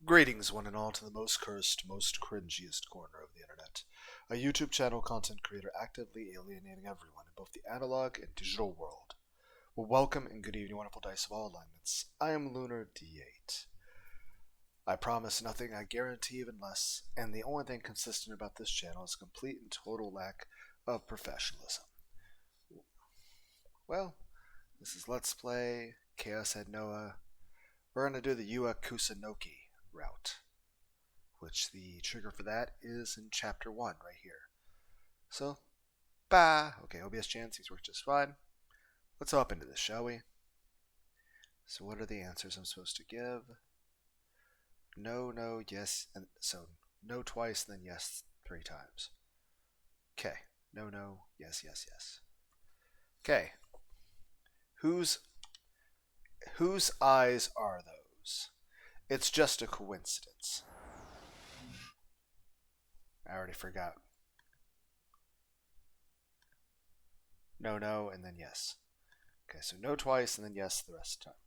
Greetings, one and all, to the most cursed, most cringiest corner of the internet. A YouTube channel content creator actively alienating everyone in both the analog and digital world. Well, welcome and good evening, wonderful dice of all alignments. I am Lunar D8. I promise nothing, I guarantee even less, and the only thing consistent about this channel is complete and total lack of professionalism. Well, this is Let's Play Chaos Head Noah. We're going to do the Kusunoki route, which the trigger for that is in chapter 1 right here. So, okay, OBS chance, these work just fine. Let's hop into this, shall we? So what are the answers I'm supposed to give? No, no, yes, and so no twice, and then yes 3 times. Okay, no, no, yes, yes, yes. Okay, whose eyes are those? It's just a coincidence. I already forgot. No, no, and then yes. Okay, so no twice, and then yes the rest of the time.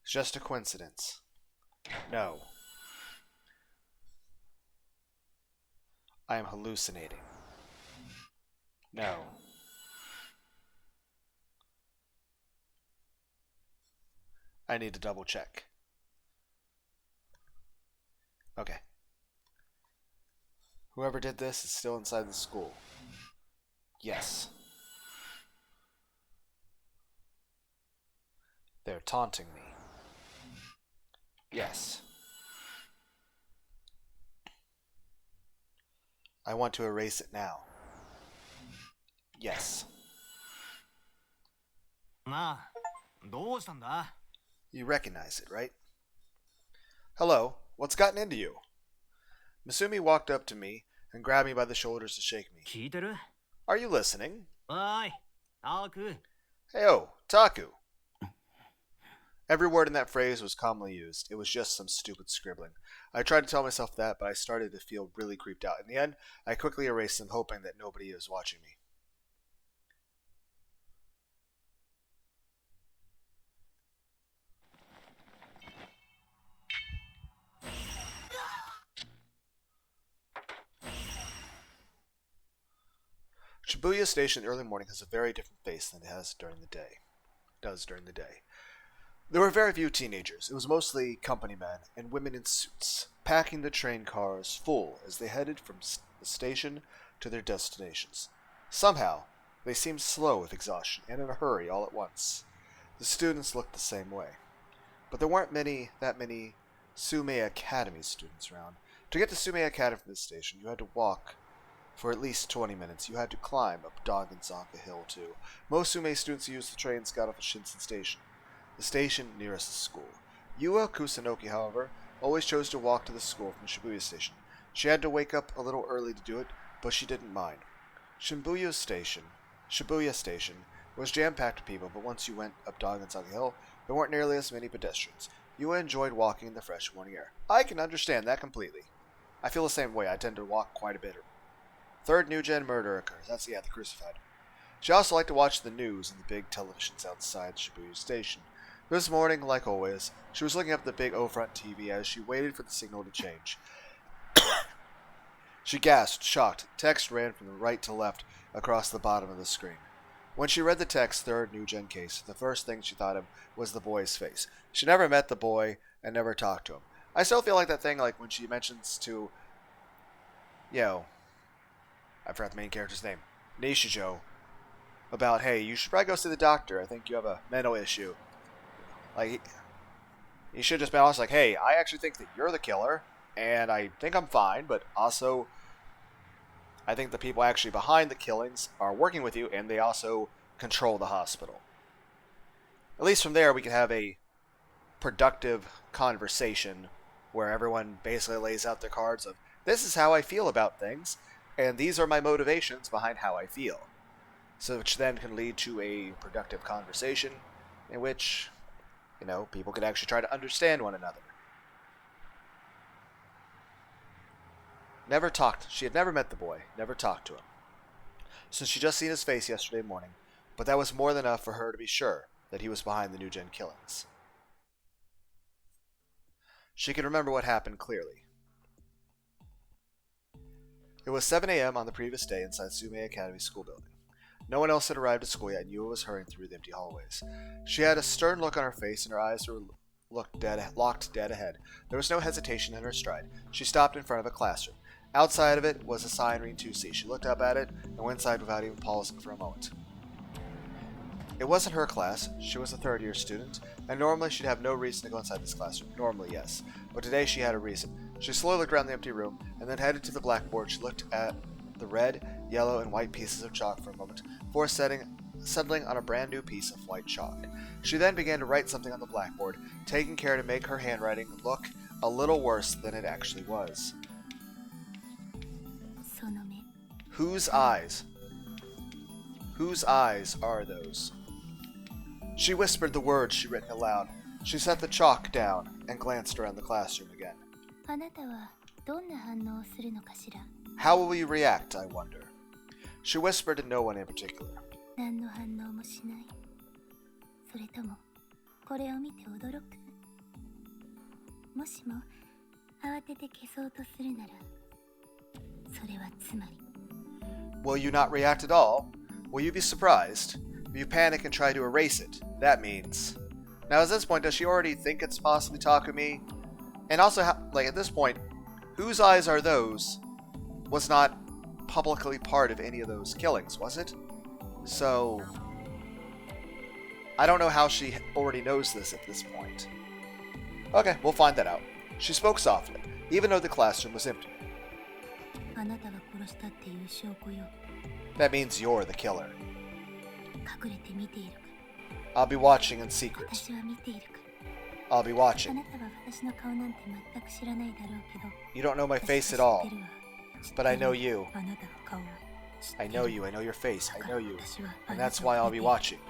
It's just a coincidence. No. I am hallucinating. No. I need to double check. Okay. Whoever did this is still inside the school. Yes. They're taunting me. Yes. I want to erase it now. Yes. You recognize it, right? Hello, what's gotten into you? Masumi walked up to me and grabbed me by the shoulders to shake me. Are you listening? Hey, oh, Taku. Every word in that phrase was commonly used. It was just some stupid scribbling. I tried to tell myself that, but I started to feel really creeped out. In the end, I quickly erased them, hoping that nobody was watching me. Shibuya Station in the early morning has a very different face than it does during the day. There were very few teenagers. It was mostly company men and women in suits, packing the train cars full as they headed from the station to their destinations. Somehow, they seemed slow with exhaustion and in a hurry all at once. The students looked the same way. But there weren't that many Sume Academy students around. To get to Sume Academy from this station, you had to walk for at least 20 minutes. You had to climb up Dogenzaka Hill, too. Most Sume students who used the trains got off at Shinsen Station, the station nearest the school. Kusunoki, however, always chose to walk to the school from the Shibuya Station. She had to wake up a little early to do it, but she didn't mind. Shibuya Station was jam-packed with people, but once you went up Dogenzaka Hill, there weren't nearly as many pedestrians. Yua enjoyed walking in the fresh morning air. I can understand that completely. I feel the same way. I tend to walk quite a bit. Third new-gen murder occurs. That's, the Crucified. She also liked to watch the news and the big televisions outside Shibuya Station. This morning, like always, she was looking up at the big O-front TV as she waited for the signal to change. She gasped, shocked. Text ran from the right to left across the bottom of the screen. When she read the text, third new-gen case, the first thing she thought of was the boy's face. She never met the boy and never talked to him. I still feel like that thing, like when she mentions to, I forgot the main character's name, Nishijo, about, hey, you should probably go see the doctor. I think you have a mental issue. Like, he should have just been honest, like, hey, I actually think that you're the killer, and I think I'm fine, but also, I think the people actually behind the killings are working with you, and they also control the hospital. At least from there, we can have a productive conversation where everyone basically lays out their cards of, this is how I feel about things, and these are my motivations behind how I feel. So which then can lead to a productive conversation in which, people can actually try to understand one another. She had never met the boy, never talked to him. So she just seen his face yesterday morning, but that was more than enough for her to be sure that he was behind the new-gen killings. She could remember what happened clearly. It was 7 a.m. on the previous day inside Sume Academy school building. No one else had arrived at school yet, and Yua was hurrying through the empty hallways. She had a stern look on her face, and her eyes were looked locked dead ahead. There was no hesitation in her stride. She stopped in front of a classroom. Outside of it was a sign reading 2C. She looked up at it and went inside without even pausing for a moment. It wasn't her class. She was a third-year student, and normally she'd have no reason to go inside this classroom. Normally, yes. But today she had a reason. She slowly looked around the empty room, and then headed to the blackboard. She looked at the red, yellow, and white pieces of chalk for a moment, before settling on a brand new piece of white chalk. She then began to write something on the blackboard, taking care to make her handwriting look a little worse than it actually was. Whose eyes? Whose eyes are those? She whispered the words she'd written aloud. She set the chalk down and glanced around the classroom again. How will you react, I wonder? She whispered to no one in particular. Will you not react at all? Will you be surprised? If you panic and try to erase it, that means... Now, at this point, does she already think it's possibly Takumi? And also, at this point, whose eyes are those was not publicly part of any of those killings, was it? So... I don't know how she already knows this at this point. Okay, we'll find that out. She spoke softly, even though the classroom was empty. That means you're the killer. I'll be watching in secret. I'll be watching. You don't know my face at all, but I know you. I know you, I know your face, I know you, and that's why I'll be watching.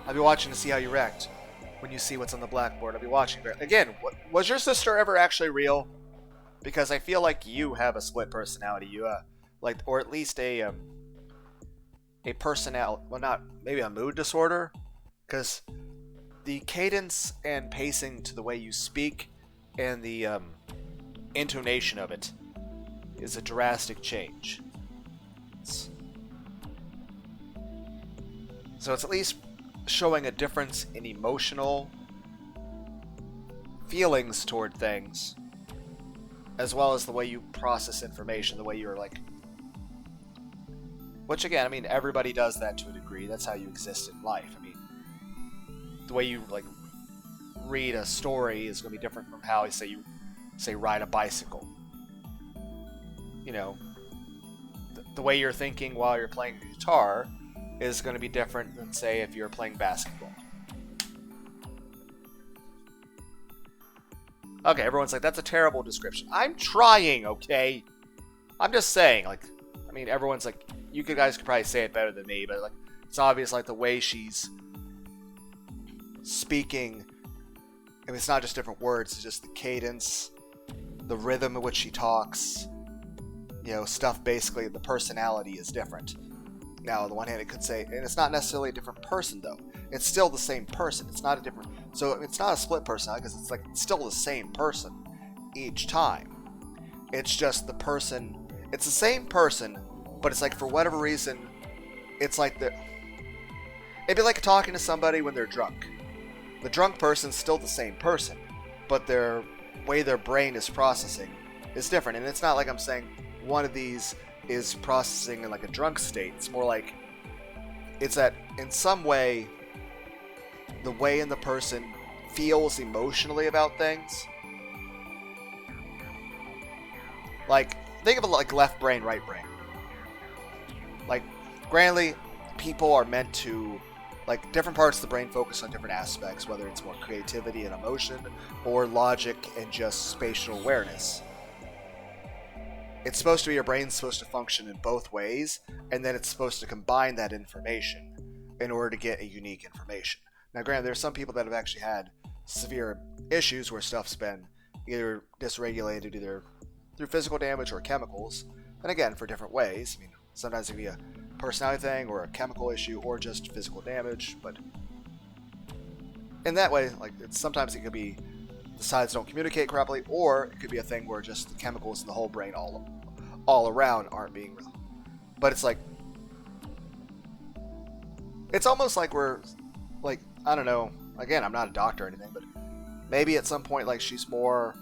I'll be watching to see how you react when you see what's on the blackboard. I'll be watching. Again, was your sister ever actually real? Because I feel like you have a split personality. You, or at least a personality. Well, not maybe a mood disorder. Because the cadence and pacing to the way you speak and the intonation of it is a drastic change. So it's at least showing a difference in emotional feelings toward things, as well as the way you process information, the way you're which again, I mean, everybody does that to a degree. That's how you exist in life. I mean, the way you read a story is going to be different from how you ride a bicycle. You know, the way you're thinking while you're playing the guitar is going to be different than, say, if you're playing basketball. Okay, everyone's like, that's a terrible description. I'm trying, okay? I'm just saying, everyone's like, you guys could probably say it better than me, but, it's obvious, the way she's speaking, I mean, it's not just different words, it's just the cadence, the rhythm in which she talks, stuff basically, the personality is different. Now, on the one hand, it could say, and it's not necessarily a different person, though. It's still the same person. It's not a different... So, it's not a split personality, because it's still the same person each time. It's just the person... It's the same person, but it's for whatever reason, it's the... It'd be like talking to somebody when they're drunk. The drunk person's still the same person, but their way their brain is processing is different. And it's not like I'm saying one of these is processing in a drunk state. It's more it's that in some way the way the person feels emotionally about things. Think of it left brain, right brain. Granted, people are meant to different parts of the brain focus on different aspects, whether it's more creativity and emotion or logic and just spatial awareness. It's supposed to be your brain's supposed to function in both ways, and then it's supposed to combine that information in order to get a unique information. Now, granted, there's some people that have actually had severe issues where stuff's been either dysregulated, either through physical damage or chemicals, and again, for different ways. I mean, sometimes it can be personality thing or a chemical issue or just physical damage. But in that way, like sometimes it could be the sides don't communicate correctly, or it could be a thing where just the chemicals in the whole brain all around aren't being. But it's like it's almost like we're like I don't know. Again, I'm not a doctor or anything, but maybe at some point like she's more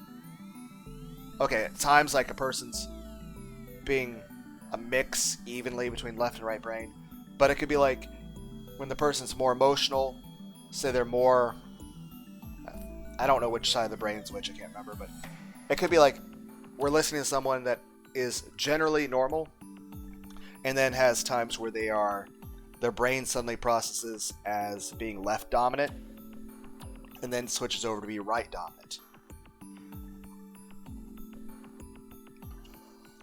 okay. At times like a person's being a mix evenly between left and right brain, but it could be like when the person's more emotional, say they're more I don't know which side of the brain is which, I can't remember, but it could be like we're listening to someone that is generally normal and then has times where their brain suddenly processes as being left dominant and then switches over to be right dominant.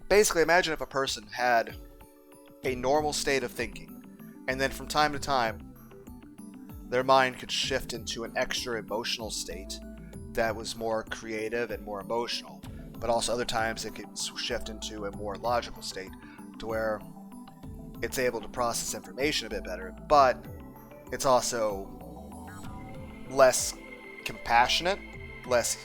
Basically, imagine if a person had a normal state of thinking and then from time to time their mind could shift into an extra emotional state that was more creative and more emotional, but also other times it could shift into a more logical state to where it's able to process information a bit better, but it's also less compassionate, less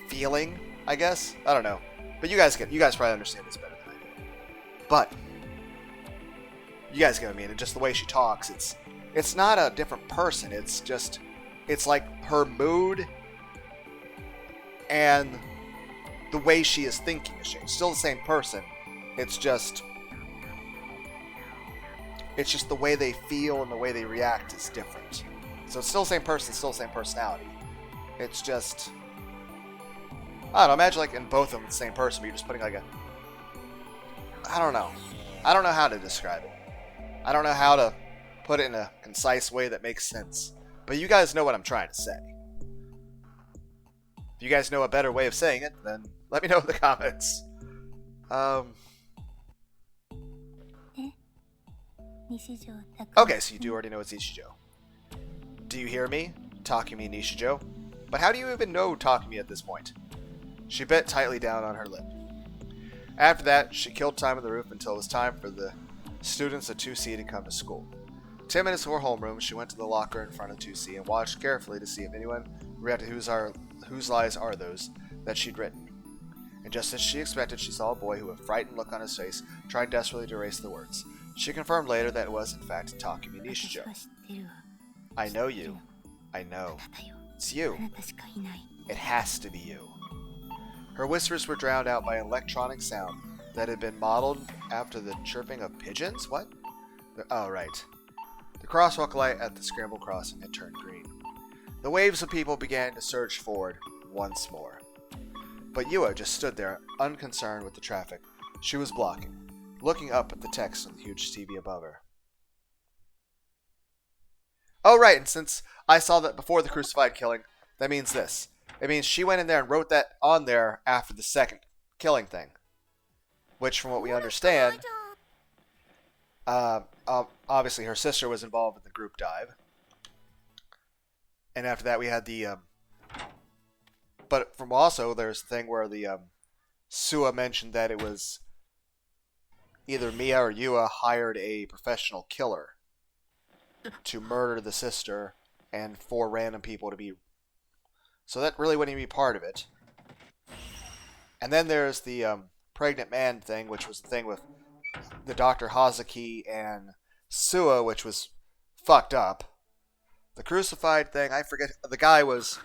feeling, I guess. I don't know. But you guys probably understand this better than I do. But you guys get what I mean. And just the way she talks, it's not a different person. It's like her mood and the way she is thinking has changed. Still the same person. It's just the way they feel and the way they react is different. So it's still the same person, still the same personality. It's just I don't know, imagine like in both of them the same person, but you're just putting like I don't know. I don't know how to describe it. I don't know how to put it in a concise way that makes sense. But you guys know what I'm trying to say. If you guys know a better way of saying it, then let me know in the comments. Okay, so you do already know it's Nishijo. Do you hear me? Takumi Nishijo. But how do you even know Takumi at this point? She bit tightly down on her lip. After that, she killed time on the roof until it was time for the students of 2C to come to school. 10 minutes before homeroom, she went to the locker in front of 2C and watched carefully to see if anyone reacted to whose lies are those that she'd written. And just as she expected, she saw a boy who, with a frightened look on his face, tried desperately to erase the words. She confirmed later that it was, in fact, Takumi Nishijo. I know you. I know. It's you. It has to be you. Her whispers were drowned out by an electronic sound that had been modeled after the chirping of pigeons? What? Oh, right. The crosswalk light at the scrambled crossing had turned green. The waves of people began to surge forward once more. But Yua just stood there, unconcerned with the traffic she was blocking, looking up at the text on the huge TV above her. Oh, right, and since I saw that before the crucified killing, that means this. It means she went in there and wrote that on there after the second killing thing. Which, from what we understand, obviously her sister was involved in the group dive. And after that we had the... but from also, there's the thing where the Sua mentioned that it was either Mia or Yua hired a professional killer to murder the sister and 4 random people to be... So that really wouldn't even be part of it. And then there's the pregnant man thing, which was the thing with the Dr. Hazuki and Sua, which was fucked up. The crucified thing, I forget. The guy was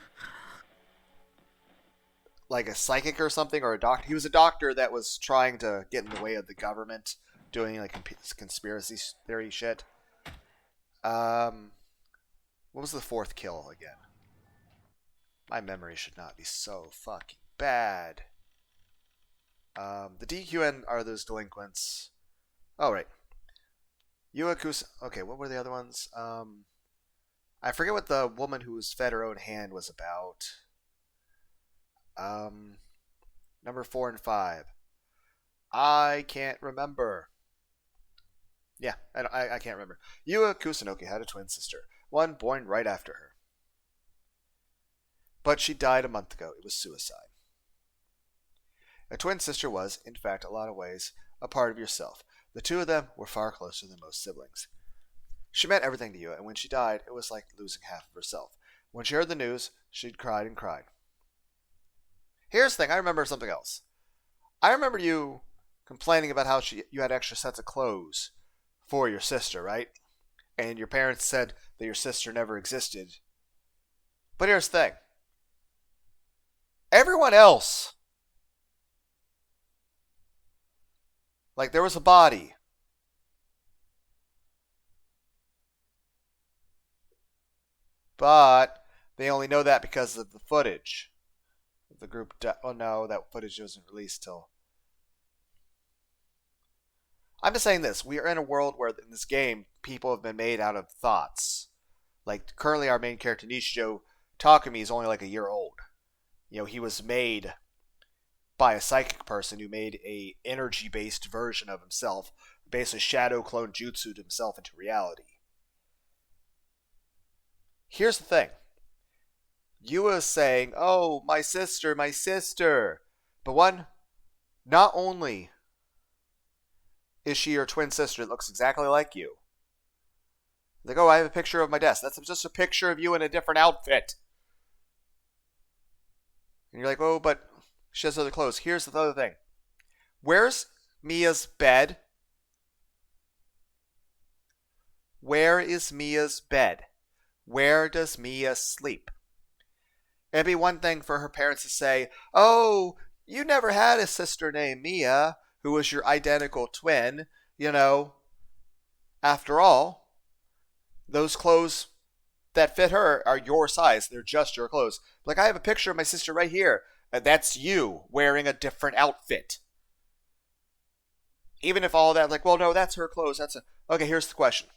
like a psychic or something, or a doctor. He was a doctor that was trying to get in the way of the government doing like conspiracy theory shit. What was the 4th kill again? My memory should not be so fucking bad. The DQN are those delinquents. Oh, right. Yuakus. Okay, what were the other ones? I forget what the woman who was fed her own hand was about. Number 4 and 5. I can't remember. Yeah, I can't remember. Yua Kusunoki had a twin sister, one born right after her. But she died a month ago. It was suicide. A twin sister was, in fact, a lot of ways, a part of yourself. The two of them were far closer than most siblings. She meant everything to you, and when she died, it was like losing half of herself. When she heard the news, she'd cried and cried. Here's the thing, I remember something else. I remember you complaining about how you had extra sets of clothes for your sister, right? And your parents said that your sister never existed. But here's the thing. Everyone else, like there was a body. But they only know that because of the footage. The group, well, no, that footage wasn't released till. I'm just saying this. We are in a world where in this game, people have been made out of thoughts. Like, currently our main character, Nishijo Takumi, is only like a year old. You know, he was made by a psychic person who made a energy-based version of himself, basically shadow clone jutsu'd himself into reality. Here's the thing. Yua is saying, oh, my sister, my sister. But one, not only is she your twin sister that looks exactly like you. Like, oh, I have a picture of my desk. That's just a picture of you in a different outfit. And you're like, oh, but she has other clothes. Here's the other thing. Where's Mia's bed? Where is Mia's bed? Where does Mia sleep? It'd be one thing for her parents to say, oh, you never had a sister named Mia, who was your identical twin. You know, after all, those clothes that fit her are your size. They're just your clothes. Like, I have a picture of my sister right here. That's you wearing a different outfit. Even if all that, like, well, no, that's her clothes. Okay, here's the question.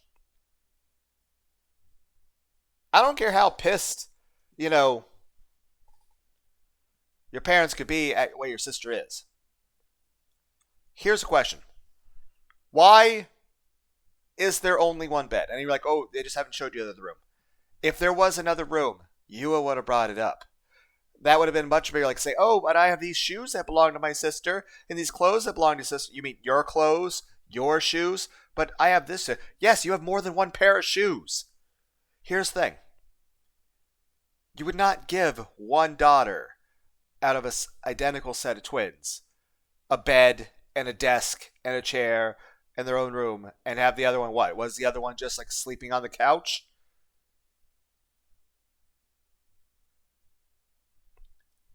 I don't care how pissed, you know, your parents could be at the way your sister is. Here's a question. Why is there only one bed? And you're like, oh, they just haven't showed you the other room. If there was another room, Yua would have brought it up. That would have been much bigger, like say, oh, but I have these shoes that belong to my sister, and these clothes that belong to sister. You mean your clothes, your shoes? But I have this. Yes, you have more than one pair of shoes. Here's the thing. You would not give one daughter out of an identical set of twins a bed and a desk and a chair in their own room and have the other one what? Was the other one just like sleeping on the couch?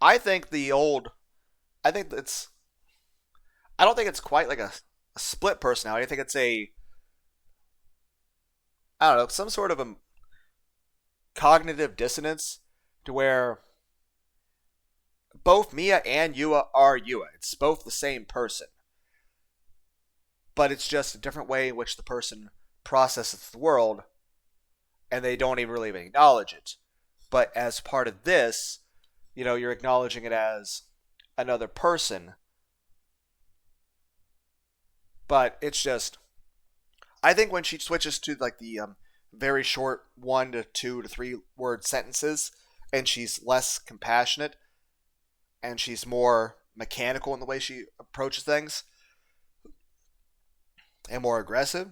I think I think it's, I don't think it's quite like a split personality. I think it's I don't know, some sort of a cognitive dissonance to where both Mia and Yua are Yua. It's both the same person. But it's just a different way in which the person processes the world, and they don't even really even acknowledge it. But as part of this, you know, you're acknowledging it as another person. But it's just, I think when she switches to like the very short 1 to 2 to 3 word sentences, and she's less compassionate, and she's more mechanical in the way she approaches things, and more aggressive,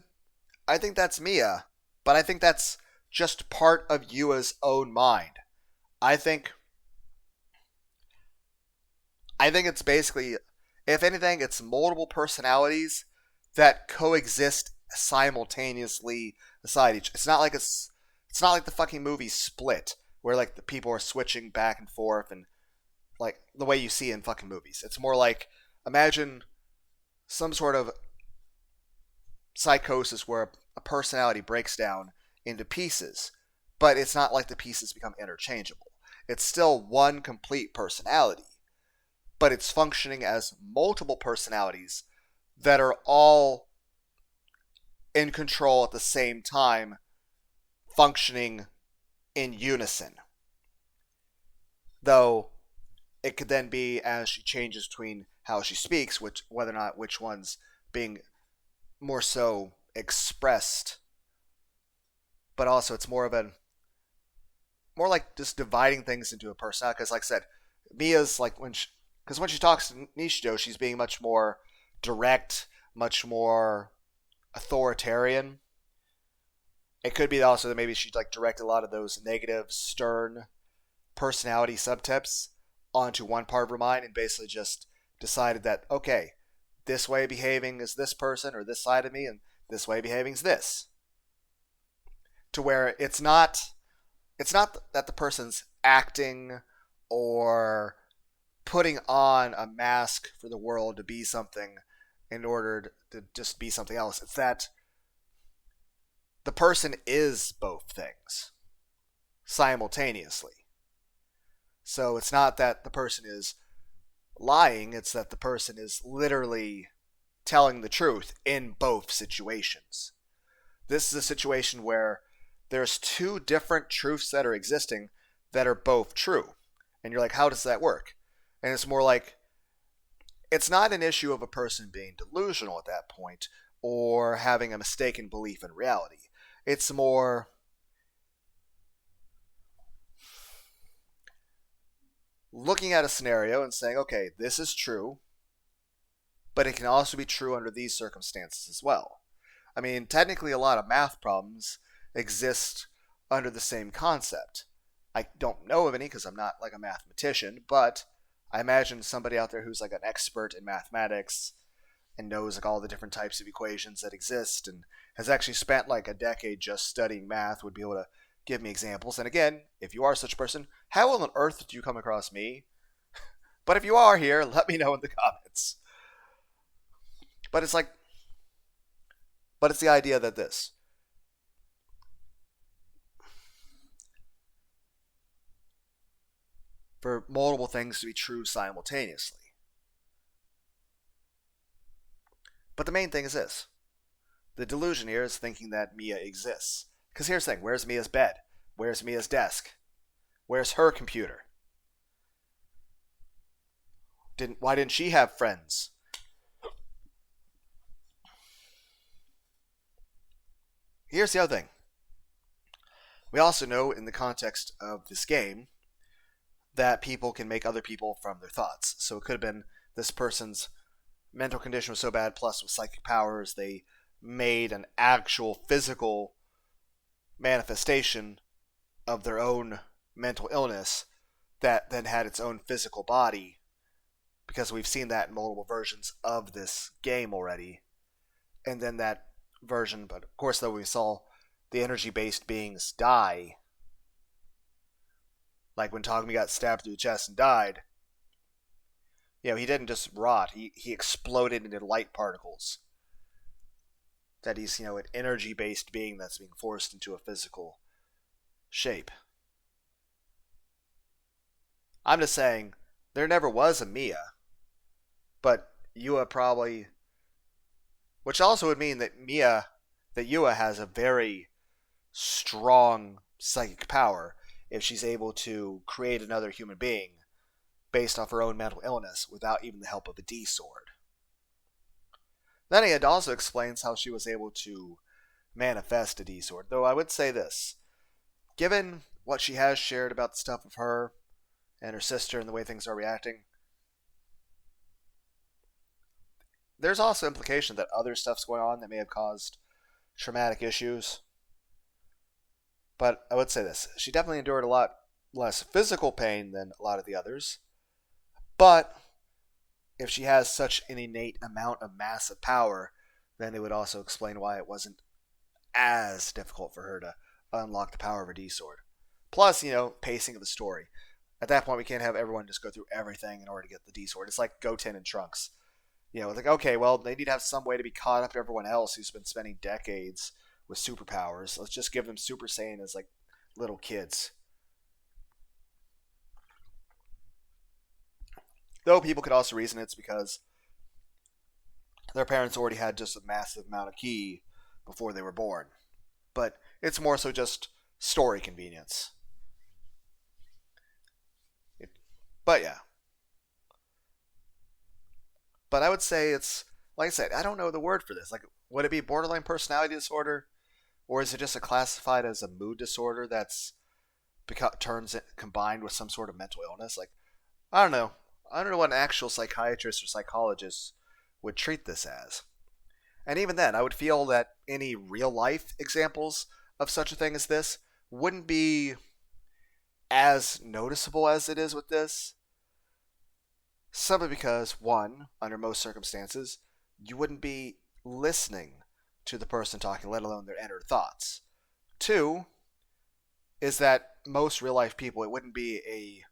I think that's Mia. But I think that's just part of Yua's own mind. I think it's basically, if anything, it's multiple personalities that coexist simultaneously beside each. It's not like the fucking movie Split, where like the people are switching back and forth and like the way you see in fucking movies. It's more like, imagine some sort of psychosis where a personality breaks down into pieces, but it's not like the pieces become interchangeable. It's still one complete personality, but it's functioning as multiple personalities that are all in control at the same time, functioning in unison. Though it could then be, as she changes between how she speaks, whether or not which one's being more so expressed, but also it's more like just dividing things into a personality. Because like I said, Mia's like when she talks to Nishijo, she's being much more direct, much more authoritarian. It could be also that maybe she like directed a lot of those negative, stern personality subtypes onto one part of her mind and basically just decided that, okay, this way of behaving is this person or this side of me, and this way of behaving is this. To where it's not that the person's acting or putting on a mask for the world to be something in order to just be something else. It's that the person is both things simultaneously. So it's not that the person is lying, it's that the person is literally telling the truth in both situations. This is a situation where there's two different truths that are existing that are both true. And you're like, how does that work? And it's more like, it's not an issue of a person being delusional at that point or having a mistaken belief in reality. It's more looking at a scenario and saying, okay, this is true, but it can also be true under these circumstances as well. I mean, technically, a lot of math problems exist under the same concept. I don't know of any because I'm not like a mathematician, but I imagine somebody out there who's like an expert in mathematics and knows like all the different types of equations that exist and has actually spent like a decade just studying math would be able to give me examples. And again, if you are such a person, how on earth did you come across me? But if you are here, let me know in the comments. But it's like, but it's the idea that this, for multiple things to be true simultaneously. But the main thing is this. The delusion here is thinking that Mia exists. Because here's the thing. Where's Mia's bed? Where's Mia's desk? Where's her computer? Why didn't she have friends? Here's the other thing. We also know in the context of this game that people can make other people from their thoughts. So it could have been this person's mental condition was so bad, plus with psychic powers, they made an actual physical manifestation of their own mental illness that then had its own physical body, because we've seen that in multiple versions of this game already. And then that version, but of course, though, we saw the energy-based beings die. Like when Togami got stabbed through the chest and died, he didn't just rot. He exploded into light particles. That he's, an energy-based being that's being forced into a physical shape. I'm just saying, there never was a Mia, but Yua probably, which also would mean that Yua has a very strong psychic power if she's able to create another human being based off her own mental illness without even the help of a D sword. Then it also explains how she was able to manifest a D sword. Though I would say this, given what she has shared about the stuff of her and her sister and the way things are reacting, there's also implication that other stuff's going on that may have caused traumatic issues. But I would say this, she definitely endured a lot less physical pain than a lot of the others. But if she has such an innate amount of massive power, then it would also explain why it wasn't as difficult for her to unlock the power of her D-sword. Plus, pacing of the story. At that point, we can't have everyone just go through everything in order to get the D-sword. It's like Goten and Trunks. Like, okay, well, they need to have some way to be caught up to everyone else who's been spending decades with superpowers. Let's just give them Super Saiyan as, like, little kids. Though people could also reason it's because their parents already had just a massive amount of ki before they were born. But it's more so just story convenience. But yeah. But I would say it's, like I said, I don't know the word for this. Like, would it be borderline personality disorder? Or is it just classified as a mood disorder that's combined with some sort of mental illness? Like, I don't know. I don't know what an actual psychiatrist or psychologist would treat this as. And even then, I would feel that any real life examples of such a thing as this wouldn't be as noticeable as it is with this. Simply because, one, under most circumstances, you wouldn't be listening to the person talking, let alone their inner thoughts. Two, is that most real life people, it wouldn't be a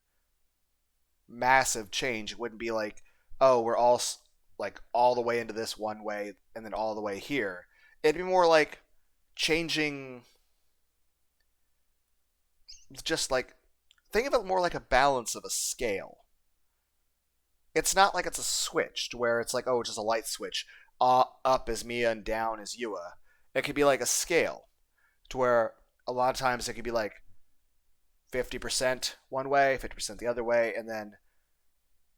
massive change. It wouldn't be like, oh, we're all like all the way into this one way and then all the way here. It'd be more like changing, just like, think of it more like a balance of a scale. It's not like it's a switch to where it's like, oh, it's just a light switch. Up is Mia and down is Yua. It could be like a scale to where a lot of times it could be like 50% one way, 50% the other way, and then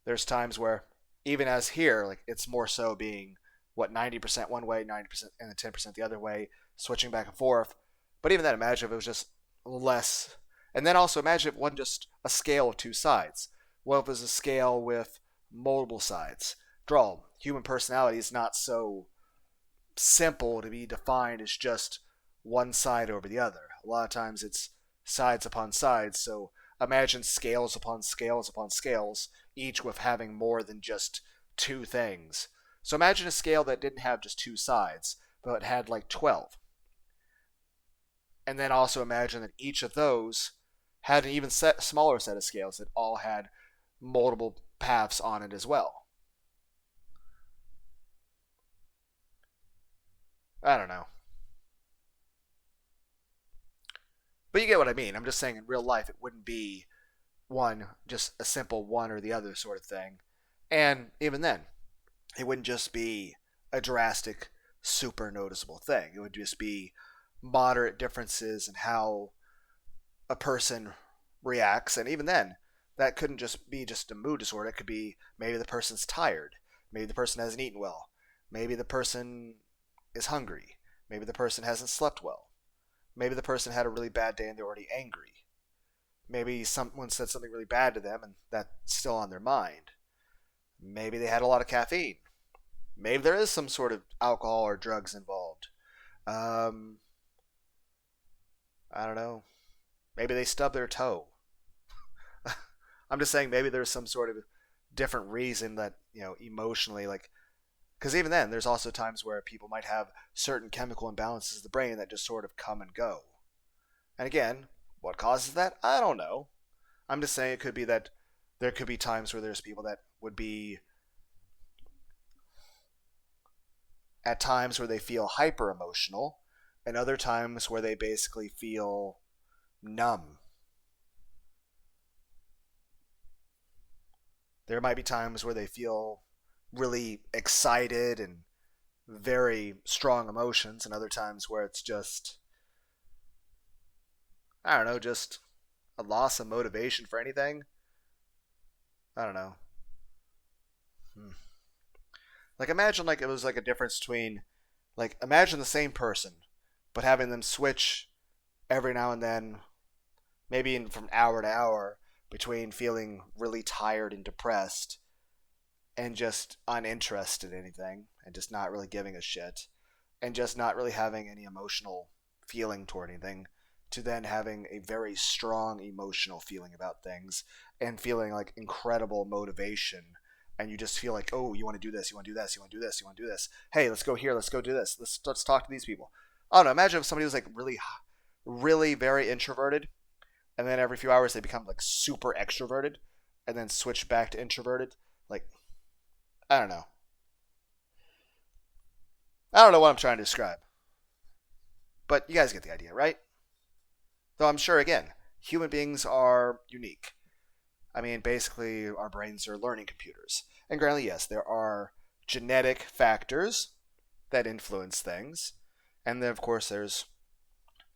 there's times where even as here, like it's more so being what 90% one way, 90% and then 10% the other way, switching back and forth. But even then, imagine if it was just less. And then also imagine if it wasn't just a scale of two sides. What if it was a scale with multiple sides? Draw, human personality is not so simple to be defined as just one side over the other. A lot of times it's sides upon sides. So imagine scales upon scales upon scales, each with having more than just two things. So imagine a scale that didn't have just two sides, but had like 12. And then also imagine that each of those had an even smaller set of scales that all had multiple paths on it as well. I don't know. But you get what I mean. I'm just saying in real life it wouldn't be one, just a simple one or the other sort of thing. And even then, it wouldn't just be a drastic, super noticeable thing. It would just be moderate differences in how a person reacts. And even then, that couldn't just be just a mood disorder. It could be maybe the person's tired. Maybe the person hasn't eaten well. Maybe the person is hungry. Maybe the person hasn't slept well. Maybe the person had a really bad day and they're already angry. Maybe someone said something really bad to them and that's still on their mind. Maybe they had a lot of caffeine. Maybe there is some sort of alcohol or drugs involved. Um, I don't know. Maybe they stubbed their toe. I'm just saying maybe there's some sort of different reason that, emotionally, like, because even then, there's also times where people might have certain chemical imbalances in the brain that just sort of come and go. And again, what causes that? I don't know. I'm just saying it could be that there could be times where there's people that would be at times where they feel hyper emotional, and other times where they basically feel numb. There might be times where they feel really excited and very strong emotions, and other times where it's just, I don't know, just a loss of motivation for anything. I don't know. Hmm. Like imagine like it was like a difference between, like imagine the same person, but having them switch every now and then, maybe from hour to hour, between feeling really tired and depressed and just uninterested in anything and just not really giving a shit and just not really having any emotional feeling toward anything, to then having a very strong emotional feeling about things and feeling like incredible motivation. And you just feel like, oh, you want to do this, you want to do this, you want to do this, you want to do this. Hey, let's go here, let's go do this. Let's talk to these people. I don't know. Imagine if somebody was like really, really very introverted, and then every few hours they become like super extroverted, and then switch back to introverted. Like, I don't know. I don't know what I'm trying to describe, but you guys get the idea, right? Though I'm sure, again, human beings are unique. I mean, basically, our brains are learning computers. And granted, yes, there are genetic factors that influence things. And then, of course, there's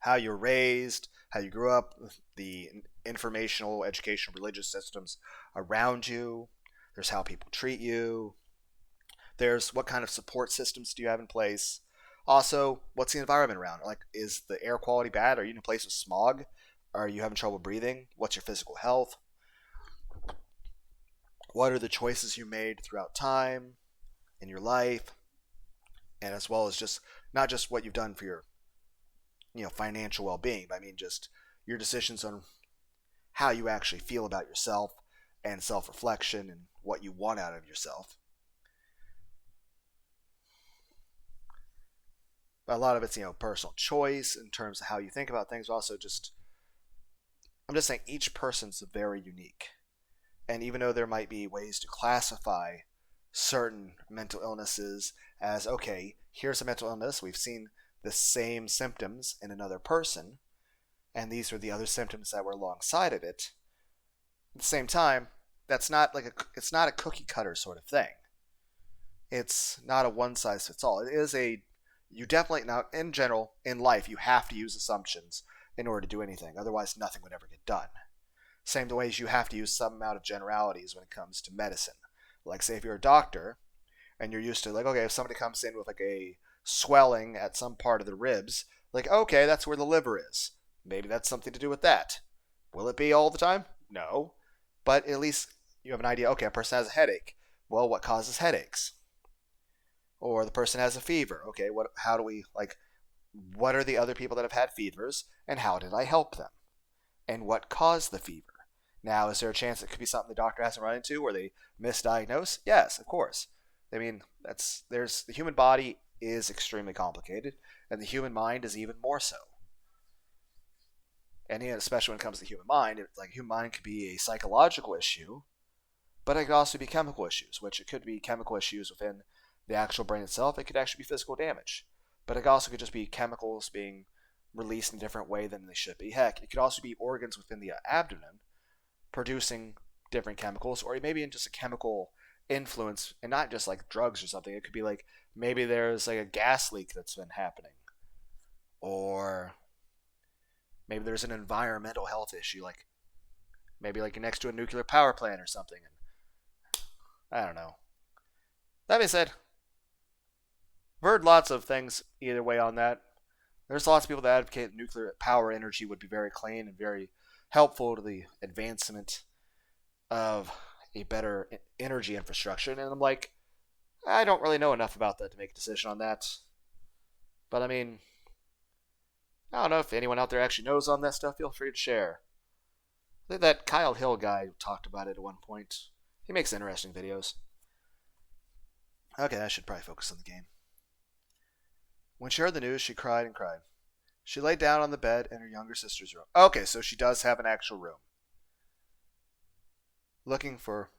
how you're raised, how you grew up, the informational, educational, religious systems around you. There's how people treat you. There's what kind of support systems do you have in place. Also, what's the environment around? Like, is the air quality bad? Are you in a place with smog? Are you having trouble breathing? What's your physical health? What are the choices you made throughout time in your life? and as well as just not just what you've done for your financial well-being, but I mean just your decisions on how you actually feel about yourself and self-reflection and what you want out of yourself. But a lot of it's personal choice in terms of how you think about things. Also, just I'm just saying each person's very unique, and even though there might be ways to classify certain mental illnesses as okay, here's a mental illness, we've seen the same symptoms in another person, and these are the other symptoms that were alongside of it. At the same time, that's not it's not a cookie cutter sort of thing. It's not a one size fits all. It is a you definitely now in general in life you have to use assumptions in order to do anything. Otherwise, nothing would ever get done. Same the ways you have to use some amount of generalities when it comes to medicine. Like say if you're a doctor and you're used to like okay, if somebody comes in with like a swelling at some part of the ribs, like okay, that's where the liver is. Maybe that's something to do with that. Will it be all the time? No. But at least you have an idea, okay, a person has a headache. Well, what causes headaches? Or the person has a fever. Okay, what are the other people that have had fevers and how did I help them? And what caused the fever? Now, is there a chance it could be something the doctor hasn't run into where they misdiagnose? Yes, of course. I mean, the human body is extremely complicated, and the human mind is even more so. And especially when it comes to the human mind, human mind could be a psychological issue, but it could also be chemical issues, which it could be chemical issues within the actual brain itself. It could actually be physical damage, but it also could just be chemicals being released in a different way than they should be. Heck, it could also be organs within the abdomen producing different chemicals, or maybe in just a chemical influence, and not just like drugs or something. It could be like maybe there's like a gas leak that's been happening, or maybe there's an environmental health issue, like maybe like you're next to a nuclear power plant or something. And I don't know. That being said, I've heard lots of things either way on that. There's lots of people that advocate nuclear power energy would be very clean and very helpful to the advancement of a better energy infrastructure. And I'm like, I don't really know enough about that to make a decision on that. But I mean, I don't know if anyone out there actually knows on that stuff. Feel free to share. I think that Kyle Hill guy talked about it at one point. He makes interesting videos. Okay, I should probably focus on the game. When she heard the news, she cried and cried. She lay down on the bed in her younger sister's room. Okay, so she does have an actual room. Looking for...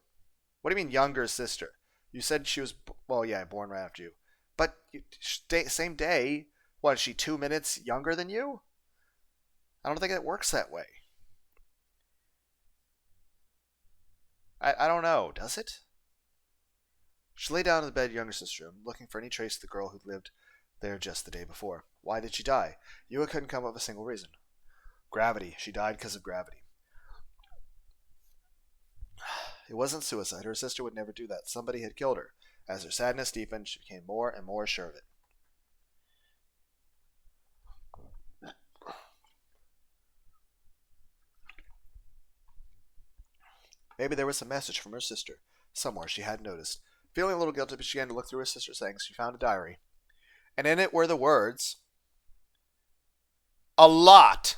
What do you mean younger sister? You said she was... Well, yeah, born right after you. But same day... What, is she 2 minutes younger than you? I don't think it works that way. I don't know. Does it? She lay down in the bed younger sister's room, looking for any trace of the girl who'd lived there just the day before. Why did she die? Yua couldn't come up with a single reason. Gravity. She died because of gravity. It wasn't suicide. Her sister would never do that. Somebody had killed her. As her sadness deepened, she became more and more sure of it. Maybe there was a message from her sister, somewhere she hadn't noticed. Feeling a little guilty, she began to look through her sister's things. She found a diary. And in it were the words, "A lot."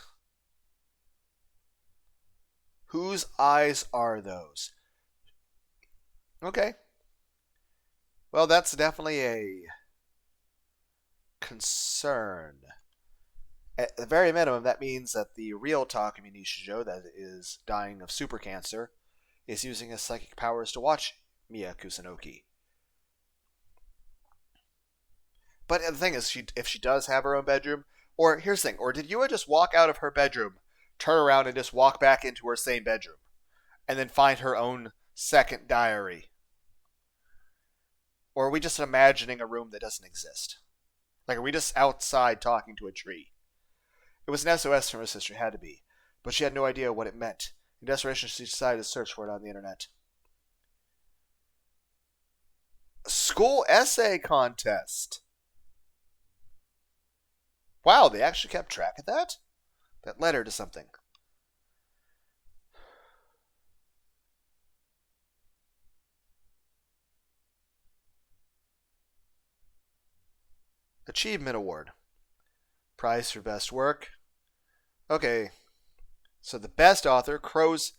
Whose eyes are those? Okay. Well, that's definitely a concern. At the very minimum, that means that the real Takumi Nishijo that is dying of super cancer is using his psychic powers to watch Miya Kusunoki. But the thing is, if she does have her own bedroom, or here's the thing, or did Yua just walk out of her bedroom, turn around and just walk back into her same bedroom, and then find her own second diary? Or are we just imagining a room that doesn't exist? Like, are we just outside talking to a tree? It was an SOS from her sister, it had to be, but she had no idea what it meant. In desperation, she decided to search for it on the internet. School essay contest. Wow, they actually kept track of that? That led her to something. Achievement Award. Prize for best work. Okay, so the best author, Crow's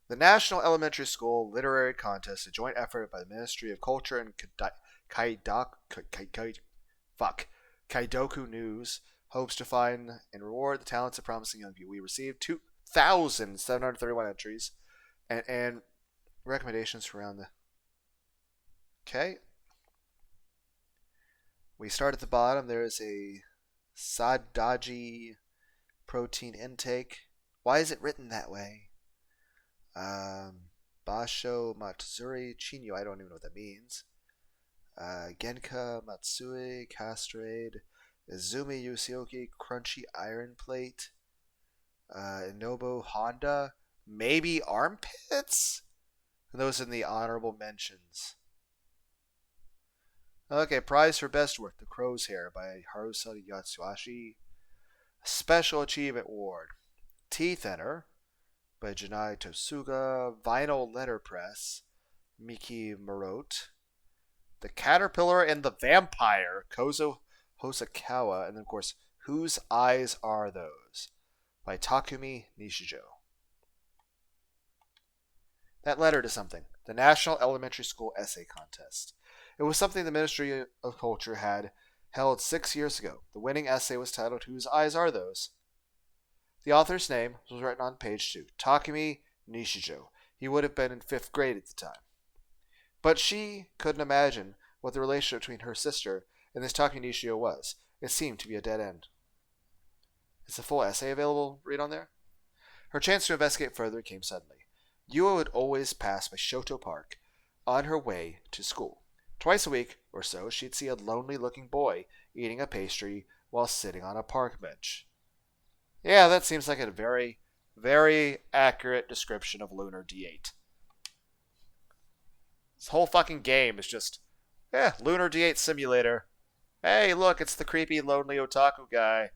the National Elementary School Literary Contest, a joint effort by the Ministry of Culture and Kaidoku News, hopes to find and reward the talents of promising young people. We received 2,731 entries and recommendations around the... Okay. We start at the bottom. There is a Sadaji protein intake. Why is it written that way? Basho Matsuri Chinyu. I don't even know what that means. Genka Matsui Castrade. Izumi Yoshioki Crunchy Iron Plate. Inobu Honda. Maybe armpits? And those in the honorable mentions. Okay, prize for best work, The Crow's Hair by Harusa Yatsuashi. Special Achievement Award, Teeth Enter by Janai Tosuga. Vinyl Letterpress, Miki Morote. The Caterpillar and the Vampire, Kozo Hosakawa. And then, of course, Whose Eyes Are Those by Takumi Nishijo. That letter to something. The National Elementary School Essay Contest. It was something the Ministry of Culture had held 6 years ago. The winning essay was titled, Whose Eyes Are Those? The author's name was written on page 2, Takumi Nishijo. He would have been in 5th grade at the time. But she couldn't imagine what the relationship between her sister and this Takumi Nishijo was. It seemed to be a dead end. Is the full essay available? Read on there? Her chance to investigate further came suddenly. Yua would always pass by Shoto Park on her way to school. Twice a week or so, she'd see a lonely-looking boy eating a pastry while sitting on a park bench. Yeah, that seems like a very, very accurate description of Lunar D8. This whole fucking game is just, Lunar D8 simulator. Hey, look, it's the creepy, lonely otaku guy.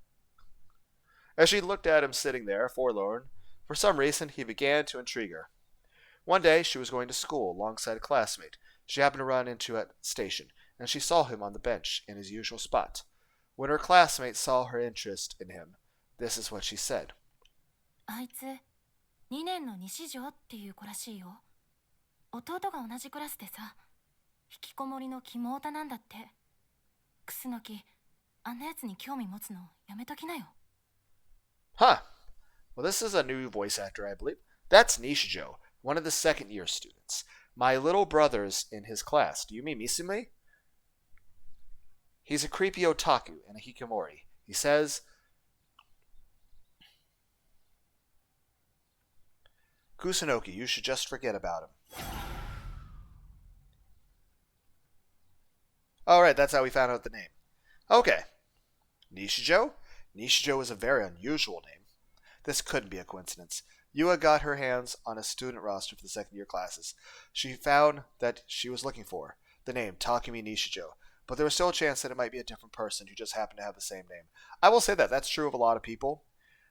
As she looked at him sitting there, forlorn, for some reason he began to intrigue her. One day, she was going to school alongside a classmate. She happened to run into a station, and she saw him on the bench in his usual spot. When her classmate saw her interest in him, this is what she said. あいつ、2年の西条っていう子らしいよ。弟が同じクラスでさ、引きこもりの肝オタなんだって。クスノキ、あんなやつに興味持つのやめときなよ。Huh. Well, this is a new voice actor, I believe. That's Nishijo, one of the second-year students. My little brother's in his class. Do you mean Misume? He's a creepy otaku and a hikikomori. He says, Kusunoki, you should just forget about him. Alright, that's how we found out the name. Okay. Nishijo? Nishijo is a very unusual name. This couldn't be a coincidence. Yua got her hands on a student roster for the second-year classes. She found that she was looking for the name Takumi Nishijo, but there was still a chance that it might be a different person who just happened to have the same name. I will say that that's true of a lot of people,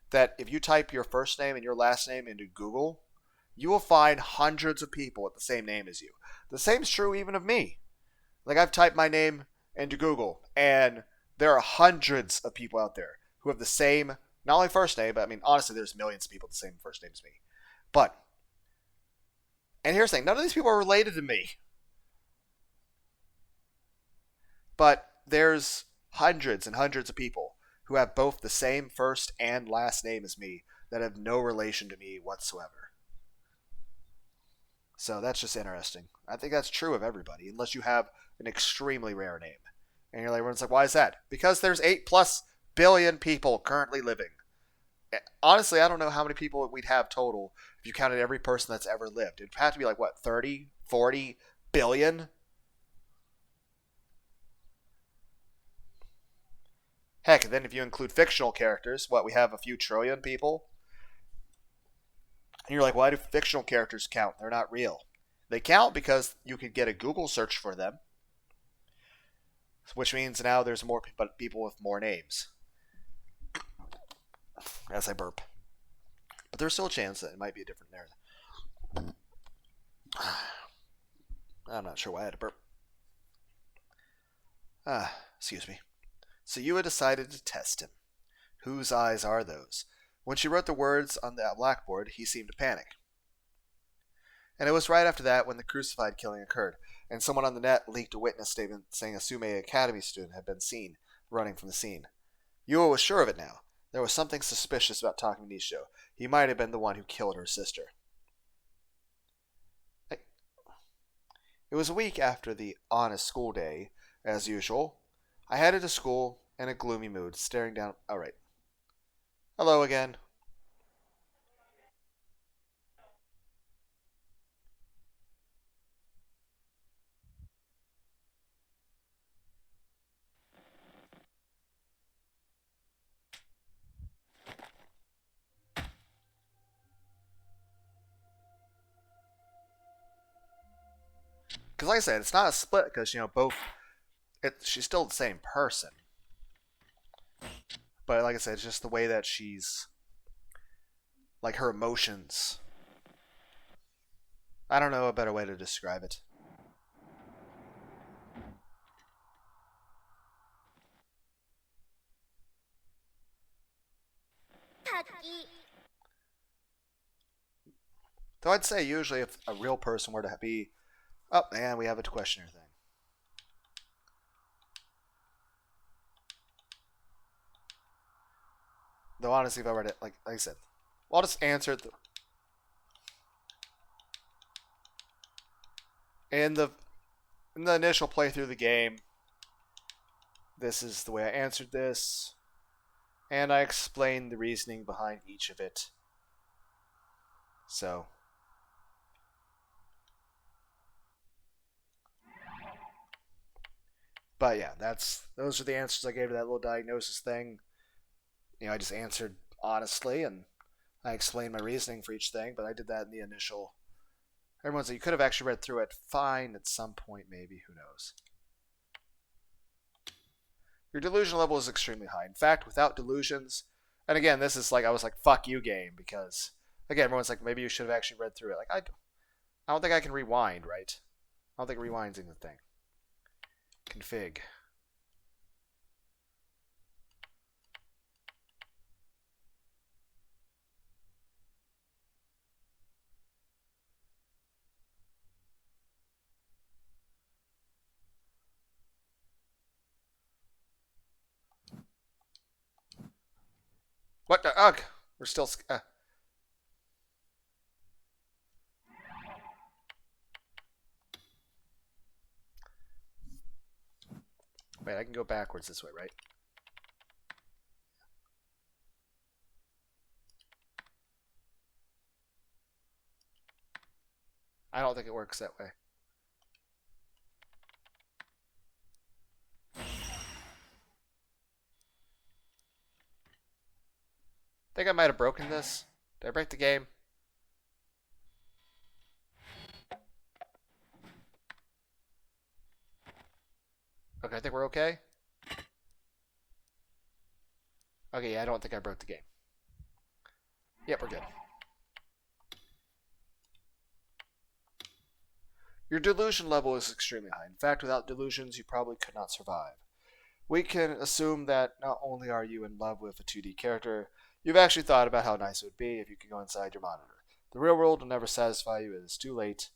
that if you type your first name and your last name into Google, you will find hundreds of people with the same name as you. The same is true even of me. Like, I've typed my name into Google, and there are hundreds of people out there who have the same, not only first name, but I mean, honestly, there's millions of people with the same first name as me. But, and here's the thing, none of these people are related to me. But there's hundreds and hundreds of people who have both the same first and last name as me that have no relation to me whatsoever. So that's just interesting. I think that's true of everybody, unless you have an extremely rare name. And you're like, everyone's like, why is that? Because there's 8+ billion people currently living. Honestly, I don't know how many people we'd have total if you counted every person that's ever lived. It'd have to be like, what, 30, 40 billion? Heck, and then if you include fictional characters, what, we have a few trillion people? And you're like, why do fictional characters count? They're not real. They count because you could get a Google search for them, which means now there's more people with more names. As I burp. But there's still a chance that it might be a different narrative. I'm not sure why I had to burp. Excuse me. So Yua decided to test him. Whose eyes are those? When she wrote the words on the blackboard, he seemed to panic. And it was right after that when the crucified killing occurred, and someone on the net leaked a witness statement saying a Sume Academy student had been seen running from the scene. Yua was sure of it now. There was something suspicious about Takumi Nisho. He might have been the one who killed her sister. It was a week after the honest school day, as usual. I headed to school in a gloomy mood, staring down. Alright. Hello again. Because like I said, it's not a split because, both. She's still the same person. But like I said, it's just the way that she's. Like her emotions. I don't know a better way to describe it. Though I'd say usually if a real person were to be. Oh, and we have a questioner thing. Though honestly, if I were to, like I said, well, I'll just answer it. In the initial playthrough of the game, this is the way I answered this, and I explained the reasoning behind each of it. So, but yeah, those are the answers I gave to that little diagnosis thing. I just answered honestly, and I explained my reasoning for each thing, but I did that in the initial. Everyone's like, you could have actually read through it fine at some point, maybe. Who knows? Your delusion level is extremely high. In fact, without delusions, and again, this is like, I was like, fuck you, game, because, again, everyone's like, maybe you should have actually read through it. Like, I don't think I can rewind, right? I don't think rewinding the thing. Config. What the? Ugh! We're still. Wait, I can go backwards this way, right? I don't think it works that way. I think I might have broken this. Did I break the game? Okay, I think we're okay. Okay, yeah, I don't think I broke the game. Yep, we're good. Your delusion level is extremely high. In fact, without delusions, you probably could not survive. We can assume that not only are you in love with a 2D character, you've actually thought about how nice it would be if you could go inside your monitor. The real world will never satisfy you. It is too late.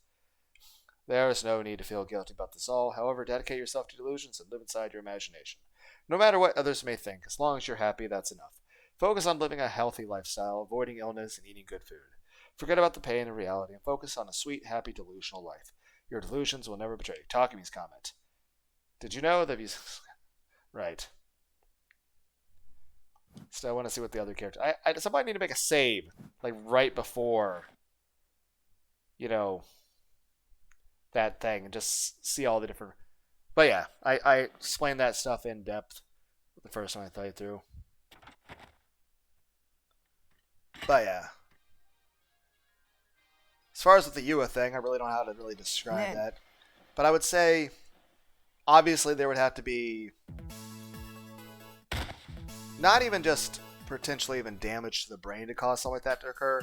There is no need to feel guilty about this all. However, dedicate yourself to delusions and live inside your imagination. No matter what others may think, as long as you're happy, that's enough. Focus on living a healthy lifestyle, avoiding illness, and eating good food. Forget about the pain and reality and focus on a sweet, happy, delusional life. Your delusions will never betray you. Takumi's comment. Did you know that he's... Right. So I want to see what the other character... somebody need to make a save, like, right before, that thing, and just see all the different... But yeah, I explained that stuff in depth the first time I played through. But yeah. As far as with the Yua thing, I really don't know how to really describe that. But I would say, obviously, there would have to be not even just potentially even damage to the brain to cause something like that to occur.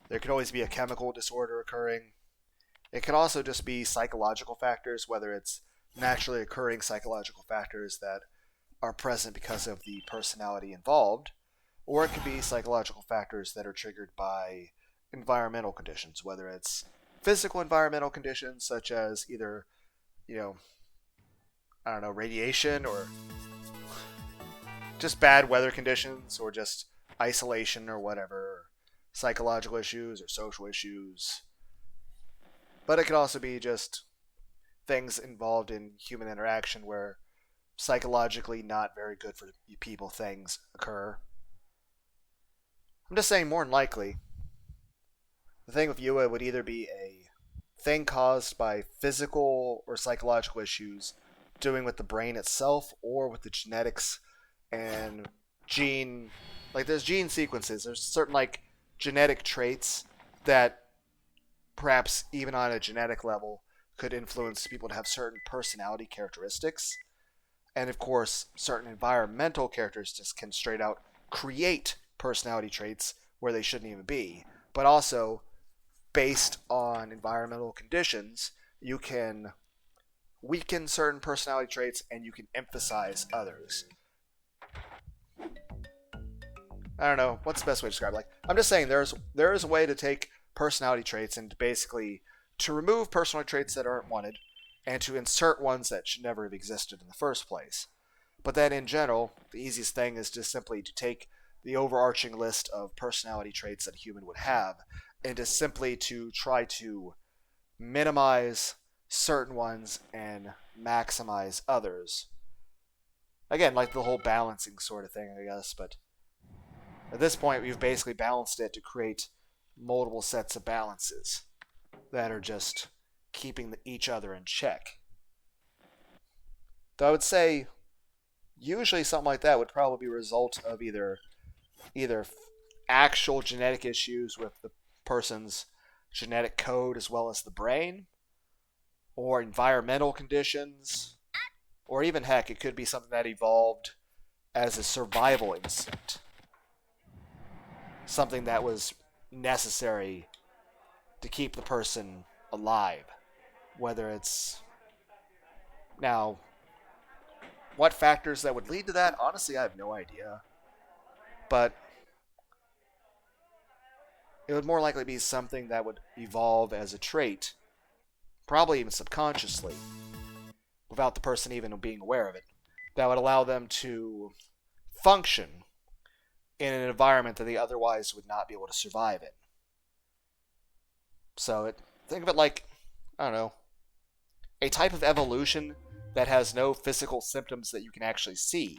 There could always be a chemical disorder occurring. It could also just be psychological factors, whether it's naturally occurring psychological factors that are present because of the personality involved, or it could be psychological factors that are triggered by environmental conditions, whether it's physical environmental conditions such as either, you know, I don't know, radiation or just bad weather conditions or just isolation or whatever, or psychological issues or social issues. But it could also be just things involved in human interaction where psychologically not very good for people things occur. I'm just saying, more than likely, the thing with Yua would either be a thing caused by physical or psychological issues doing with the brain itself or with the genetics and gene. Like, there's gene sequences, there's certain, like, genetic traits that perhaps even on a genetic level could influence people to have certain personality characteristics. And of course, certain environmental characteristics can straight out create personality traits where they shouldn't even be. But also, based on environmental conditions, you can weaken certain personality traits and you can emphasize others. I don't know, what's the best way to describe it? Like, I'm just saying there is a way to take personality traits and basically to remove personality traits that aren't wanted and to insert ones that should never have existed in the first place. But then in general, the easiest thing is just simply to take the overarching list of personality traits that a human would have and just simply to try to minimize certain ones and maximize others. Again, like the whole balancing sort of thing, I guess, but at this point we've basically balanced it to create multiple sets of balances that are just keeping each other in check. Though I would say usually something like that would probably be a result of either actual genetic issues with the person's genetic code as well as the brain, or environmental conditions, or even heck, it could be something that evolved as a survival instinct. Something that was necessary to keep the person alive. Whether it's... Now, what factors that would lead to that, honestly, I have no idea. But it would more likely be something that would evolve as a trait, probably even subconsciously, without the person even being aware of it, that would allow them to function in an environment that they otherwise would not be able to survive in. So think of it like, I don't know, a type of evolution that has no physical symptoms that you can actually see,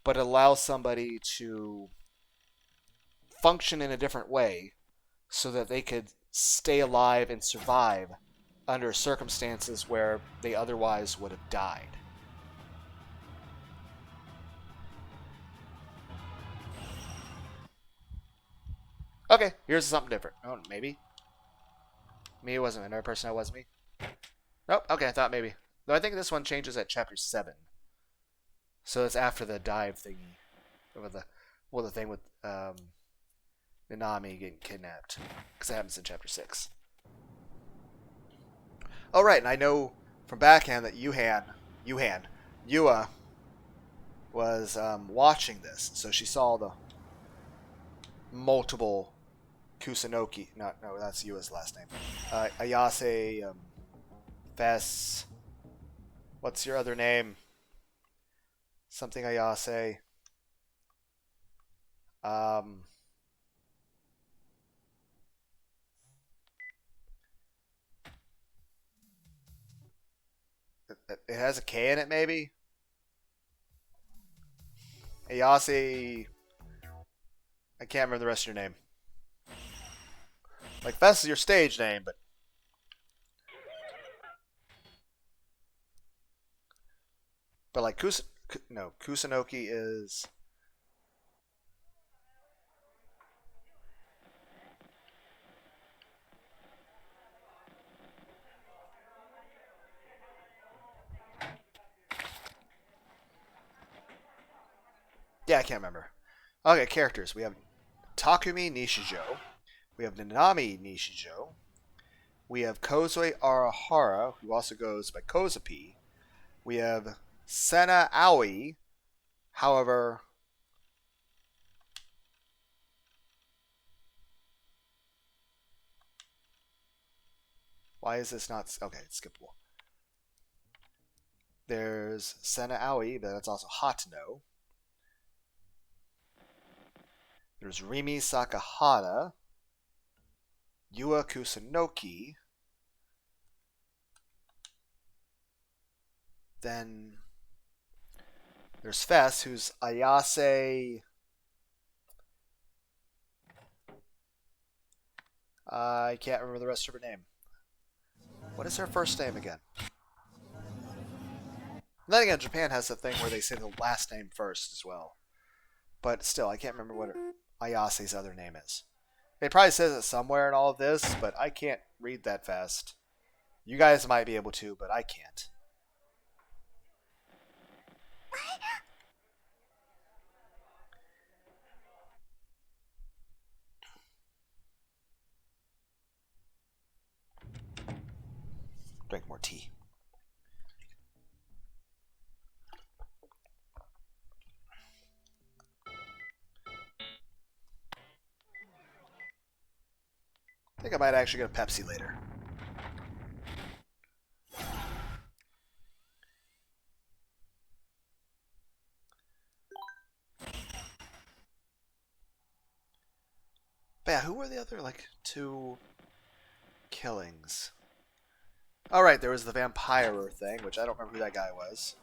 but it allows somebody to function in a different way so that they could stay alive and survive under circumstances where they otherwise would have died. Okay, here's something different. Oh, maybe. Me, it wasn't another person. That was me. Nope. Okay, I thought maybe. Though I think this one changes at chapter 7. So it's after the dive thingy. The thing with Nanami getting kidnapped. Because it happens in chapter 6. Oh, right, and I know from backhand that Yua was watching this. So she saw the multiple Kusunoki. No, that's Yua's last name. Ayase, Fess. What's your other name? Something Ayase. It has a K in it, maybe? Ayase. I can't remember the rest of your name. Like, Fess is your stage name, but... But, like, Kusunoki is... Yeah, I can't remember. Okay, characters. We have Takumi Nishijo. We have Nanami Nishijo. We have Kozue Arahara, who also goes by Kozapi. We have Sena Aoi, However, why is this not... Okay, it's skippable. There's Sena Aoi, but that's also Hatano. There's Rimi Sakahara, Yua Kusunoki. Then there's Fess, who's Ayase. I can't remember the rest of her name. What is her first name again? Then again, Japan has a thing where they say the last name first as well. But still, I can't remember what Ayase's other name is. It probably says it somewhere in all of this, but I can't read that fast. You guys might be able to, but I can't. Drink more tea. I think I might actually get a Pepsi later. But yeah, who were the other, like, two killings? Oh, right, there was the vampire thing, which I don't remember who that guy was.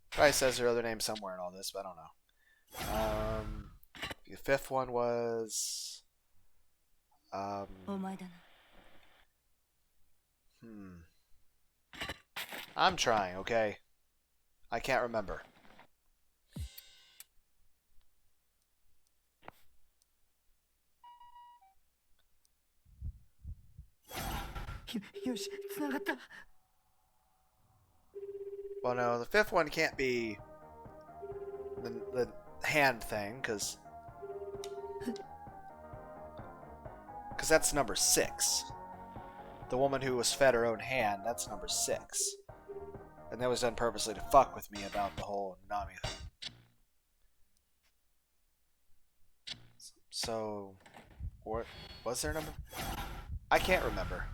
Probably says their other name somewhere in all this, but I don't know. The fifth one was... I'm trying, okay? I can't remember. Well, no, the fifth one can't be the hand thing, because that's number 6. The woman who was fed her own hand, that's number 6. And that was done purposely to fuck with me about the whole Nami thing. So, what was their number? I can't remember.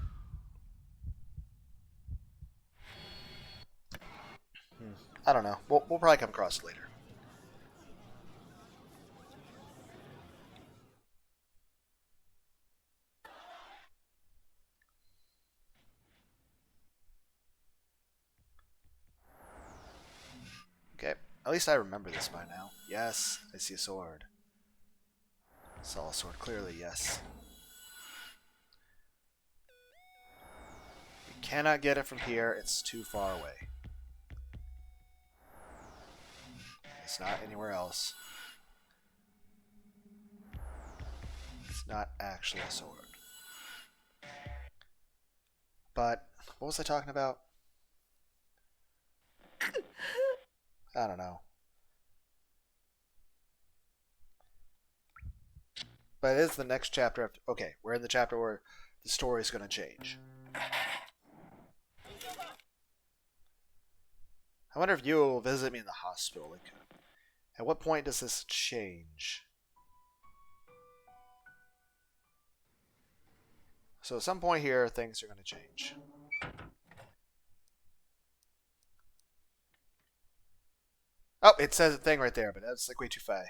I don't know. We'll probably come across it later. Okay. At least I remember this by now. Yes, I see a sword. Saw a sword clearly, yes. You cannot get it from here. It's too far away. It's not anywhere else. It's not actually a sword. But, what was I talking about? I don't know. But it is the next chapter. Okay, we're in the chapter where the story is going to change. I wonder if you will visit me in the hospital. Like, at what point does this change? So at some point here, things are going to change. Oh, it says a thing right there, but that's like way too fast.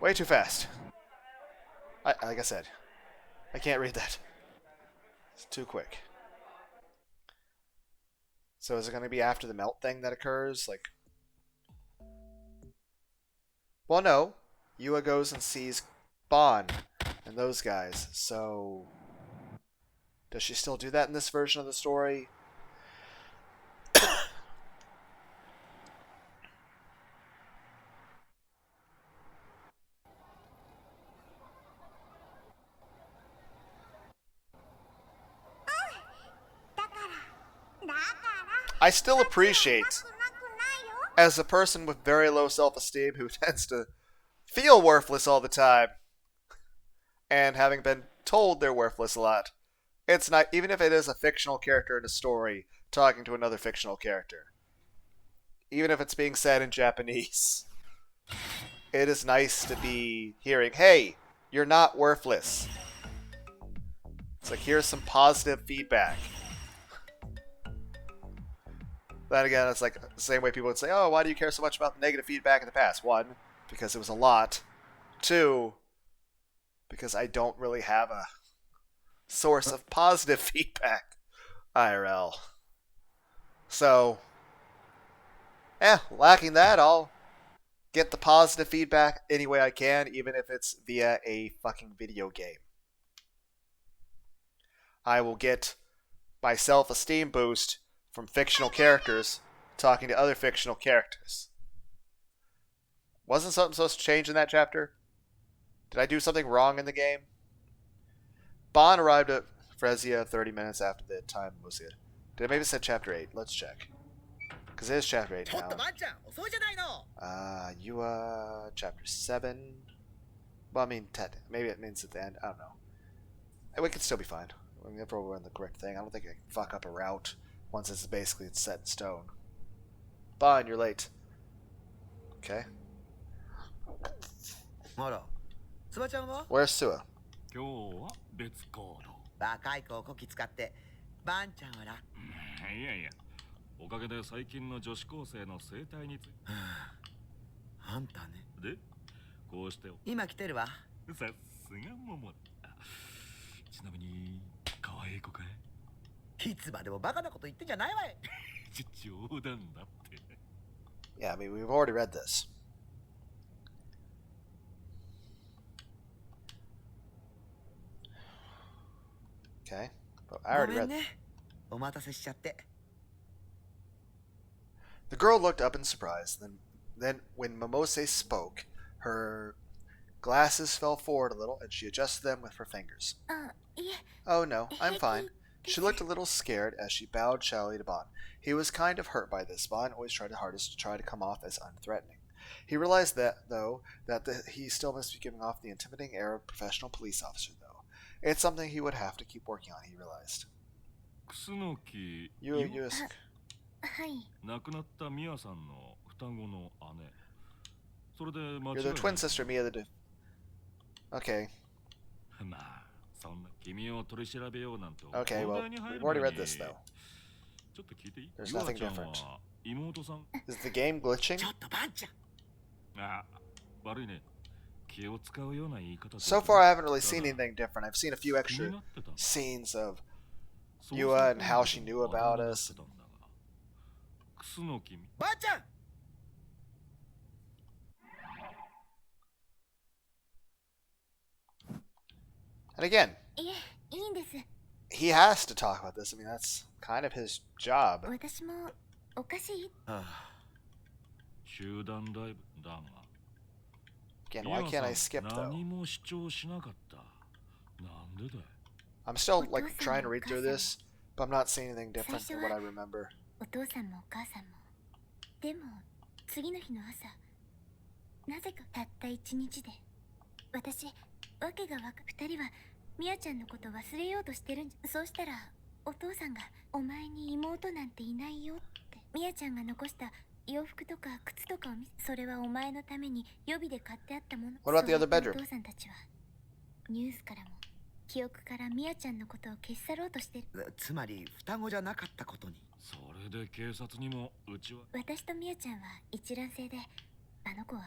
Way too fast. Like I said, I can't read that. It's too quick. So is it going to be after the melt thing that occurs? Like, well, no. Yua goes and sees Bond and those guys. So does she still do that in this version of the story? I still appreciate, as a person with very low self-esteem who tends to feel worthless all the time, and having been told they're worthless a lot, it's not, even if it is a fictional character in a story talking to another fictional character. even if it's being said in Japanese. It is nice to be hearing, hey, you're not worthless. It's like, here's some positive feedback. Then again, it's like the same way people would say, oh, why do you care so much about the negative feedback in the past? 1, because it was a lot. 2, because I don't really have a source of positive feedback. IRL. So, lacking that, I'll get the positive feedback any way I can, even if it's via a fucking video game. I will get my self-esteem boost from fictional characters talking to other fictional characters. Wasn't something supposed to change in that chapter? Did I do something wrong in the game? Bond arrived at Frezia 30 minutes after the time was good. Did I maybe said chapter 8? Let's check. Because it is chapter 8 now. Yua, chapter 7. Well, I mean, maybe it means at the end. I don't know. We could still be fine. I mean, if we're on the correct thing. I don't think I can fuck up a route once it's basically set in stone. Bond, you're late. Okay. Where's Sua? 今日は別行動。若い子をこき使ってバンちゃんはらいやいや、おかげで最近の女子高生の生態について。あんたね。で、こうして今来てるわ。さすが桃だ。ちなみに可愛い子かい？いつまでもバカなこと言ってんじゃないわい。冗談だって。Yeah, I mean, we've already read this. Okay, but I already read. お待たせしちゃって。 The girl looked up in surprise. Then, when Momose spoke, her glasses fell forward a little, and she adjusted them with her fingers. Oh no, I'm fine. She looked a little scared as she bowed shallowly to Bond. He was kind of hurt by this. Bond always tried his hardest to try to come off as unthreatening. He realized that, though, he still must be giving off the intimidating air of a professional police officer, though. It's something he would have to keep working on, he realized. Kusunoki. You はい。亡くなったミヤさんの双子の姉。それで間違い You're the twin sister, Mia the... Okay. まあ、そんな君を取り調べようなんて。 Okay, well, we've already read this, though. ちょっと聞いていい？ There's nothing different. 妹さん。 Is the game glitching? ちょっとバンちゃん。あ、悪いね。気を使うような言い方。 So far, I haven't really seen anything different. I've seen a few extra scenes of Yua and how she knew about us. 楠木。バンちゃん。 And again, いえ、いいんです。 he has to talk about this. I mean, that's kind of his job. 私もおかしい？集団ライブだが。 Again, why can't I skip though? 何も主張しなかった。なんでだよ。 I'm still like trying to read through this, but I'm not seeing anything different than what I remember. お父さんもお母さんも。でも次の日の朝、なぜかたった一日で、私わけが2人はミヤちゃんのこと忘れようとしてるんじゃ。そうしたらお父さんがお前に妹なんていないよって。ミヤちゃんが残した洋服とか靴とかを見せ、それはお前のために予備で買ってあったもの。 What about the other bedroom? お父さんたちはニュースからも記憶からミヤちゃんのことを消し去ろうとしてる。つまり双子じゃなかったことに。それで警察にもうちは。私とミヤちゃんは一卵性で、あの子は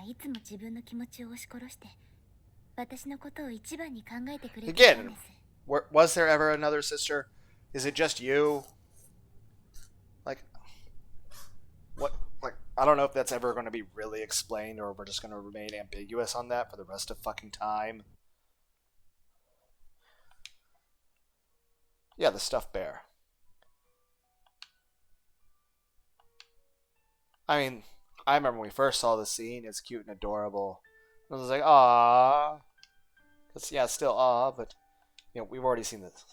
いつも自分の気持ちを押し殺して、私のことを一番に考えてくれていたんです。 Was there ever another sister? Is it just you? Like, what? Like, I don't know if that's ever going to be really explained, or we're just going to remain ambiguous on that for the rest of fucking time. Yeah, the stuffed bear. I mean, I remember when we first saw the scene, it's cute and adorable. I was like, aww. It's, yeah, still aww, but, you know, we've already seen this.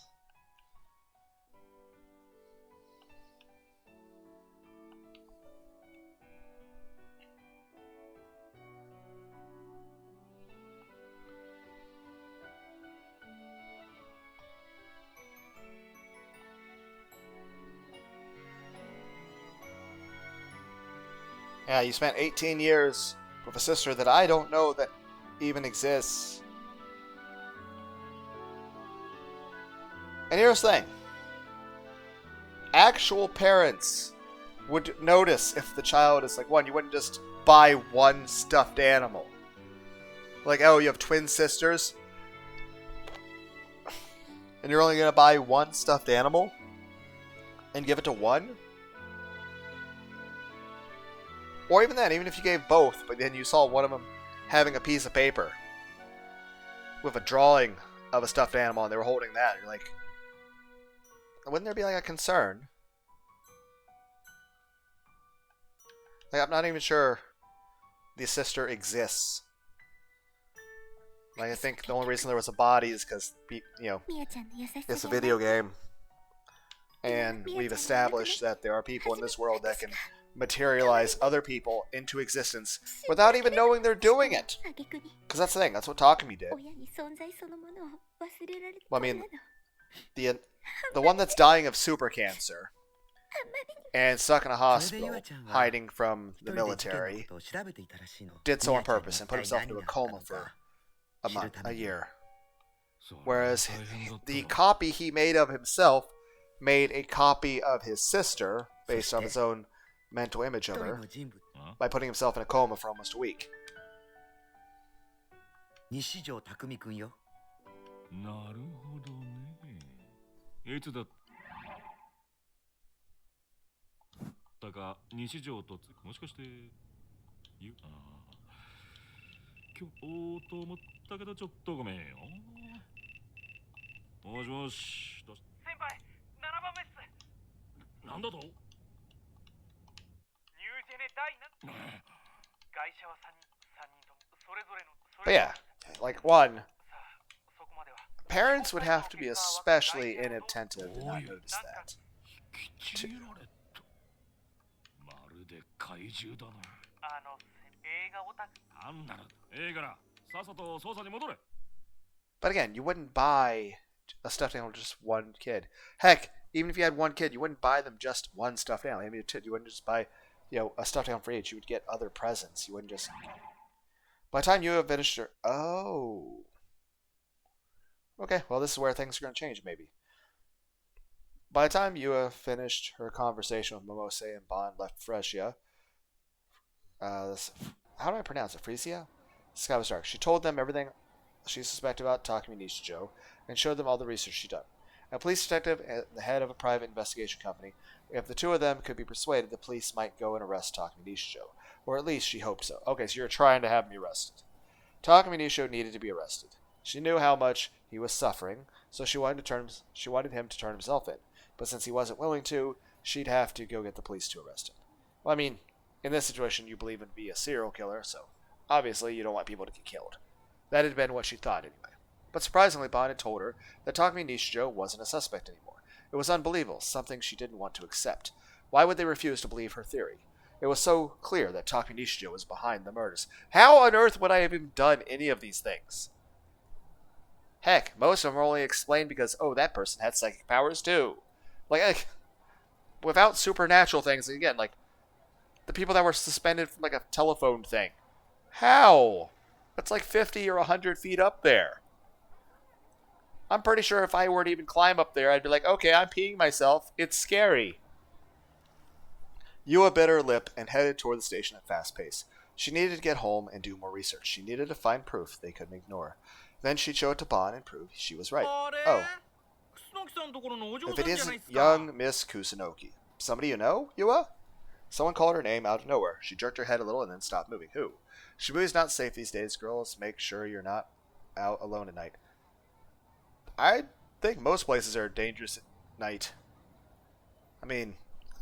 Yeah, you spent 18 years with a sister that I don't know that even exists. And here's the thing. Actual parents would notice if the child is like one. You wouldn't just buy one stuffed animal. Like, oh, you have twin sisters? And you're only going to buy one stuffed animal? And give it to one? Or even then, even if you gave both, but then you saw one of them having a piece of paper with a drawing of a stuffed animal and they were holding that, you're like, wouldn't there be like a concern? Like, I'm not even sure the sister exists. Like, I think the only reason there was a body is because, you know, it's a video game. And we've established that there are people in this world that can materialize other people into existence without even knowing they're doing it. Because that's the thing, that's what Takumi did. Well, I mean, the one that's dying of super cancer and stuck in a hospital, hiding from the military, did so on purpose and put himself into a coma for a year. Whereas the copy he made of himself made a copy of his sister based on his own mental image of her by putting himself in a coma for almost a week. 西条匠くんよ。なるほどね。いつだったか西条ともしかして今日と思ったけどちょっとごめんよ。もしもし。先輩、7番目っす。なんだと？ニュージェネ第7。会社は3人とそれぞれの。But yeah, like one, parents would have to be especially inattentive to not notice that. Two, まるで怪獣だな。映画オタク。あんなの映画な。さっさと捜査に戻れ。But again, you wouldn't buy a stuffed animal to just one kid. Heck, even if you had one kid, you wouldn't buy them just one stuffed animal. I mean, you wouldn't just buy, you know, a stuffed animal for each. You would get other presents. You wouldn't just. By the time you have finished her... Oh. Okay, well, this is where things are going to change, maybe. By the time you have finished her conversation with Momose and Bond left Fresia... how do I pronounce it? Fresia? Sky was dark. She told them everything she suspected about Takumi Nishijo and showed them all the research she'd done. A police detective and the head of a private investigation company, if the two of them could be persuaded, the police might go and arrest Takumi Nishijo. Or at least she hoped so. Okay, so you're trying to have me arrested. Takumi Nishijo needed to be arrested. She knew how much he was suffering, so she wanted him to turn himself in. But since he wasn't willing to, she'd have to go get the police to arrest him. Well, I mean, in this situation, you believe him to be a serial killer, so obviously you don't want people to get killed. That had been what she thought anyway. But surprisingly, Bond had told her that Takumi Nishijo wasn't a suspect anymore. It was unbelievable, something she didn't want to accept. Why would they refuse to believe her theory? It was so clear that Takumi Nishijo was behind the murders. How on earth would I have even done any of these things? Heck, most of them were only explained because, oh, that person had psychic powers too. Like without supernatural things, again, like, the people that were suspended from, like, a telephone thing. How? That's like 50 or 100 feet up there. I'm pretty sure if I were to even climb up there, I'd be like, okay, I'm peeing myself. It's scary. Yua bit her lip and headed toward the station at fast pace. She needed to get home and do more research. She needed to find proof they couldn't ignore. Then she'd show it to Bond and prove she was right. Oh. If it isn't young Miss Kusunoki. Somebody you know, Yua? Someone called her name out of nowhere. She jerked her head a little and then stopped moving. Who? Shibuya's not safe these days, girls. Make sure you're not out alone at night. I think most places are dangerous at night. I mean,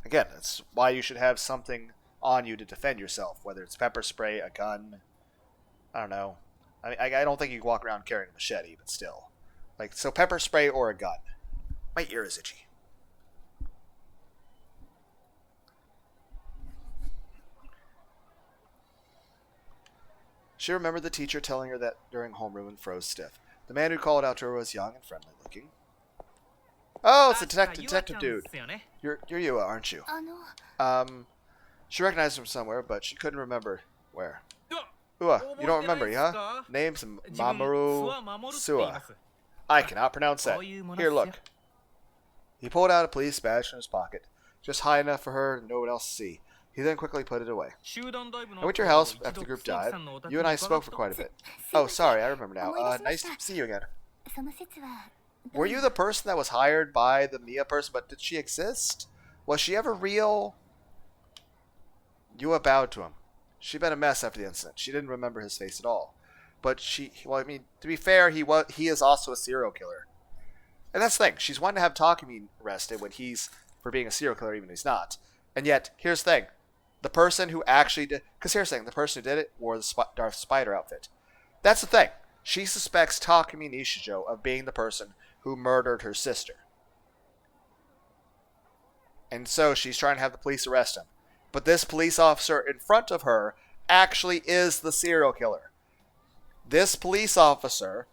again, that's why you should have something on you to defend yourself, whether it's pepper spray, a gun, I don't know. I mean, I don't think you can walk around carrying a machete, but still. Like, so pepper spray or a gun. My ear is itchy. She remembered the teacher telling her that during homeroom and froze stiff. The man who called out to her was young and friendly looking. Oh, it's a detective dude. You're Yua, aren't you? She recognized him somewhere, but she couldn't remember where. Ua, you don't remember, huh? Name's Mamoru Sua. I cannot pronounce that. Here, look. He pulled out a police badge from his pocket, just high enough for her and no one else to see. He then quickly put it away. I went to your house after the group died. You and I spoke for quite a bit. Oh, sorry, I remember now. Nice to see you again. Were you the person that was hired by the Mia person, but did she exist? Was she ever real? Yua bowed to him. She'd been a mess after the incident. She didn't remember his face at all. But well, I mean, to be fair, he is also a serial killer. And that's the thing. She's wanting to have Takumi arrested when he's for being a serial killer, even though he's not. And yet, here's the thing. The person who actually did... Because here's the thing. The person who did it wore the Darth Spider outfit. That's the thing. She suspects Takumi Nishijo of being the person who murdered her sister. And so she's trying to have the police arrest him. But this police officer in front of her actually is the serial killer. This police officer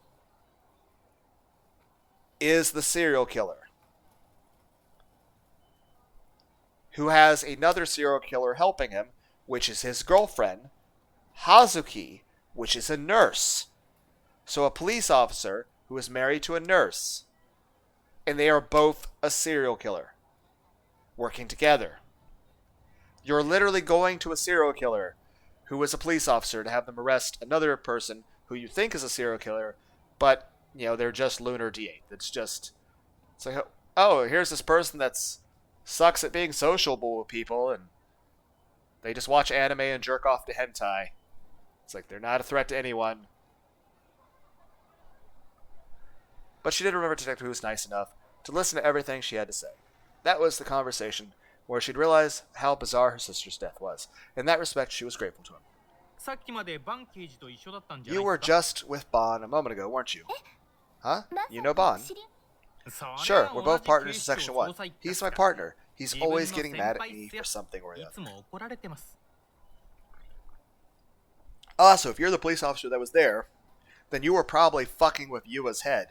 is the serial killer who has another serial killer helping him, which is his girlfriend, Hazuki, which is a nurse. So a police officer who is married to a nurse, and they are both a serial killer, working together. You're literally going to a serial killer who is a police officer to have them arrest another person who you think is a serial killer, but, you know, they're just Lunar D8. It's like, oh, here's this person that's sucks at being sociable with people, and they just watch anime and jerk off to hentai. It's like, they're not a threat to anyone. But she did remember Detective Who was nice enough to listen to everything she had to say. That was the conversation where she'd realize how bizarre her sister's death was. In that respect, she was grateful to him. You were just with Bon a moment ago, weren't you? Huh? You know Bon? Sure, we're both partners in Section 1. He's my partner. He's always getting mad at me for something or the other. Also, if you're the police officer that was there, then you were probably fucking with Yua's head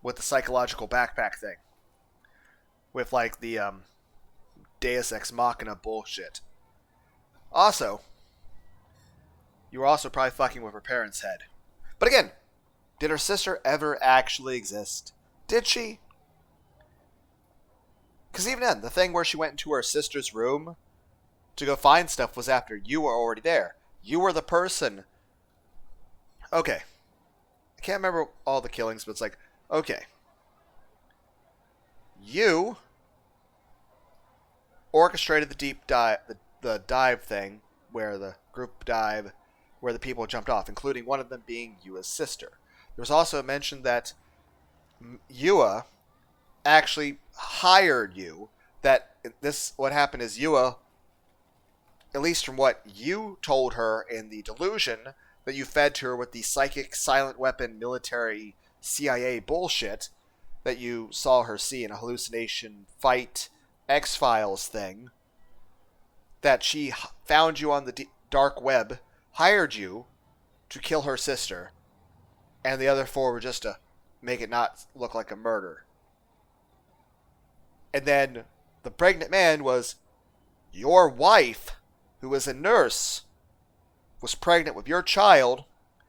with the psychological backpack thing. With, like, the, Deus Ex Machina bullshit. Also, you were also probably fucking with her parents' head. But again, did her sister ever actually exist? Did she? Because even then, the thing where she went into her sister's room to go find stuff was after you were already there. You were the person... Okay. I can't remember all the killings, but it's like, okay. You orchestrated the deep dive, the dive thing, where the group dive, where the people jumped off, including one of them being Yua's sister. There was also a mention that Yua actually hired you. What happened is Yua, at least from what you told her in the delusion that you fed to her with the psychic silent weapon military CIA bullshit that you saw her see in a hallucination fight X-Files thing, that she found you on the dark web, hired you to kill her sister, and the other four were just to make it not look like a murder. And then the pregnant man was your wife, who was a nurse, was pregnant with your child,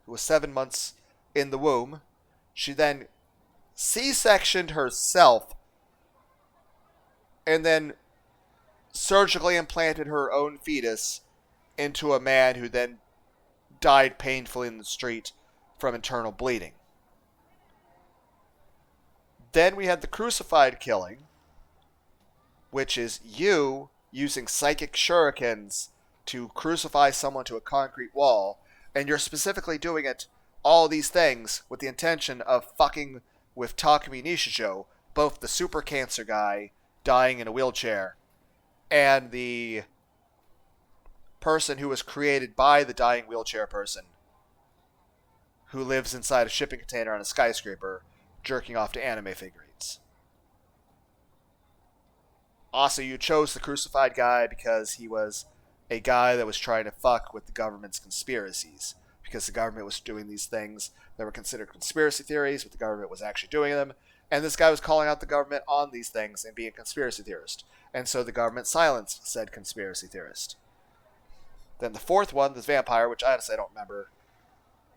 who was 7 months in the womb. She then C-sectioned herself and then surgically implanted her own fetus into a man who then died painfully in the street from internal bleeding. Then we had the crucified killing, which is you using psychic shurikens to crucify someone to a concrete wall, and you're specifically doing it, all these things, with the intention of fucking with Takumi Nishijo, both the super cancer guy dying in a wheelchair and the person who was created by the dying wheelchair person who lives inside a shipping container on a skyscraper jerking off to anime figurines. Also, you chose the crucified guy because he was a guy that was trying to fuck with the government's conspiracies. Because the government was doing these things that were considered conspiracy theories, but the government was actually doing them. And this guy was calling out the government on these things and being a conspiracy theorist. And so the government silenced said conspiracy theorist. Then the fourth one, this vampire, which I honestly don't remember.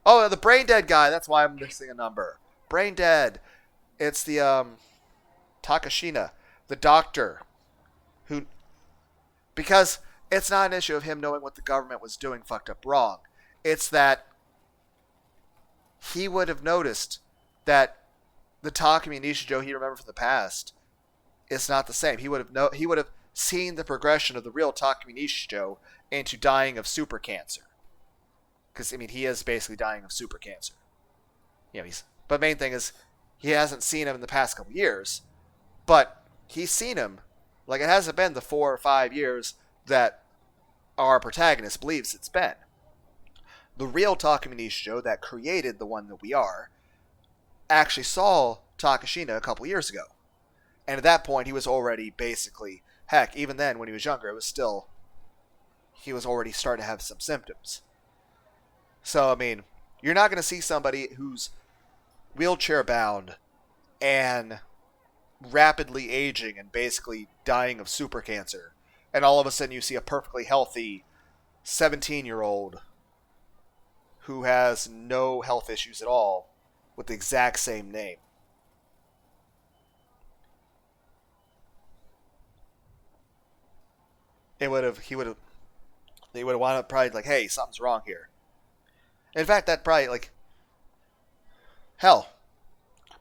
Oh, the brain dead guy. That's why I'm missing a number. Brain dead. It's the Takashina, the doctor, who, because it's not an issue of him knowing what the government was doing fucked up wrong. It's that he would have noticed that the Takumi Nishijo he remembered from the past is not the same. He would have seen the progression of the real Takumi Nishijo into dying of super cancer. Because, I mean, he is basically dying of super cancer. You know, but main thing is, he hasn't seen him in the past couple years. But he's seen him. Like, it hasn't been the 4 or 5 years that our protagonist believes it's been. The real Takumi Nishijo that created the one that we are actually saw Takashina a couple years ago. And at that point, he was already basically... Heck, even then, when he was younger, it was still... He was already starting to have some symptoms. So, I mean, you're not going to see somebody who's wheelchair-bound and rapidly aging and basically dying of super cancer. And all of a sudden you see a perfectly healthy 17-year-old who has no health issues at all with the exact same name. They would have wound up probably like, hey, something's wrong here. In fact, that probably, like, hell,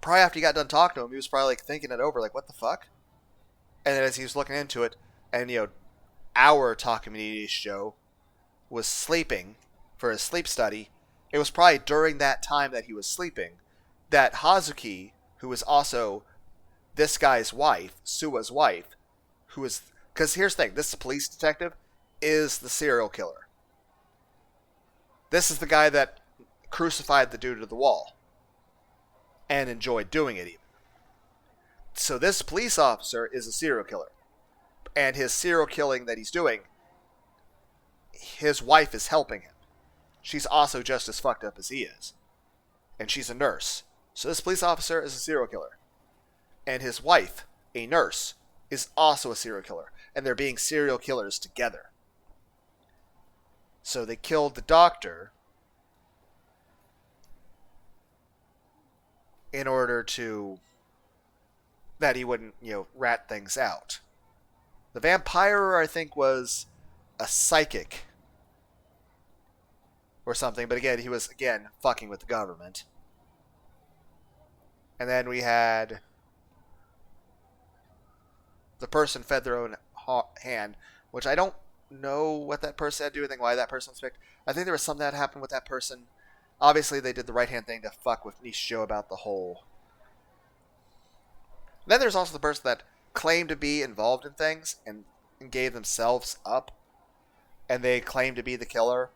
probably after he got done talking to him, he was probably, like, thinking it over, like, what the fuck? And then as he was looking into it, and, you know, our Takumi Nishijo was sleeping for his sleep study, it was probably during that time that he was sleeping that Hazuki, who was also this guy's wife, Suwa's wife, who was... Because here's the thing, this police detective is the serial killer. This is the guy that crucified the dude to the wall. And enjoyed doing it even. So this police officer is a serial killer. And his serial killing that he's doing, his wife is helping him. She's also just as fucked up as he is. And she's a nurse. So this police officer is a serial killer. And his wife, a nurse, is also a serial killer. And they're being serial killers together. So they killed the doctor in order to... that he wouldn't, you know, rat things out. The vampire, I think, was a psychic or something. But again, he was, again, fucking with the government. And then we had the person fed their own hand, which I don't know what that person had to do with, why that person was picked. I think there was something that happened with that person. Obviously, they did the right-hand thing to fuck with Nishijo about the whole... Then there's also the person that claimed to be involved in things and gave themselves up. And they claimed to be the killer.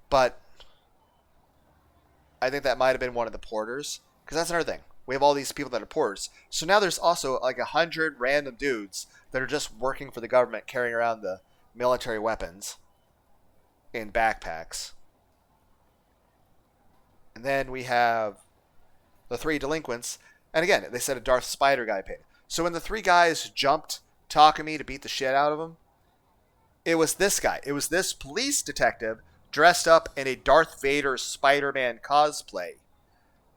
But I think that might have been one of the porters. Because that's another thing. We have all these people that are porters. So now there's also like 100 random dudes that are just working for the government, carrying around the military weapons in backpacks. And then we have the 3 delinquents. And again, they said a Darth Spider guy paid. So when the 3 guys jumped Takumi to beat the shit out of him, it was this guy. It was this police detective dressed up in a Darth Vader Spider-Man cosplay,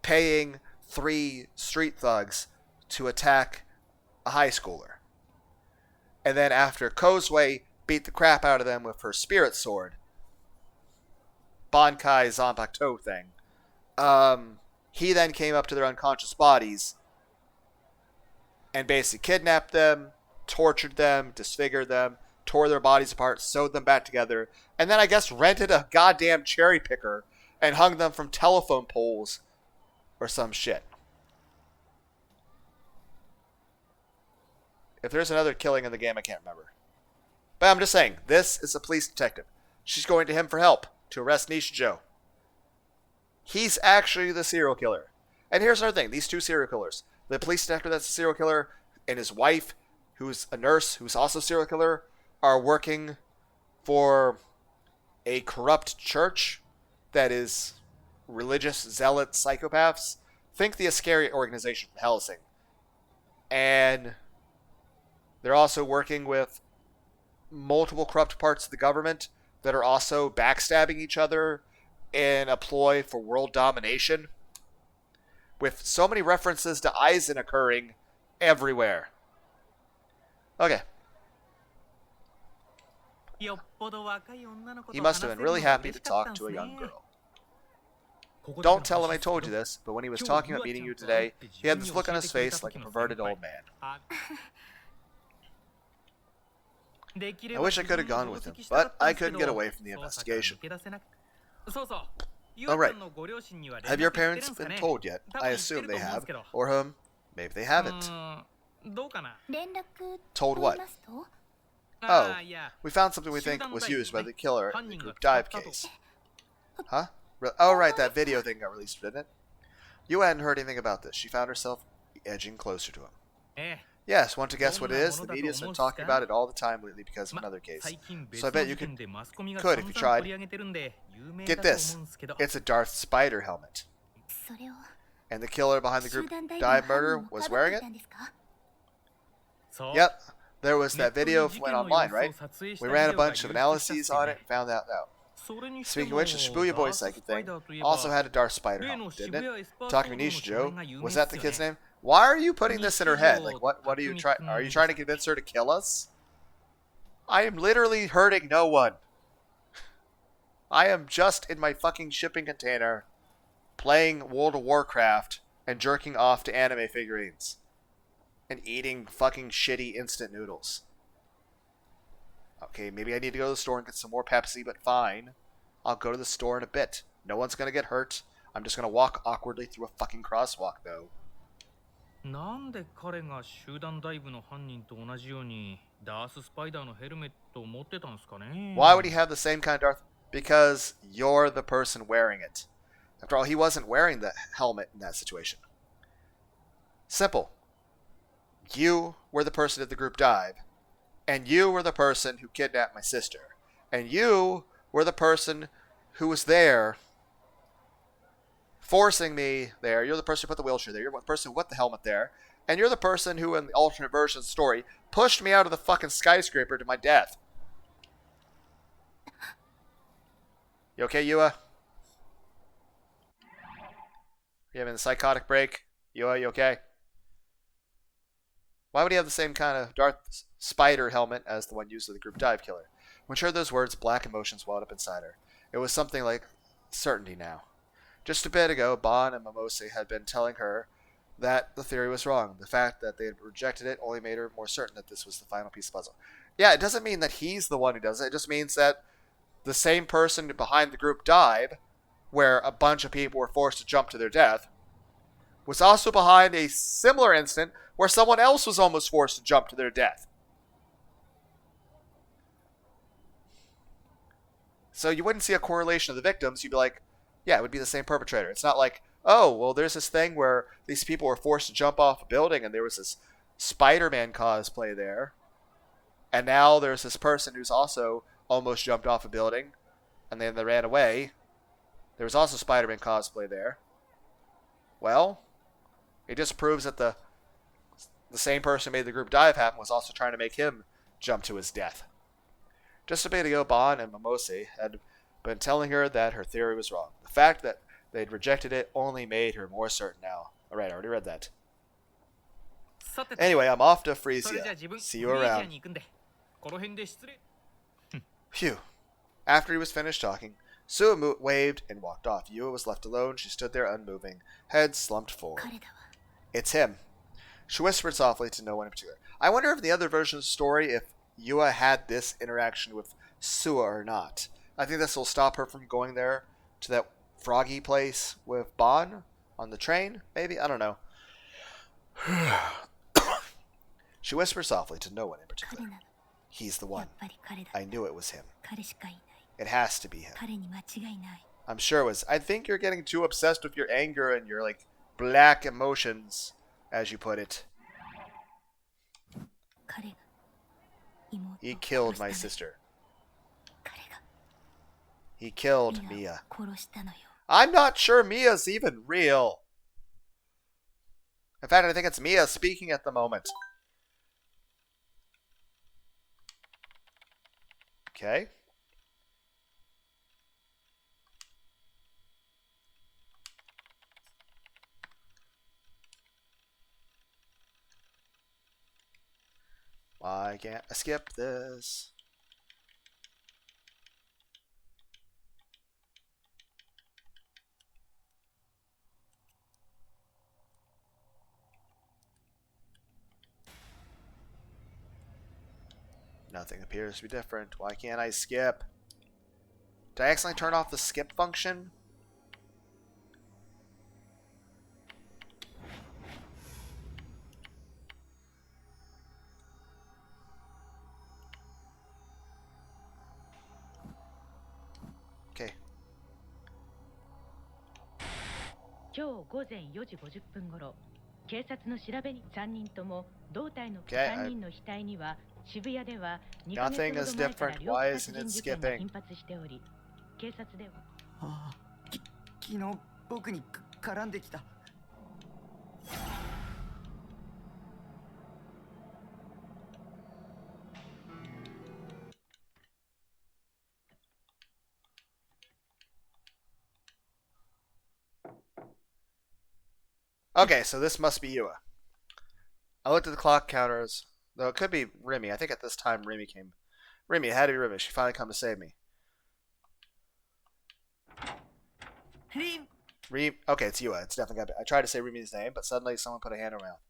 paying 3 street thugs to attack a high schooler. And then after Kozue beat the crap out of them with her spirit sword, Bankai Zanpakuto thing, he then came up to their unconscious bodies and basically kidnapped them, tortured them, disfigured them, tore their bodies apart, sewed them back together, and then I guess rented a goddamn cherry picker and hung them from telephone poles or some shit. If there's another killing in the game, I can't remember. But I'm just saying, this is a police detective. She's going to him for help to arrest Nishijo. He's actually the serial killer. And here's another thing. These 2 serial killers. The police detective that's a serial killer and his wife, who's a nurse, who's also a serial killer, are working for a corrupt church that is religious zealot psychopaths. Think the Iscariot organization from Hellsing. And they're also working with multiple corrupt parts of the government that are also backstabbing each other in a ploy for world domination, with so many references to Aizen occurring everywhere. Okay. He must have been really happy to talk to a young girl. Don't tell him I told you this, but when he was talking about meeting you today, he had this look on his face like a perverted old man. I wish I could have gone with him, but I couldn't get away from the investigation. Alright. Have your parents been told yet? I assume they have. Or maybe they haven't. Told what? Oh, we found something we think was used by the killer in the group dive case. Huh? Oh, right, that video thing got released, didn't it? You hadn't heard anything about this. She found herself edging closer to him. Yes, want to guess what it is? The media's been talking about it all the time lately because of another case. So I bet you could if you tried. Get this. It's a Darth Spider helmet. And the killer behind the group dive murder was wearing it? Yep. There was that video went online, right? We ran a bunch of analyses on it and found that out. Speaking of which, the Shibuya Boy psychic thing also had a Darth Spider helmet, didn't it? Takumi Joe, was that the kid's name? Why are you putting this in her head? Like, what are you trying? Are you trying to convince her to kill us? I am literally hurting no one. I am just in my fucking shipping container, playing World of Warcraft and jerking off to anime figurines. And eating fucking shitty instant noodles. Okay, maybe I need to go to the store and get some more Pepsi, but fine. I'll go to the store in a bit. No one's gonna get hurt. I'm just gonna walk awkwardly through a fucking crosswalk, though. Why would he have the same kind of Darth? Because you're the person wearing it. After all, he wasn't wearing the helmet in that situation. Simple. You were the person at the group dive, and you were the person who kidnapped my sister, and you were the person who was there forcing me there. You're the person who put the wheelchair there. You're the person who put the helmet there, and you're the person who, in the alternate version of the story, pushed me out of the fucking skyscraper to my death. You okay, Yua? You having a psychotic break? Yua, you okay? Why would he have the same kind of Darth Spider helmet as the one used by the group dive killer? When she heard those words, black emotions welled up inside her. It was something like certainty now. Just a bit ago, Bon and Momose had been telling her that the theory was wrong. The fact that they had rejected it only made her more certain that this was the final piece of the puzzle. Yeah, it doesn't mean that he's the one who does it. It just means that the same person behind the group dive, where a bunch of people were forced to jump to their death, was also behind a similar incident where someone else was almost forced to jump to their death. So you wouldn't see a correlation of the victims. You'd be like, yeah, it would be the same perpetrator. It's not like, oh, well, there's this thing where these people were forced to jump off a building and there was this Spider-Man cosplay there. And now there's this person who's also almost jumped off a building and then they ran away. There was also Spider-Man cosplay there. Well, it just proves that the same person who made the group dive happen was also trying to make him jump to his death. Just a bit ago, Bon and Momose had been telling her that her theory was wrong. The fact that they'd rejected it only made her more certain now. Alright, I already read that. Anyway, I'm off to Frisia. See you around. Phew. After he was finished talking, Suamu waved and walked off. Yua was left alone. She stood there unmoving, head slumped forward. It's him. She whispered softly to no one in particular. I wonder if in the other version of the story, if Yua had this interaction with Sua or not. I think this will stop her from going there to that froggy place with Bon on the train, maybe? I don't know. She whispered softly to no one in particular. He's the one. I knew it was him. It has to be him. I'm sure it was. I think you're getting too obsessed with your anger and your, like, black emotions, as you put it. He killed my sister. He killed Mia. I'm not sure Mia's even real. In fact, I think it's Mia speaking at the moment. Okay. Why can't I skip this? Nothing appears to be different. Why can't I skip? Did I accidentally turn off the skip function? Okay. 今日午前4時50分頃、警察の調べに3人とも胴体の Okay, 3人の額には渋谷では2ヶ月 Nothing ほ is ど前から different. 両 Why 殺 isn't it 人事件が skipping? 頻発しており、警察ではああ、昨日僕に絡んできた。Okay, so this must be Yua. I looked at the clock counters, though it could be Remy. I think at this time Remy came. Remy, it had to be Remy. She finally come to save me. Okay, it's Yua. It's definitely got. I tried to say Remy's name, but suddenly someone put a hand on my mouth.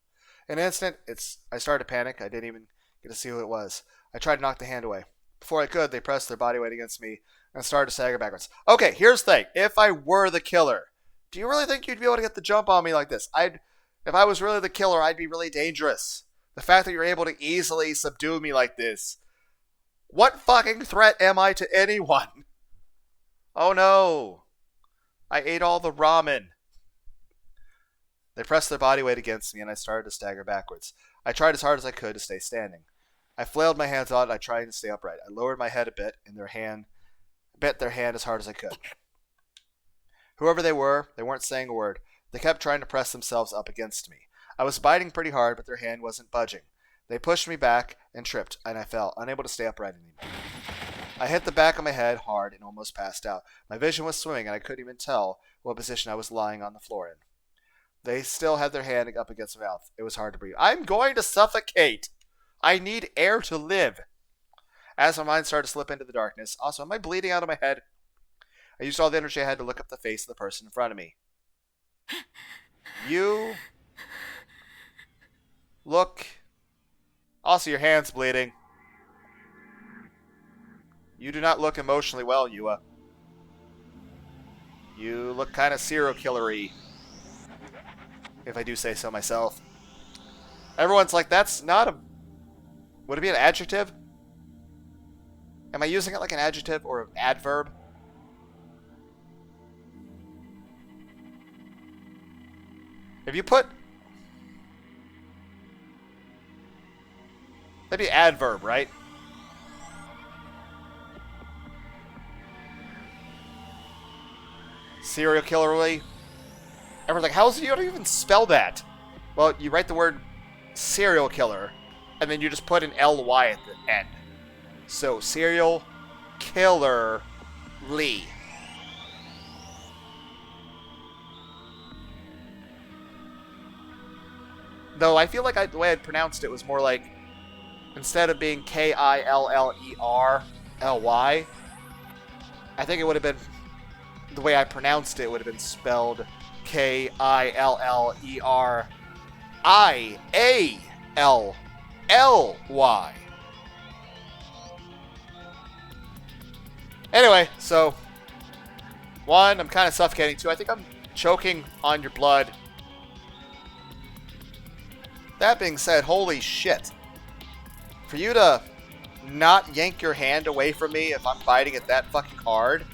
In an instant, I started to panic. I didn't even get to see who it was. I tried to knock the hand away. Before I could, they pressed their body weight against me and started to stagger backwards. Okay, here's the thing. If I were the killer, do you really think you'd be able to get the jump on me like this? If I was really the killer, I'd be really dangerous. The fact that you're able to easily subdue me like this. What fucking threat am I to anyone? Oh no. I ate all the ramen. They pressed their body weight against me and I started to stagger backwards. I tried as hard as I could to stay standing. I flailed my hands out and I tried to stay upright. I lowered my head a bit and bit their hand as hard as I could. Whoever they weren't saying a word. They kept trying to press themselves up against me. I was biting pretty hard, but their hand wasn't budging. They pushed me back and tripped, and I fell, unable to stay upright anymore. I hit the back of my head hard and almost passed out. My vision was swimming, and I couldn't even tell what position I was lying on the floor in. They still had their hand up against my mouth. It was hard to breathe. I'm going to suffocate! I need air to live! As my mind started to slip into the darkness, also, am I bleeding out of my head? I used all the energy I had to look up the face of the person in front of me. You look... Also, your hand's bleeding. You do not look emotionally well, Yua. You look kind of serial killer-y, if I do say so myself. Everyone's like, that's not a... Would it be an adjective? Am I using it like an adjective or an adverb? If you put... That'd be adverb, right? Serial killerly. Everyone's like, how is it you don't even spell that? Well, you write the word serial killer, and then you just put an L-Y at the end. So, serial killer Lee. Though I feel like the way I pronounced it was more like, instead of being Killerly, I think it would have been, the way I pronounced it would have been spelled Killerly. Anyway, so, 1, I'm kind of suffocating. 2, I think I'm choking on your blood. That being said, holy shit. For you to not yank your hand away from me if I'm fighting it that fucking hard,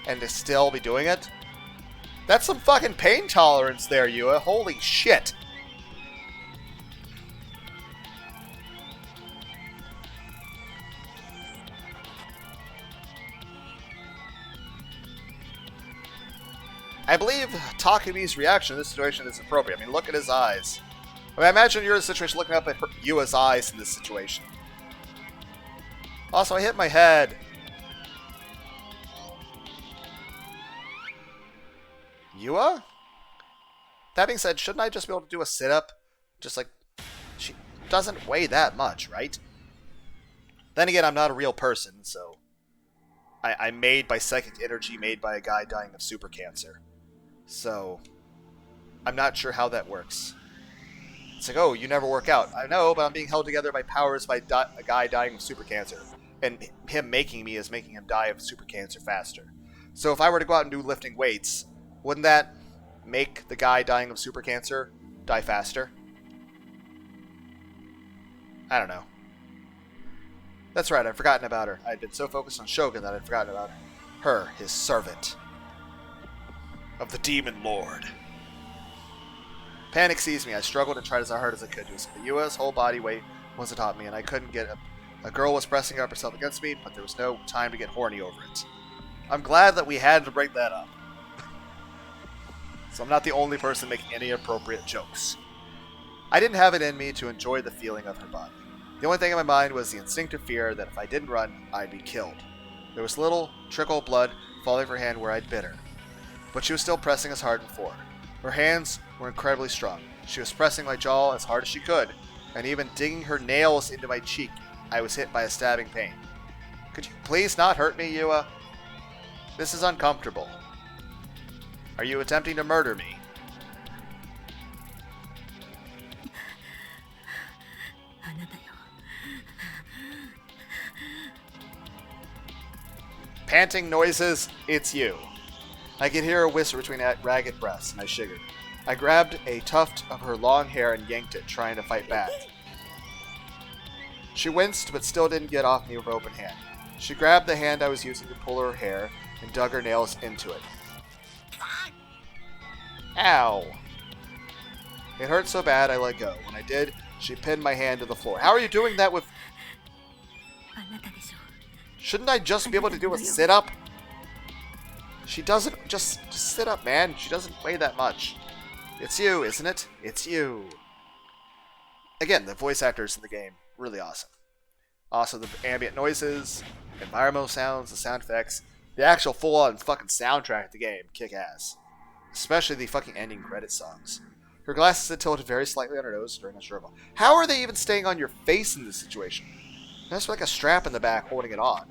and to still be doing it, that's some fucking pain tolerance there, Yua. Holy shit. I believe Takumi's reaction to this situation is appropriate. I mean, look at his eyes. I mean, imagine you're in a situation looking up at Yua's eyes in this situation. Also, I hit my head. Yua? That being said, shouldn't I just be able to do a sit-up? Just like, she doesn't weigh that much, right? Then again, I'm not a real person, so I'm made by psychic energy made by a guy dying of super cancer. So I'm not sure how that works. It's like, oh, you never work out. I know, but I'm being held together by powers by a guy dying of super cancer. And him making me is making him die of super cancer faster. So if I were to go out and do lifting weights, wouldn't that make the guy dying of super cancer die faster? I don't know. That's right, I'd forgotten about her. I'd been so focused on Shogun that I'd forgotten about her, his servant. Of the Demon Lord. Panic seized me. I struggled and tried as hard as I could. The Yua's whole body weight was atop me, and I couldn't get up. A girl was pressing up herself against me, but there was no time to get horny over it. I'm glad that we had to break that up. So I'm not the only person making any appropriate jokes. I didn't have it in me to enjoy the feeling of her body. The only thing in my mind was the instinctive fear that if I didn't run, I'd be killed. There was little trickle of blood falling from her hand where I'd bit her, but she was still pressing as hard before. Her hands were incredibly strong. She was pressing my jaw as hard as she could, and even digging her nails into my cheek, I was hit by a stabbing pain. Could you please not hurt me, Yua? This is uncomfortable. Are you attempting to murder me? Panting noises, it's you. I could hear a whisper between ragged breaths, and I shivered. I grabbed a tuft of her long hair and yanked it, trying to fight back. She winced, but still didn't get off me with her open hand. She grabbed the hand I was using to pull her hair and dug her nails into it. Ow! It hurt so bad I let go. When I did, she pinned my hand to the floor. How are you doing that with... Shouldn't I just be able to do a sit-up? She doesn't... Just sit up, man. She doesn't weigh that much. It's you, isn't it? It's you. Again, the voice actors in the game, really awesome. Also, the ambient noises, environmental sounds, the sound effects, the actual full-on fucking soundtrack of the game, kick ass. Especially the fucking ending credit songs. Her glasses had tilted very slightly on her nose during a struggle. How are they even staying on your face in this situation? There's like a strap in the back holding it on.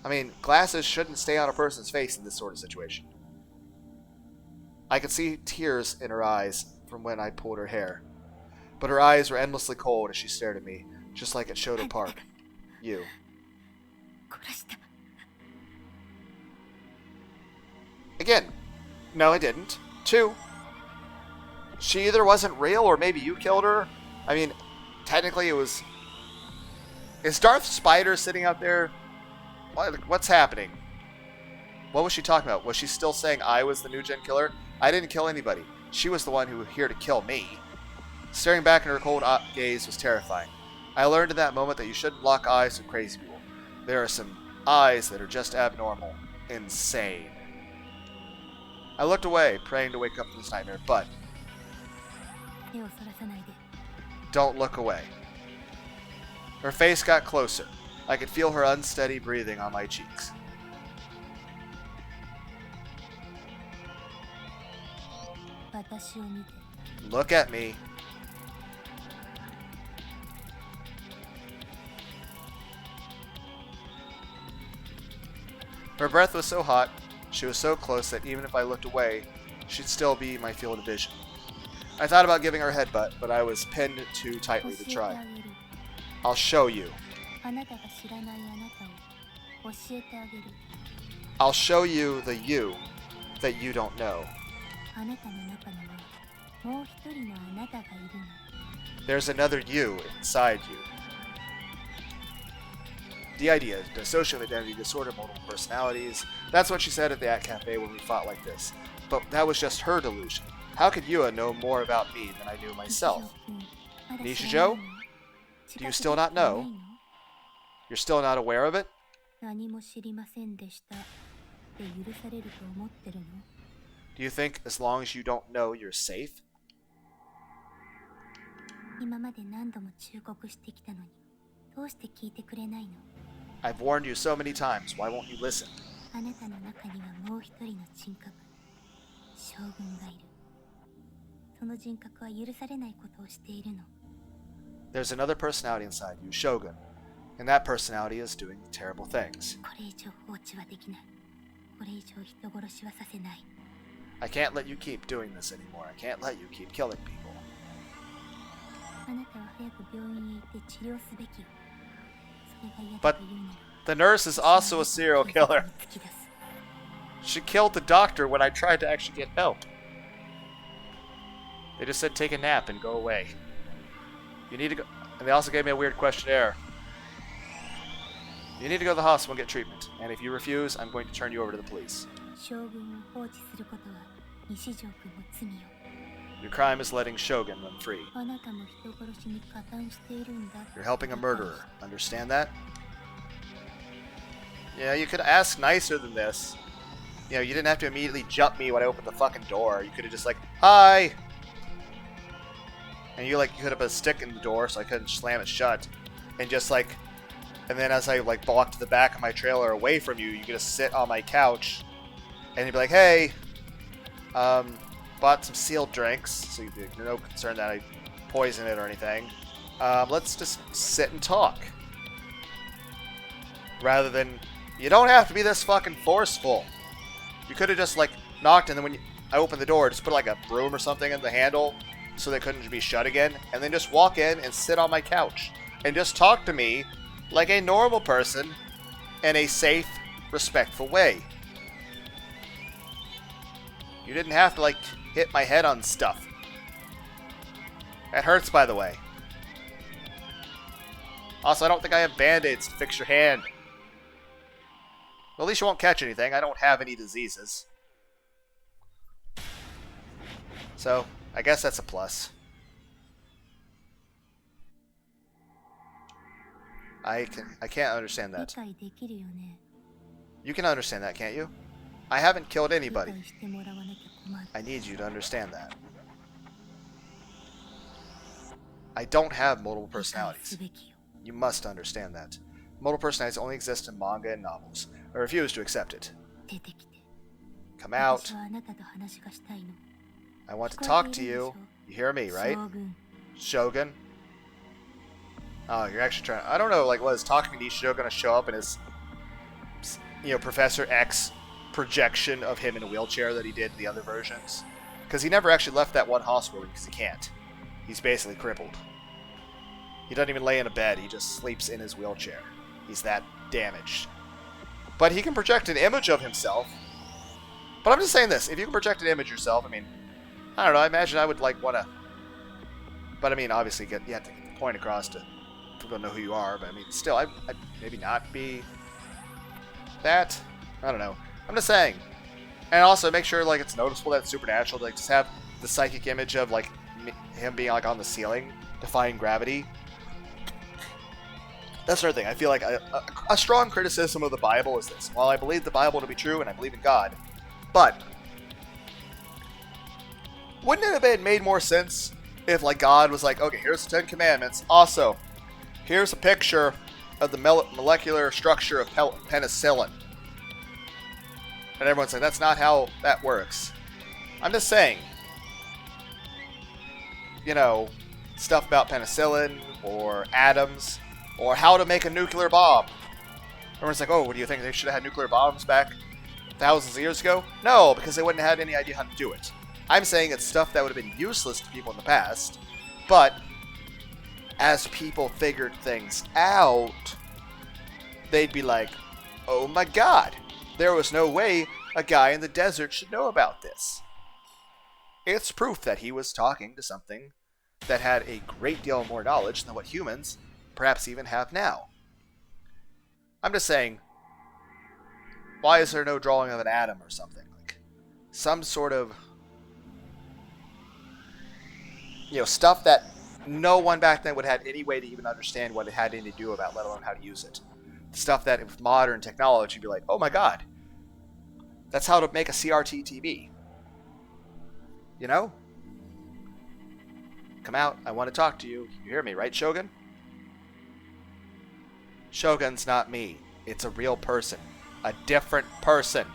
I mean, glasses shouldn't stay on a person's face in this sort of situation. I could see tears in her eyes from when I pulled her hair. But her eyes were endlessly cold as she stared at me, just like at Shoto Park. You. Again, no I didn't. 2. She either wasn't real or maybe you killed her. I mean, technically it was... Is Darth Spider sitting out there? What's happening? What was she talking about? Was she still saying I was the new gen killer? I didn't kill anybody. She was the one who was here to kill me. Staring back in her cold gaze was terrifying. I learned in that moment that you shouldn't lock eyes with crazy people. There are some eyes that are just abnormal. Insane. I looked away, praying to wake up from this nightmare, but... Don't look away. Her face got closer. I could feel her unsteady breathing on my cheeks. Look at me. Her breath was so hot, she was so close that even if I looked away, she'd still be my field of vision. I thought about giving her a headbutt, but I was pinned too tightly to try. I'll show you. I'll show you the you that you don't know. There's another you inside you. The idea, dissociative identity disorder, multiple personalities. That's what she said at the At Cafe when we fought like this. But that was just her delusion. How could Yua know more about me than I knew myself? Nishijo? Do you still not know? You're still not aware of it? Do you think as long as you don't know, you're safe? I've warned you so many times. Why won't you listen? There's another personality inside you, Shogun. And that personality is doing terrible things. これ以上放置はできない。これ以上人殺しはさせない。 I can't let you keep doing this anymore. I can't let you keep killing people. あなたは早く病院へ行って治療すべきよ。それが嫌だ But と言うなら。 the nurse is also a serial killer. She killed the doctor when I tried to actually get help. They just said take a nap and go away. You need to go. And they also gave me a weird questionnaire. You need to go to the hospital and get treatment. And if you refuse, I'm going to turn you over to the police. 将軍を放置することは西条君の罪よ。 Your crime is letting Shogun run free. あなたも人殺しに加担しているんだ。 You're helping a murderer. Understand that? Yeah, you could ask nicer than this. You know, you didn't have to immediately jump me when I opened the fucking door. You could have just like, hi! And you could have put a stick in the door so I couldn't slam it shut. And just like, and then as I like walked to the back of my trailer away from you, you could just sit on my couch and you'd be like, hey, bought some sealed drinks, so you'd be no concern that I poison it or anything. Let's just sit and talk. Rather than, you don't have to be this fucking forceful. You could have just like knocked and then when I opened the door, just put like a broom or something in the handle so they couldn't be shut again, and then just walk in and sit on my couch and just talk to me like a normal person in a safe, respectful way. You didn't have to like hit my head on stuff. That hurts, by the way. Also, I don't think I have band-aids to fix your hand. Well, at least you won't catch anything. I don't have any diseases. So, I guess that's a plus. I can't understand 理 that. 解できるよね。 You can understand that, can't you? I haven't killed 理 anybody. 解してもらわなきゃ困る。 I need you to understand that. I don't have multiple 理解 personalities. すべきよ。 You must understand that. Multiple personalities only exist in manga and novels. I refuse to accept it. 出てきて。 Come out. 私はあなたと話がしたいの。 I want to talk to you. You hear me, right? 将軍。 Shogun? Oh, you're actually trying. I don't know, like, was talking to Shogun gonna show up in his, Professor X projection of him in a wheelchair that he did in the other versions? Because he never actually left that one hospital because he can't. He's basically crippled. He doesn't even lay in a bed. He just sleeps in his wheelchair. He's that damaged. But he can project an image of himself. But I'm just saying this. If you can project an image yourself, I mean, I don't know. I imagine I would, like, want to... But, I mean, obviously, you have to get the point across to people know who you are. But, I mean, still, I'd maybe not be that. I don't know. I'm just saying. And also, make sure, like, it's noticeable that it's supernatural. Like, just have the psychic image of, like, him being, like, on the ceiling, defying gravity. That's another thing. I feel like a strong criticism of the Bible is this. While I believe the Bible to be true and I believe in God, but wouldn't it have made more sense if, like, God was like, okay, here's the 10 Commandments. Also, here's a picture of the molecular structure of penicillin. And everyone's like, that's not how that works. I'm just saying, stuff about penicillin or atoms or how to make a nuclear bomb. Everyone's like, oh, what do you think? They should have had nuclear bombs back thousands of years ago? No, because they wouldn't have had any idea how to do it. I'm saying it's stuff that would have been useless to people in the past, but as people figured things out, they'd be like, oh my god, there was no way a guy in the desert should know about this. It's proof that he was talking to something that had a great deal more knowledge than what humans perhaps even have now. I'm just saying, why is there no drawing of an atom or something? Like, some sort of, stuff that no one back then would have had any way to even understand what it had anything to do about, let alone how to use it. Stuff that with modern technology, you'd be like, oh my god, that's how to make a CRT TV. Come out, I want to talk to you. You hear me, right, Shogun? Shogun's not me. It's a real person. A different person.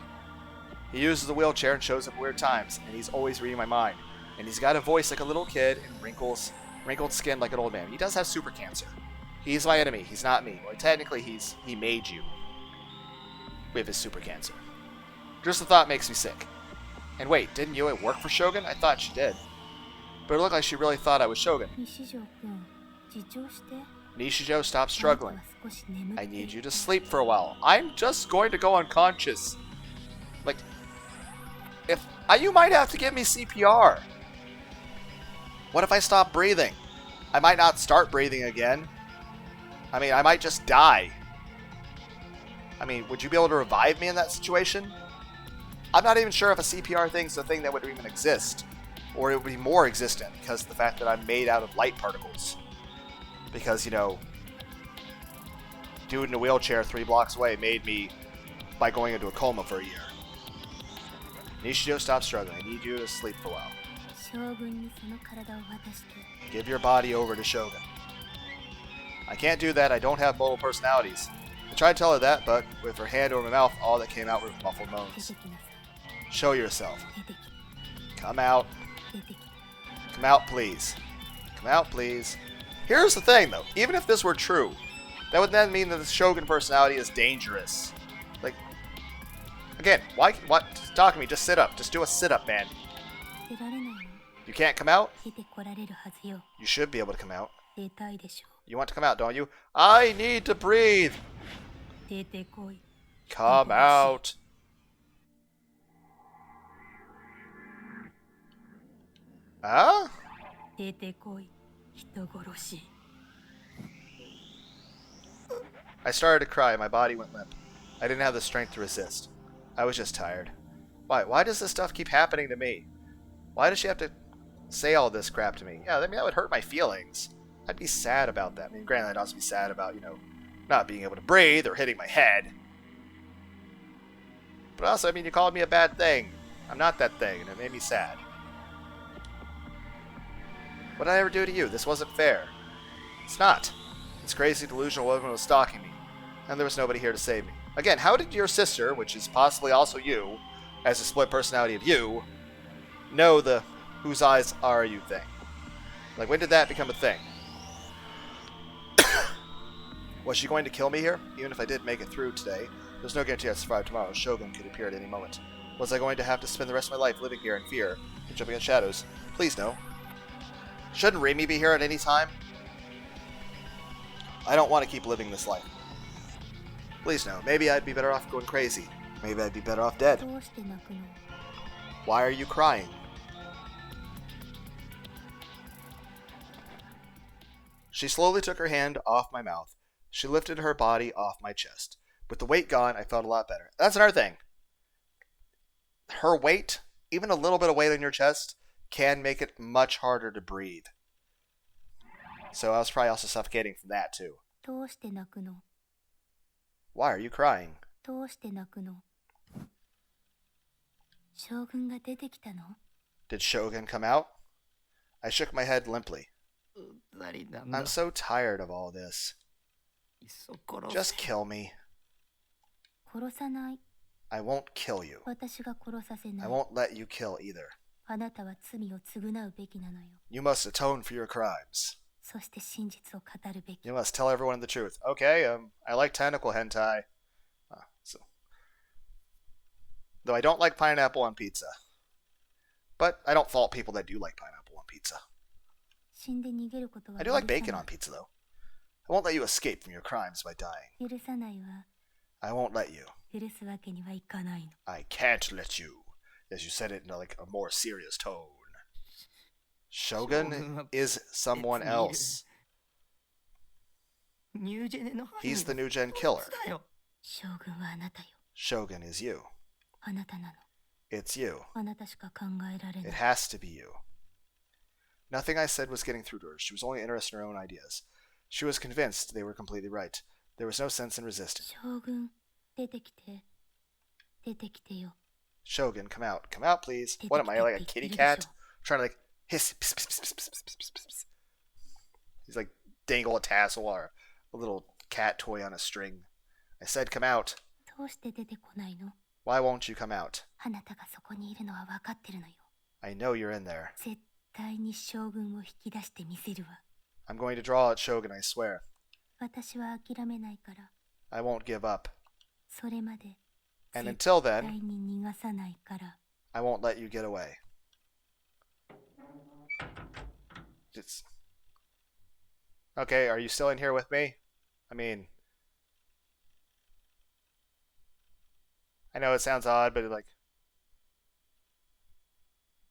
He uses a wheelchair and shows up at weird times, and he's always reading my mind. And he's got a voice like a little kid and wrinkled skin like an old man. He does have super cancer. He's my enemy. He's not me. Well, technically, he made you with his super cancer. Just the thought makes me sick. And wait, didn't Yue work for Shogun? I thought she did. But it looked like she really thought I was Shogun. 西条君自重して Nishijo, stop あなた struggling. は少し眠って I い need る you to sleep for a while. I'm just going to go unconscious. Like, if you might have to give me CPR. What if I stop breathing? I might not start breathing again. I mean, I might just die. I mean, would you be able to revive me in that situation? I'm not even sure if a CPR thing's a thing that would even exist. Or it would be more existent because of the fact that I'm made out of light particles. Because, you know, dude in a wheelchair 3 blocks away made me by going into a coma for a year. Nishijo, stop struggling. I need you to sleep for a while. 将軍にその体を渡して Give your body over to Shogun. I can't do that. I don't have multiple personalities. I tried to tell her that, but with her hand over my mouth, all that came out were muffled 出 moans. てきなさい Show yourself. 出てき Come out. 出てき Come out, please. Come out, please. Here's the thing, though. Even if this were true, that would then mean that the Shogun personality is dangerous. Like, again, why? What? Talk to me. Just sit up. Just do a sit-up, man. 出られないの You can't come out? 出てこられるはずよ You should be able to come out. 出たいでしょ You want to come out, don't you? I need to breathe. 出てこい Come out. Huh? 出てこい人殺し I started to cry. My body went limp. I didn't have the strength to resist. I was just tired. Why does this stuff keep happening to me? Why does she have to say all this crap to me? Yeah, I mean, that would hurt my feelings. I'd be sad about that. I mean, granted, I'd also be sad about, you know, not being able to breathe or hitting my head. But also, I mean, you called me a bad thing. I'm not that thing, and it made me sad. What did I ever do to you? This wasn't fair. It's not. This crazy, delusional woman was stalking me, and there was nobody here to save me. Again, how did your sister, which is possibly also you, as a split personality of you, know the whose eyes are you thing? Like, when did that become a thing? Was she going to kill me here? Even if I did make it through today, there's no guarantee I'd survive tomorrow. Shogun could appear at any moment. Was I going to have to spend the rest of my life living here in fear and jumping in shadows? Please no. Shouldn't Remy be here at any time? I don't want to keep living this life. Please no. Maybe I'd be better off going crazy. Maybe I'd be better off dead. どうして泣くの Why are you crying? She slowly took her hand off my mouth. She lifted her body off my chest. With the weight gone, I felt a lot better. That's another thing. Her weight, even a little bit of weight on your chest, can make it much harder to breathe. So I was probably also suffocating from that too. どうして泣くの Why are you crying? どうして泣くの将軍が出てきたの Did Shogun come out? I shook my head limply. 誰なんだ I'm so tired of all this. いっそ殺 Just kill me. 殺さない I won't kill you. 私が殺させな I い won't let you kill either. あなたは罪を償うべきなのよ You must atone for your crimes. そして真実を語るべき You must tell everyone the truth. Okay, I like tentacle hentai. Though I don't like pineapple on pizza. But I don't fault people that do like pineapple on pizza. 死んで逃げることは I do like bacon on pizza, though. I won't let you escape from your crimes by dying. 許さないわ I won't let you. 許すわけにはいかないの I can't let you. As you said it in like a more serious tone. Shogun is someone else. ニュージェネの犯人 He's the new gen killer. だよ将軍はあなたよ Shogun is you. あなたなの It's you. あなたしか考えられな It い has to be you. Nothing I said was getting through to her. She was only interested in her own ideas. She was convinced they were completely right. There was no sense in resisting. 将軍出てきて出てきてよ Shogun, come out. Come out, please. What am I, like a kitty cat? Trying to like hiss. Pss, pss, pss, pss, pss, pss, pss, pss. He's like dangle a tassel or a little cat toy on a string. I said come out. どうして出てこないの Why won't you come out? あなたがそこにいるのは分かってるのよ I know you're in there. 絶対に将軍を引き出してみせるわ I'm going to draw out Shogun, I swear. 私は諦めないから。I won't give up. それまで And 絶 until 対 then, に逃がさないから。 I won't let you get away. It's... Okay, are you still in here with me? I mean... I know it sounds odd, but like...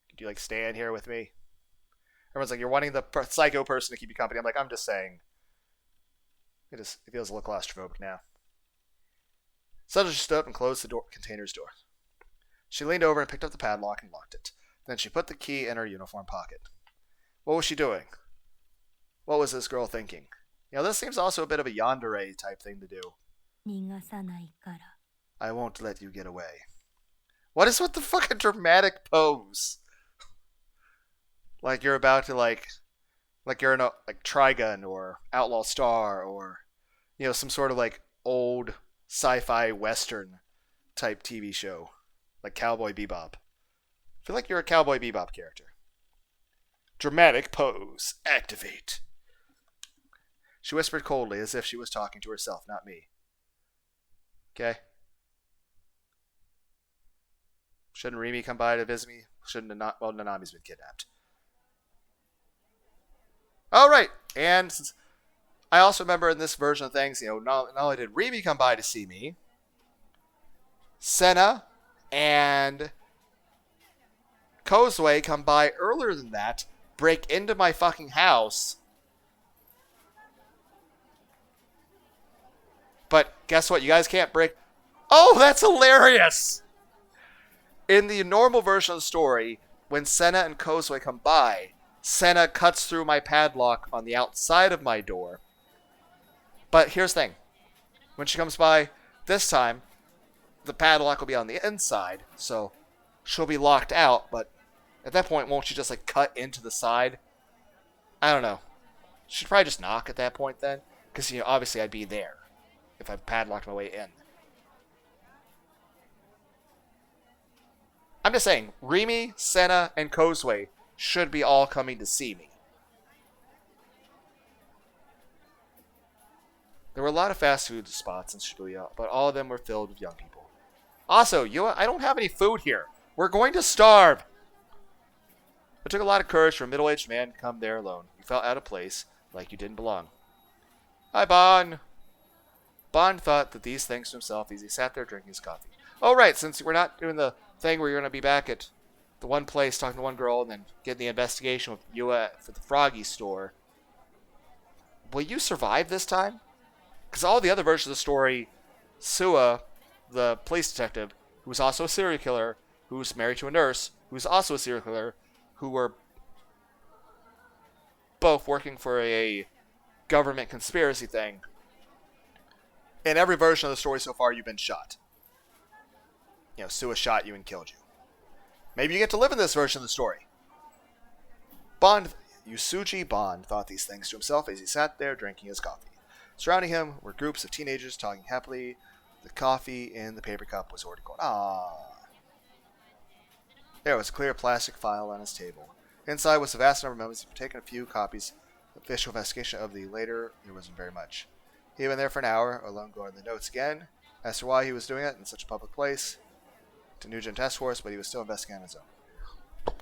Could you like stand here with me? Everyone's like, you're wanting the psycho person to keep you company. I'm like, I'm just saying. It feels a little claustrophobic now. Suddenly she stood up and closed the container's door. She leaned over and picked up the padlock and locked it. Then she put the key in her uniform pocket. What was she doing? What was this girl thinking? You know, this seems also a bit of a Yandere type thing to do. 逃がさないから。 I won't let you get away. What is with the fucking dramatic pose? Like you're about to like you're in a like Trigun or Outlaw Star or you know some sort of like old sci-fi western type TV show like Cowboy Bebop. I feel like you're a Cowboy Bebop character. Dramatic pose. Activate. She whispered coldly as if she was talking to herself, not me. Okay. Shouldn't Rimi come by to visit me? Shouldn't Nanami's been kidnapped. All right, and since I also remember in this version of things, you know, not only did Rimi come by to see me, Senna and Kozue come by earlier than that, break into my fucking house. But guess what? You guys can't break. Oh, that's hilarious! In the normal version of the story, when Senna and Kozue come by, Senna cuts through my padlock on the outside of my door. But here's the thing. When she comes by this time, the padlock will be on the inside, so she'll be locked out, but at that point, won't she just like cut into the side? I don't know. She'd probably just knock at that point then, because you know, obviously I'd be there if I padlocked my way in. I'm just saying, Rimi, Senna, and Kozue should be all coming to see me. There were a lot of fast food spots in Shibuya, but all of them were filled with young people. Also, I don't have any food here. We're going to starve. It took a lot of courage for a middle-aged man to come there alone. You felt out of place, like you didn't belong. Hi, Bon. Bon thought that these things to himself as he sat there drinking his coffee. Oh, right, since we're not doing the thing where you're going to be back at the one place talking to one girl and then getting the investigation with Yua for the Froggy store, will you survive this time? Because all the other versions of the story, Sua, the police detective, who was also a serial killer, who was married to a nurse, who was also a serial killer, who were both working for a government conspiracy thing. In every version of the story so far, you've been shot. You know, Sua shot you and killed you. Maybe you get to live in this version of the story. Yusuji Bond thought these things to himself as he sat there drinking his coffee. Surrounding him were groups of teenagers talking happily. The coffee in the paper cup was already cold. Ah. There was a clear plastic file on his table. Inside was a vast number of memos. He had taken a few copies of the official investigation of the later. There wasn't very much. He had been there for an hour, alone going the notes again. Asked why he was doing it in such a public place. To New Gen Task Force, but he was still investigating on his own.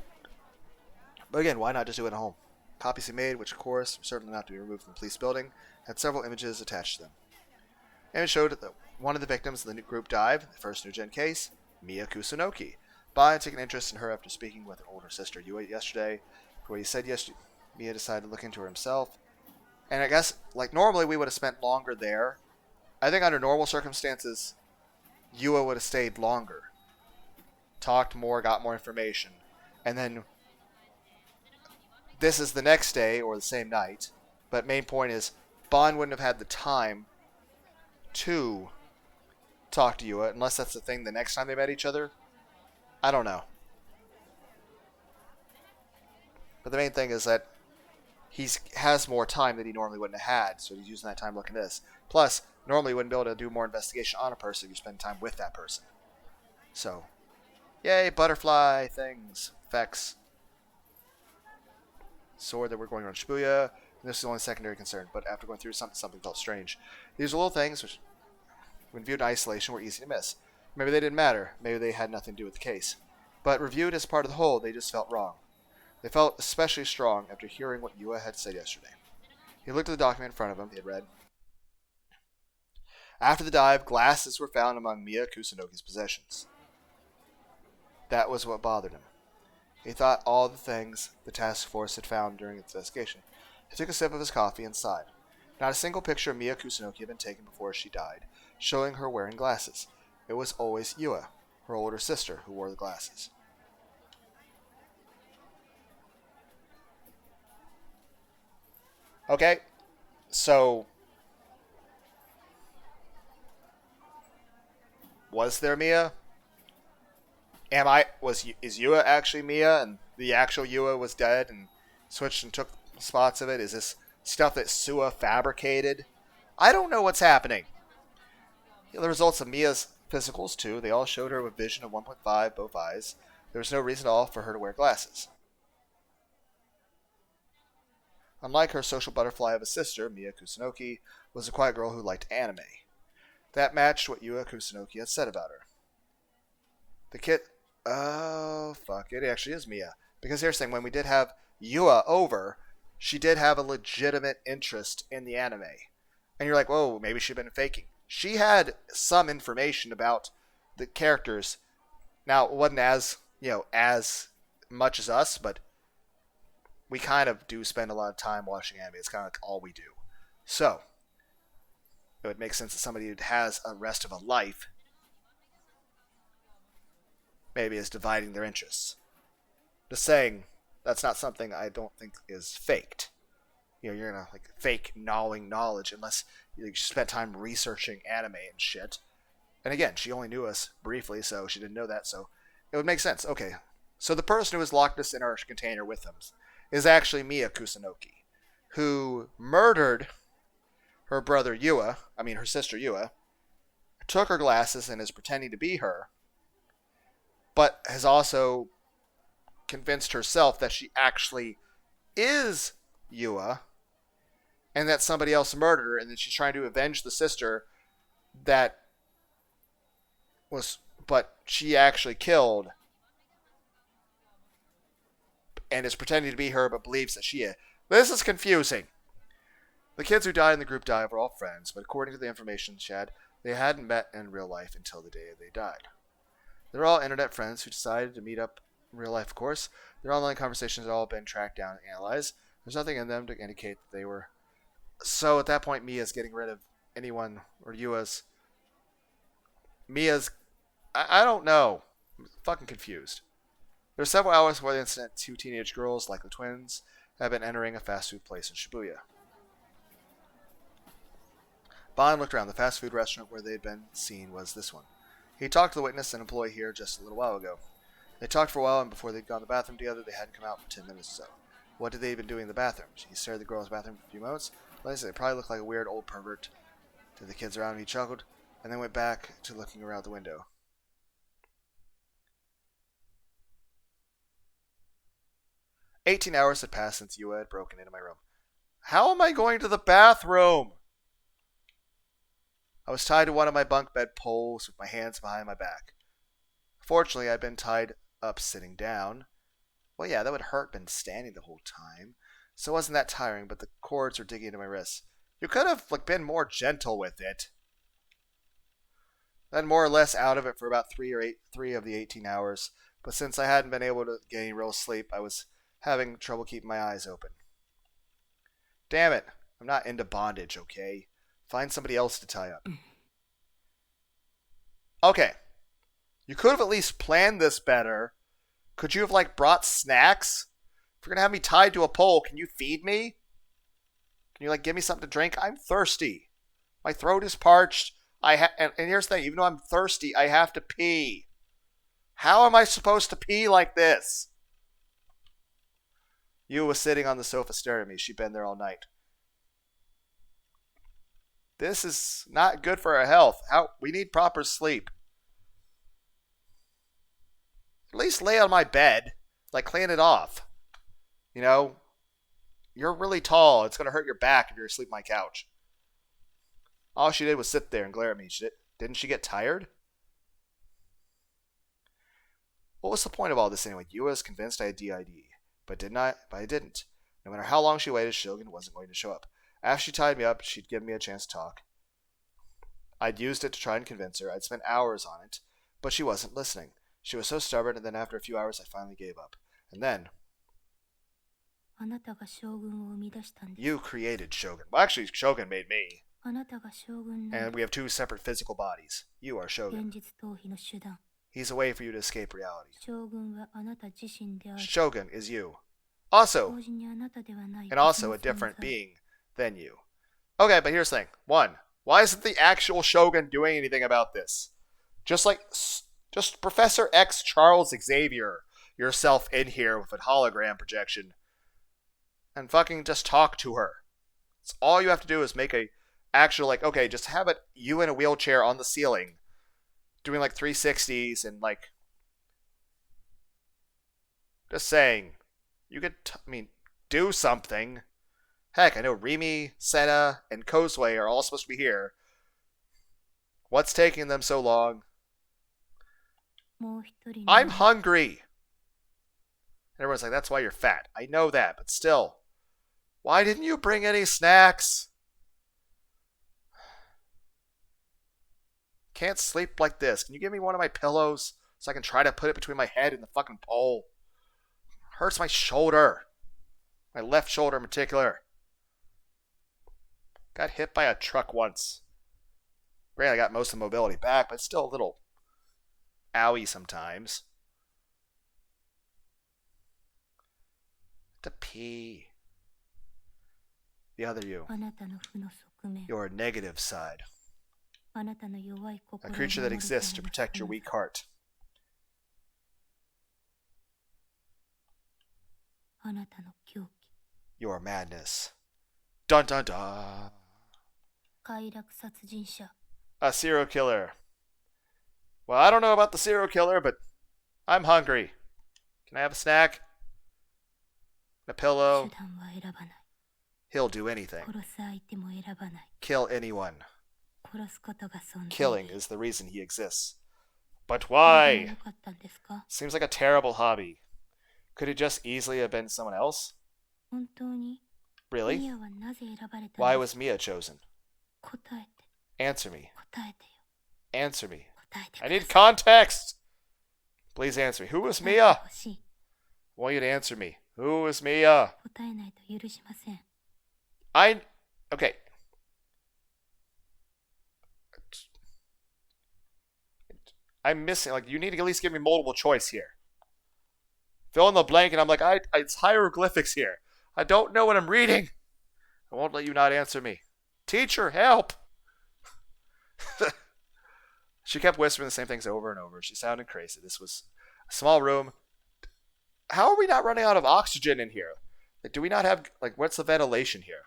But again, why not just do it at home? Copies he made, which of course were certainly not to be removed from the police building, had several images attached to them. Image showed that one of the victims of the group dive, the first New Gen case, Mia Kusunoki. Bai had taken interest in her after speaking with her older sister Yua yesterday. Where he said yes, Mia decided to look into her himself. And I guess, like normally we would have spent longer there. I think under normal circumstances, Yua would have stayed longer. Talked more, got more information. And then this is the next day or the same night. But main point is, Bond wouldn't have had the time to talk to Yua, unless that's the thing the next time they met each other. I don't know. But the main thing is that he has more time than he normally wouldn't have had, so he's using that time looking at this. Plus, normally you wouldn't be able to do more investigation on a person if you spend time with that person. So, yay, butterfly things, effects. Sword that we're going on Shibuya. This is the only secondary concern, but after going through something felt strange. These are little things which, when viewed in isolation, were easy to miss. Maybe they didn't matter. Maybe they had nothing to do with the case. But reviewed as part of the whole, they just felt wrong. They felt especially strong after hearing what Yua had said yesterday. He looked at the document in front of him. He had read, after the dive, glasses were found among Mia Kusanoki's possessions. That was what bothered him. He thought all the things the task force had found during its investigation. He took a sip of his coffee and sighed. Not a single picture of Mia Kusunoki had been taken before she died, showing her wearing glasses. It was always Yua, her older sister, who wore the glasses. Okay, so was there Mia? Is Yua actually Mia, and the actual Yua was dead and switched and took spots of it? Is this stuff that Sua fabricated? I don't know what's happening. The results of Mia's physicals too. They all showed her with vision of 1.5, both eyes. There was no reason at all for her to wear glasses. Unlike her social butterfly of a sister, Mia Kusunoki was a quiet girl who liked anime. That matched what Yua Kusunoki had said about her. The kid... Oh, fuck. It actually is Mia. Because here's the thing. When we did have Yua over, she did have a legitimate interest in the anime. And you're like, whoa, maybe she'd been faking. She had some information about the characters. Now, it wasn't as much as us, but we kind of do spend a lot of time watching anime. It's kind of like all we do. So, it would make sense that somebody who has a rest of a life maybe is dividing their interests. Just saying, that's not something I don't think is faked. You're gonna fake gnawing knowledge unless you spent time researching anime and shit. And again, she only knew us briefly, so she didn't know that, so it would make sense. Okay, so the person who has locked us in our container with them is actually Mia Kusunoki, who murdered her sister Yua, took her glasses and is pretending to be her, but has also convinced herself that she actually is Yua, and that somebody else murdered her, and that she's trying to avenge the sister but she actually killed, and is pretending to be her, but believes that she is. This is confusing. The kids who died in the group dive were all friends, but according to the information she had, they hadn't met in real life until the day they died. They're all internet friends who decided to meet up in real life, of course. Their online conversations had all been tracked down and analyzed. There's nothing in them to indicate that they were. So at that point, Mia's getting rid of anyone, or Mia's. I don't know. I'm fucking confused. There were several hours before the incident. Two teenage girls, likely twins, had been entering a fast food place in Shibuya. Bond looked around. The fast food restaurant where they'd been seen was this one. He talked to the witness and employee here just a little while ago. They talked for a while, and before they'd gone to the bathroom together, they hadn't come out for 10 minutes or so. What had they been doing in the bathroom? He stared at the girl in the bathroom for a few moments. They probably looked like a weird old pervert. To the kids around him, he chuckled, and then went back to looking around the window. "18 hours had passed since Yua had broken into my room. How am I going to the bathroom? I was tied to one of my bunk bed poles with my hands behind my back. Fortunately, I'd been tied up sitting down. Well, yeah, that would hurt been standing the whole time. So it wasn't that tiring, but the cords were digging into my wrists. You could have been more gentle with it. Then more or less out of it for about 3 of the 18 hours. But since I hadn't been able to get any real sleep, I was having trouble keeping my eyes open. Damn it. I'm not into bondage, okay? Find somebody else to tie up. Okay. You could have at least planned this better. Could you have, brought snacks? If you're going to have me tied to a pole, can you feed me? Can you, give me something to drink? I'm thirsty. My throat is parched. And here's the thing. Even though I'm thirsty, I have to pee. How am I supposed to pee like this? Yu was sitting on the sofa staring at me. She'd been there all night. This is not good for our health. We need proper sleep. At least lay on my bed. Clean it off. You You're really tall. It's gonna hurt your back if you're asleep on my couch. All she did was sit there and glare at me. Didn't she get tired? What was the point of all this anyway? You was convinced I had DID, but I didn't. No matter how long she waited, Shogun wasn't going to show up. After she tied me up, she'd give me a chance to talk. I'd used it to try and convince her. I'd spent hours on it, but she wasn't listening. She was so stubborn, and then after a few hours, I finally gave up. And then, あなたが将軍を生み出したんです。 you created Shogun. Well, actually, Shogun made me. あなたが将軍の And we have two separate physical bodies. You are 現 Shogun. 実逃避の手段。 He's a way for you to escape reality. 将軍はあなた自身である。 Shogun is you. Also, 同時にあなたではない and also a different being than you. Okay, but here's the thing. One, why isn't the actual Shogun doing anything about this? Just Professor X Charles Xavier yourself in here with a hologram projection and fucking just talk to her. It's all you have to do is make a actual, like, okay, just have it you in a wheelchair on the ceiling doing like 360s and like just saying you could do something. Heck, I know Rimi, Senna, and Kozue are all supposed to be here. What's taking them so long? もう一人の I'm hungry. And everyone's like, that's why you're fat. I know that, but still. Why didn't you bring any snacks? Can't sleep like this. Can you give me one of my pillows so I can try to put it between my head and the fucking pole? Hurts my shoulder. My left shoulder in particular. Got hit by a truck once. Granted, I got most of the mobility back, but it's still a little owie sometimes. To pee. The other you. あなたの負の側面。 Your negative side. あなたの弱い A 心を creature that 守る exists to ための protect your 存在 weak heart. あなたの狂気。 Your madness. Dun dun dun. 快楽殺人者。 A serial killer. Well, I don't know about the serial killer, but I'm hungry. Can I have a snack? A 手 pillow? 段は選ばない。 He'll do anything. 殺す相手も選ばない。 Kill anyone. 殺すことが存在で。 Killing is the reason he exists. But それで why? もよかったんですか？ Seems like a terrible hobby. Could it just easily have been someone else? 本当に Really? ミアはなぜ選ばれた Why んです was Mia chosen? 答えて。 Answer me. 答えてよ。 Answer me. 答えて I くだ need さい。 context. Please answer me. Who was 答えて Mia? ほしい。 I want you to answer me. Who was Mia? 答えないと許しません。 Okay. I'm missing, like, you need to at least give me multiple choice here. Fill in the blank, and I'm like, it's hieroglyphics here. I don't know what I'm reading. I won't let you not answer me. Teacher, help! She kept whispering the same things over and over. She sounded crazy. This was a small room. How are we not running out of oxygen in here? Like, do we not have, like, what's the ventilation here?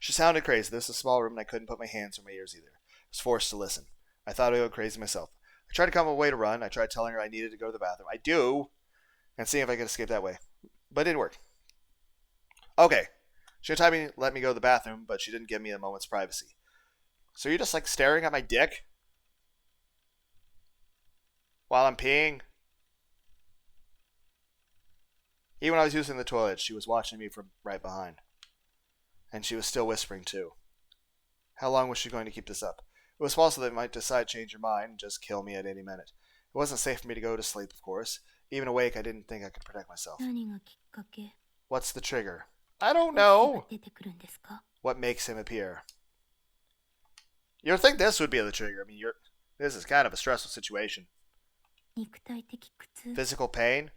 She sounded crazy. This was a small room, and I couldn't put my hands or my ears either. I was forced to listen. I thought I would go crazy myself. I tried to come up with a way to run. I tried telling her I needed to go to the bathroom. I do. And seeing if I could escape that way. But it didn't work. Okay. She tried to let me go to the bathroom, but she didn't give me a moment's privacy. So you're just like staring at my dick? While I'm peeing? Even when I was using the toilet, she was watching me from right behind. And she was still whispering too. How long was she going to keep this up? It was possible that they might decide to change her mind and just kill me at any minute. It wasn't safe for me to go to sleep, of course. Even awake, I didn't think I could protect myself. 何がきっかけ？ What's the trigger? I don't どう know. して出てくるんですか？ What makes him appear? You'd think this would be the trigger. I mean, this is kind of a stressful situation. 肉体的苦痛。 Physical pain?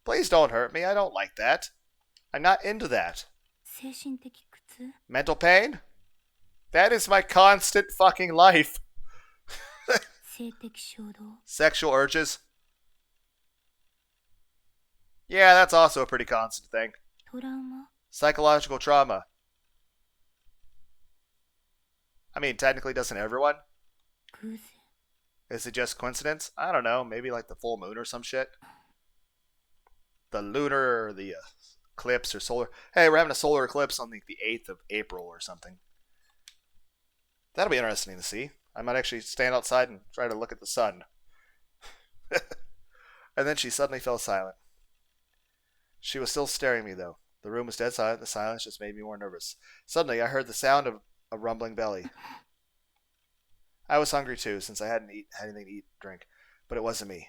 Please don't hurt me. I don't like that. I'm not into that. 精神的苦痛。 Mental pain? That is my constant fucking life. 性的衝動。 Sexual urges? Yeah, that's also a pretty constant thing. トラウマ。 Psychological trauma. I mean, technically, doesn't everyone? 偶然。 Is it just coincidence? I don't know. Maybe like the full moon or some shit. The lunar, or the eclipse or solar. Hey, we're having a solar eclipse on the 8th of April or something. That'll be interesting to see. I might actually stand outside and try to look at the sun. And then she suddenly fell silent. She was still staring at me, though. The room was dead silent. The silence just made me more nervous. Suddenly, I heard the sound of a rumbling belly. I was hungry, too, since I hadn't had anything to eat or drink. But it wasn't me.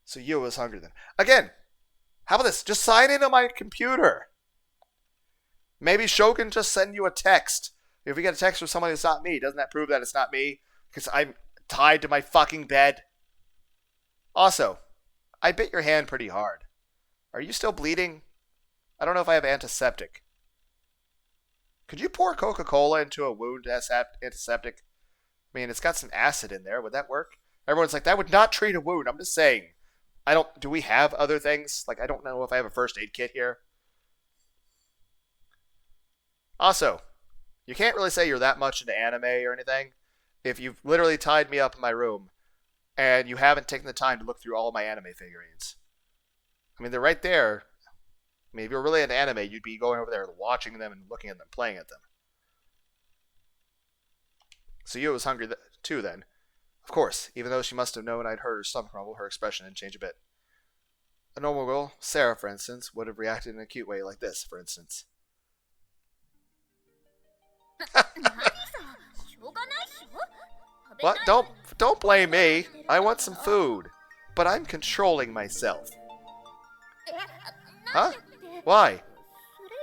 So you was hungry then. Again, how about this? Just sign into my computer. Maybe Shogun just send you a text. If we get a text from somebody that's not me, doesn't that prove that it's not me? Because I'm tied to my fucking bed. Also, I bit your hand pretty hard. Are you still bleeding? I don't know if I have antiseptic. Could you pour Coca-Cola into a wound as antiseptic? I mean, it's got some acid in there. Would that work? Everyone's like, that would not treat a wound. I'm just saying. Do we have other things? Like, I don't know if I have a first aid kit here. Also, you can't really say you're that much into anime or anything if you've literally tied me up in my room and you haven't taken the time to look through all my anime figurines. I mean, they're right there. I mean, if you're really into anime, you'd be going over there watching them and looking at them, playing at them. So you was hungry too then. Of course, even though she must have known I'd heard her stomach rumble, her expression didn't change a bit. A normal girl, Sarah, for instance, would have reacted in a cute way like this, for instance. What? Don't blame me. I want some food. But I'm controlling myself. Huh? Why?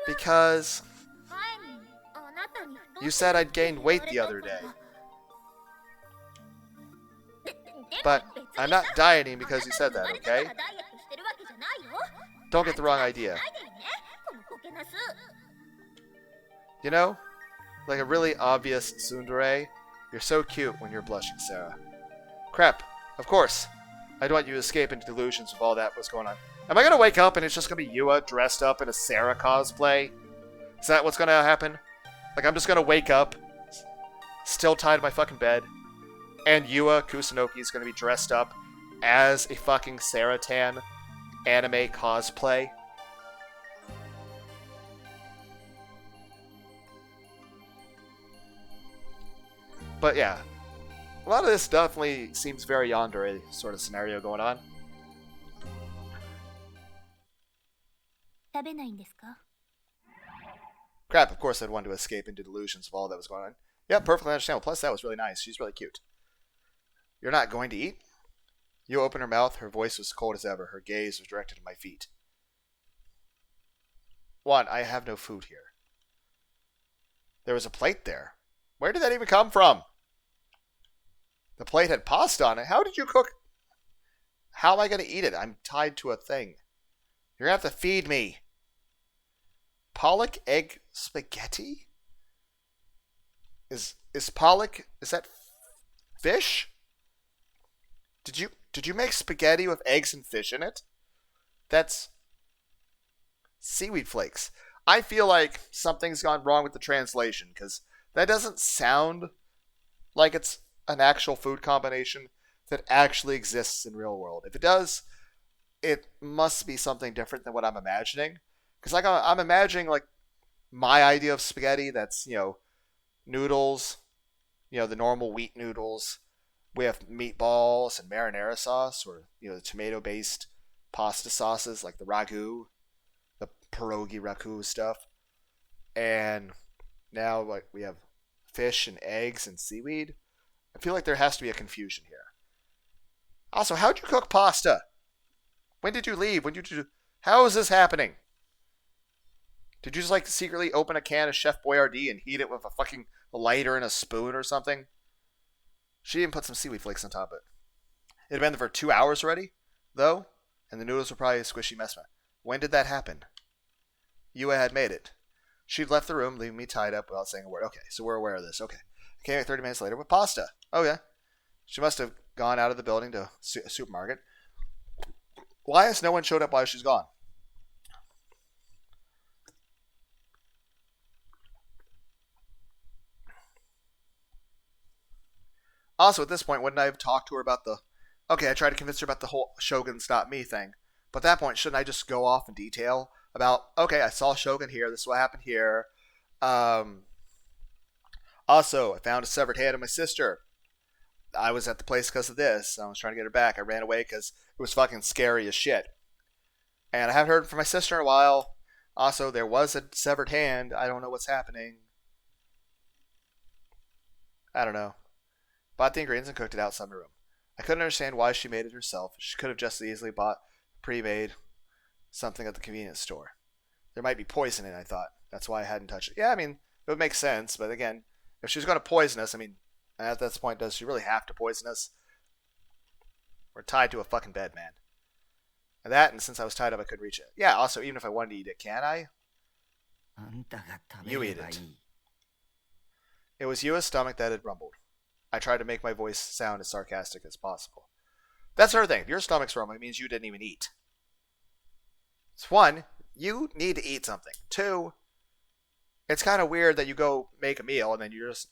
Because you said I'd gained weight the other day. But I'm not dieting because you said that, okay? Don't get the wrong idea. You know, like a really obvious tsundere, you're so cute when you're blushing, Sarah. Crap, of course. I don't want you to escape into delusions with all that was going on. Am I going to wake up and it's just going to be Yua dressed up in a Sarah cosplay? Is that what's going to happen? Like, I'm just going to wake up, still tied to my fucking bed, and Yua Kusunoki is going to be dressed up as a fucking Sarah Tan anime cosplay? But yeah, a lot of this definitely seems very yandere sort of scenario going on. Crap, of course I'd want to escape into delusions of all that was going on. Yeah, perfectly understandable. Plus, that was really nice. She's really cute. You're not going to eat? You opened her mouth. Her voice was cold as ever. Her gaze was directed at my feet. One, I have no food here. There was a plate there. Where did that even come from? The plate had pasta on it. How did you cook? How am I going to eat it? I'm tied to a thing. You're going to have to feed me. Pollock egg spaghetti? Is pollock, is that fish? Did you make spaghetti with eggs and fish in it? That's seaweed flakes. I feel like something's gone wrong with the translation, because that doesn't sound like it's an actual food combination that actually exists in real world. If it does, it must be something different than what I'm imagining. Because like I'm imagining like my idea of spaghetti, that's, you know, noodles, you know, the normal wheat noodles with meatballs and marinara sauce, or, you know, the tomato-based pasta sauces like the ragu, the pierogi ragu stuff. And now like we have fish and eggs and seaweed. I feel like there has to be a confusion here. Also, how'd you cook pasta? When did you leave? How is this happening? Did you just like secretly open a can of Chef Boyardee and heat it with a fucking lighter and a spoon or something? She even put some seaweed flakes on top of it. It had been there for 2 hours already, though, and the noodles were probably a squishy mess. When did that happen? Yua had made it. She'd left the room, leaving me tied up without saying a word. Okay, so we're aware of this. Okay. I came back 30 minutes later with pasta. Oh, yeah. She must have gone out of the building to a supermarket. Why has no one showed up while she's gone? Also, at this point, wouldn't I have talked to her about the... Okay, I tried to convince her about the whole Shogun's not me thing. But at that point, shouldn't I just go off in detail about, okay, I saw Shogun here. This is what happened here. Also, I found a severed hand of my sister. I was at the place because of this. I was trying to get her back. I ran away because it was fucking scary as shit. And I haven't heard from my sister in a while. Also, there was a severed hand. I don't know what's happening. I don't know. Bought the ingredients and cooked it outside my room. I couldn't understand why she made it herself. She could have just as easily bought pre-made something at the convenience store. There might be poison in it, I thought. That's why I hadn't touched it. Yeah, I mean, it would make sense. But again, if she's going to poison us, I mean, at this point, does she really have to poison us? We're tied to a fucking bed, man. And that, and since I was tied up, I couldn't reach it. Yeah, also, even if I wanted to eat it, can I? You eat it. It was Yua's stomach that had rumbled. I tried to make my voice sound as sarcastic as possible. That's her thing. If your stomach's rumbling, it means you didn't even eat. It's one, you need to eat something. Two, it's kind of weird that you go make a meal and then you're just...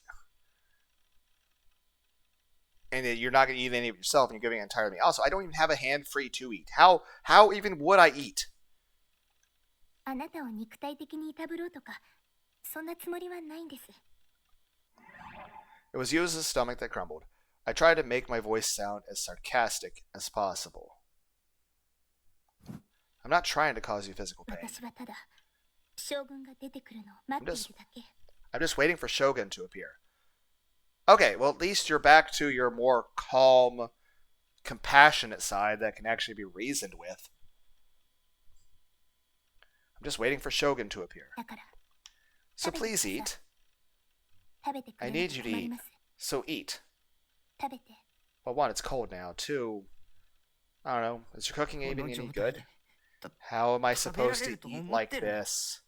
and you're not going to eat any of it yourself and you're giving it entirely. Also, I don't even have a hand free to eat. How even would I eat? あなたを肉体的にいたぶろうとか、そんなつもりはないんです。 It was Yua's stomach that crumbled. I tried to make my voice sound as sarcastic as possible. I'm not trying to cause you physical pain. 私はただ、将軍が出てくるのを待っているだけ。 I'm just waiting for Shogun to appear. Okay, well, at least you're back to your more calm, compassionate side that can actually be reasoned with. I'm just waiting for Shogun to appear. だから、 So please eat. 食べてくれ I る need と you to 困り eat. ます。 So eat. 食べて。 Well, one, it's cold now. Two, I don't know. Is your cooking even any good? How am I supposed to eat like this?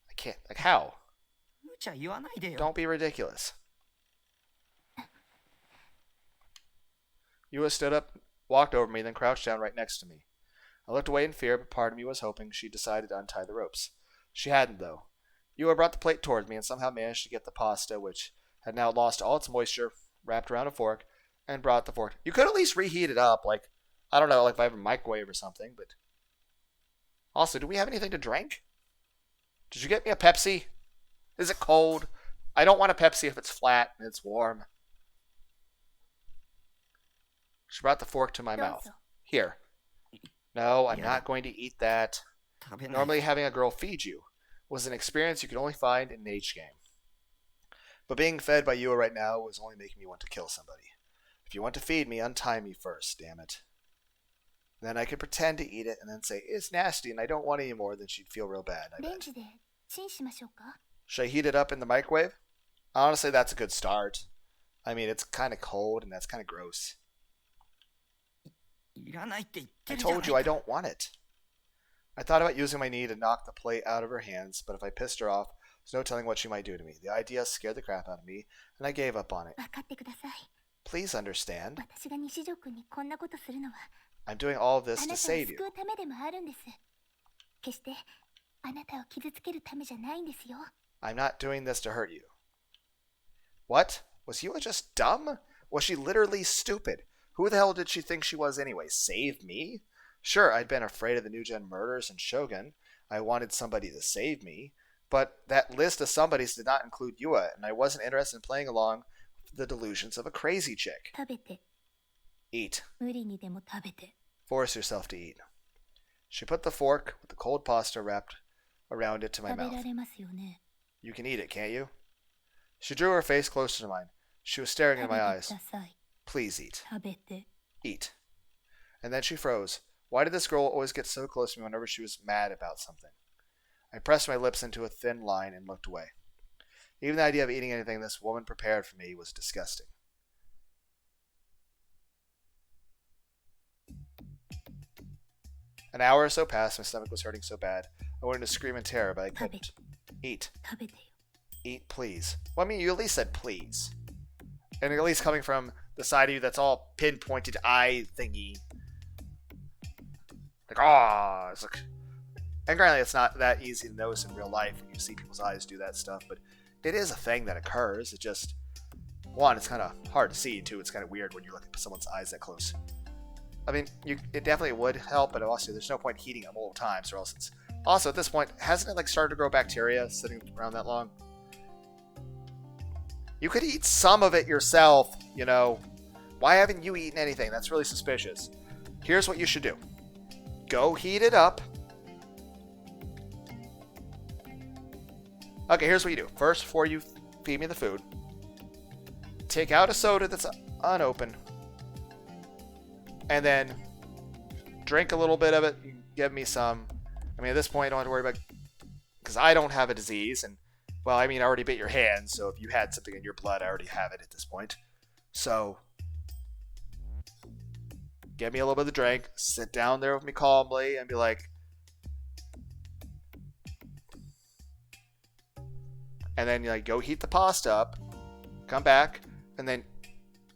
I can't. Like, how? 無茶言わないでよ。 Don't be ridiculous. Yua stood up, walked over me, then crouched down right next to me. I looked away in fear, but part of me was hoping she decided to untie the ropes. She hadn't, though. Yua brought the plate towards me and somehow managed to get the pasta, which had now lost all its moisture, wrapped around a fork, and brought the fork. You could at least reheat it up, like, I don't know, like if I have a microwave or something, but... Also, do we have anything to drink? Did you get me a Pepsi? Is it cold? I don't want a Pepsi if it's flat and it's warm. She brought the fork to my mouth. Here. No, I'm not going to eat that. Normally having a girl feed you was an experience you could only find in an H game. But being fed by Yua right now was only making me want to kill somebody. If you want to feed me, untie me first, damn it. Then I could pretend to eat it and then say, it's nasty and I don't want any more, then she'd feel real bad, I レン bet. ジでチンしましょうか。 Should I heat it up in the microwave? Honestly, that's a good start. I mean, it's kind of cold and that's kind of gross. いらないって言って I るじゃない told you I don't want it. I thought about using my knee to knock the plate out of her hands, but if I pissed her off, there's no telling what she might do to me. The idea scared the crap out of me, and I gave up on it. 分かってください。 Please understand, 私が西条くんにこんなことするのは、 I'm doing all of あ this な to たを save 救 you. うためでもあるんです。決してあなたを傷つけるためじゃないんですよ。 I'm not doing this to hurt you. What? Was Yua just dumb? Was she literally stupid? Who the hell did she think she was anyway? Save me? Sure, I'd been afraid of the New Gen murders and Shogun. I wanted somebody to save me. But that list of somebodies did not include Yua, and I wasn't interested in playing along with the delusions of a crazy chick. 食べて、 Eat. 無理にでも食べて。 Force yourself to eat. She put the fork with the cold pasta wrapped around it to my 食べ mouth. られますよね。 You can eat it, can't you? She drew her face closer to mine. She was staring 食 into べ my て eyes. ください。 Please eat. 食べて。 Eat. And then she froze. Why did this girl always get so close to me whenever she was mad about something? I pressed my lips into a thin line and looked away. Even the idea of eating anything this woman prepared for me was disgusting. An hour or so passed. My stomach was hurting so bad. I wanted to scream in terror, but I couldn't. Eat. 食べてよ。 Eat, please. Well, I mean, you at least said please. And at least coming from the side of you that's all pinpointed eye thingy. Like, ah, it's like... And granted, it's not that easy to notice in real life when you see people's eyes do that stuff, but it is a thing that occurs. It just... One, it's kind of hard to see, and two, it's kind of weird when you look at someone's eyes that close. I mean, it definitely would help, but also there's no point heating it multiple times, or else it's Also, at this point, hasn't it like started to grow bacteria sitting around that long? You could eat some of it yourself, you know. Why haven't you eaten anything? That's really suspicious. Here's what you should do. Go heat it up. Okay, here's what you do. First, before you feed me the food, take out a soda that's unopened, and then drink a little bit of it. You can give me some. I mean, at this point, I don't have to worry about, because I don't have a disease, and, well, I mean, I already bit your hand, so if you had something in your blood, I already have it at this point. So, give me a little bit of the drink, sit down there with me calmly, and be like, and then like go heat the pasta up, come back, and then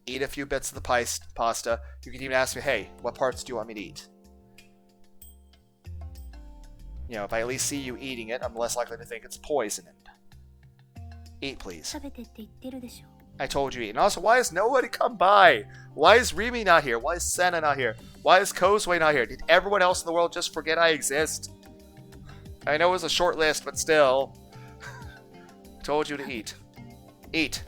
eat a few bits of the pasta. You can even ask me, hey, what parts do you want me to eat? You know, if I at least see you eating it, I'm less likely to think it's poisoned. Eat, please. 食べてって言ってるでしょ I told you to eat. And also, why has nobody come by? Why is Rimi not here? Why is Senna not here? Why is Kozue not here? Did everyone else in the world just forget I exist? I know it was a short list, but still. Told you to eat. Eat.